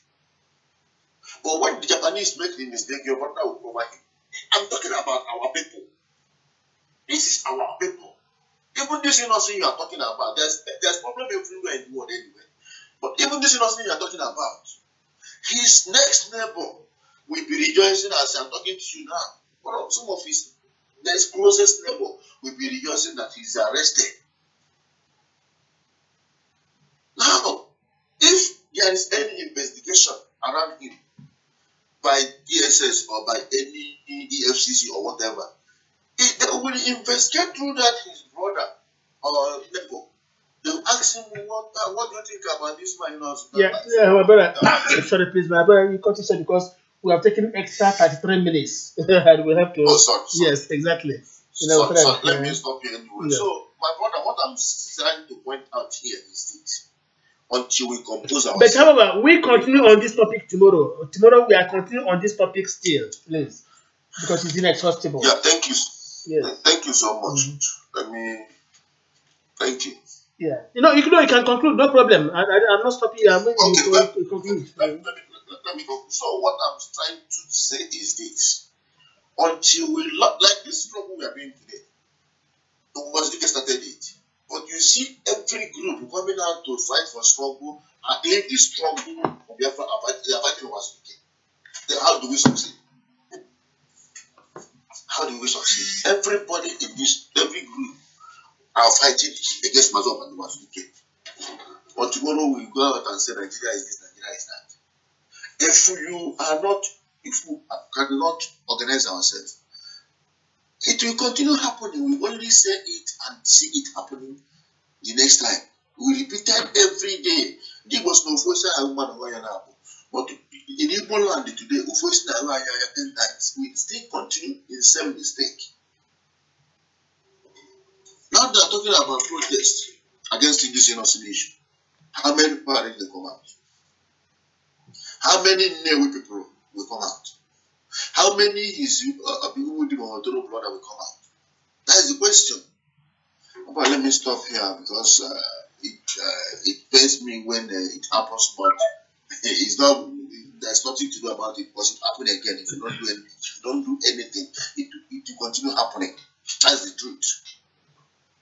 But when the Japanese make the mistake, your brother will cover him. I'm talking about our people. This is our people. Even this innocent you are talking about, there's problem everywhere in the world anyway. But even this innocent you are talking about, his next neighbor will be rejoicing as I'm talking to you now. But some of his next closest neighbor will be rejoicing that he's arrested. Now, if there is any investigation around him by DSS or by any EFCC or whatever, they will investigate through that his brother or Neko. They'll ask him, what do you think about this minors? Yeah, my brother. Sorry, please, my brother. You cut it because we have taken extra 33 minutes. And we have to. Oh, sorry. Yes, exactly. Let me stop you anyway. Yeah. So, my brother, what I'm trying to point out here is this. Until we compose ourselves. But however, we continue on this topic tomorrow. Tomorrow we are continuing on this topic still, please, because it's inexhaustible. Yeah, thank you. Yes. Thank you so much. Thank you. Yeah. You can conclude, no problem. I'm not stopping you. I'm going to conclude. Let me conclude. So what I'm trying to say is this. Until we like this struggle we are doing today, it was the started it. But you see every group coming out to fight for struggle and leave the struggle of Biafra, they are fighting over speaking. Then how do we succeed? How do we succeed? Everybody in every group are fighting against Mazop and Mazubike. But tomorrow we go out and say Nigeria is this, Nigeria is that. If we cannot organize ourselves, it will continue happening. We only say it and see it happening the next time. We repeat it every day. There was no force but in Igbo land today, 10 times. We still continue in the same mistake. Now they are talking about protest against this innocent issue. How many parents will come out? How many Newe people will come out? How many people with the brother will come out? That is the question. But let me stop here because it pains me when it happens, but it's not. There's nothing to do about it because it happens again. If you don't do anything, it will continue happening. That's the truth.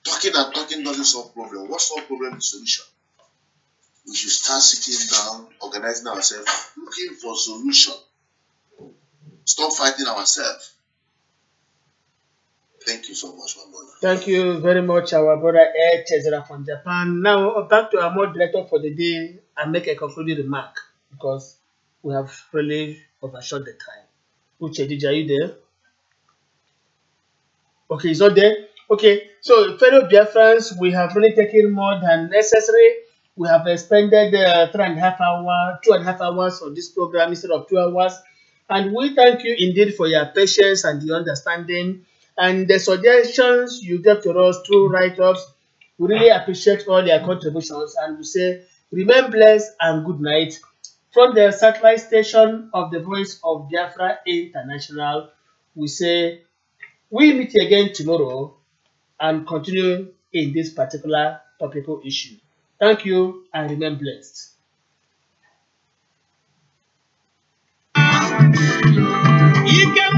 Talking and talking doesn't solve problem. What solves problem is solution. We should start sitting down, organizing ourselves, looking for solution. Stop fighting ourselves. Thank you so much, my brother. Thank you very much, our brother Ed Chezera from Japan. Now, back to our moderator for the day and make a concluding remark because we have really overshot the time. Uche, are you there? Okay, he's not there. Okay, so fellow Biafrans, we have really taken more than necessary. We have expended 2.5 hours on this program instead of 2 hours. And we thank you indeed for your patience and the understanding and the suggestions you gave to us through write-ups. We really appreciate all your contributions and we say remain blessed and good night. From the satellite station of the Voice of Biafra International, we say we meet again tomorrow and continue in this particular topical issue. Thank you and remain blessed. You can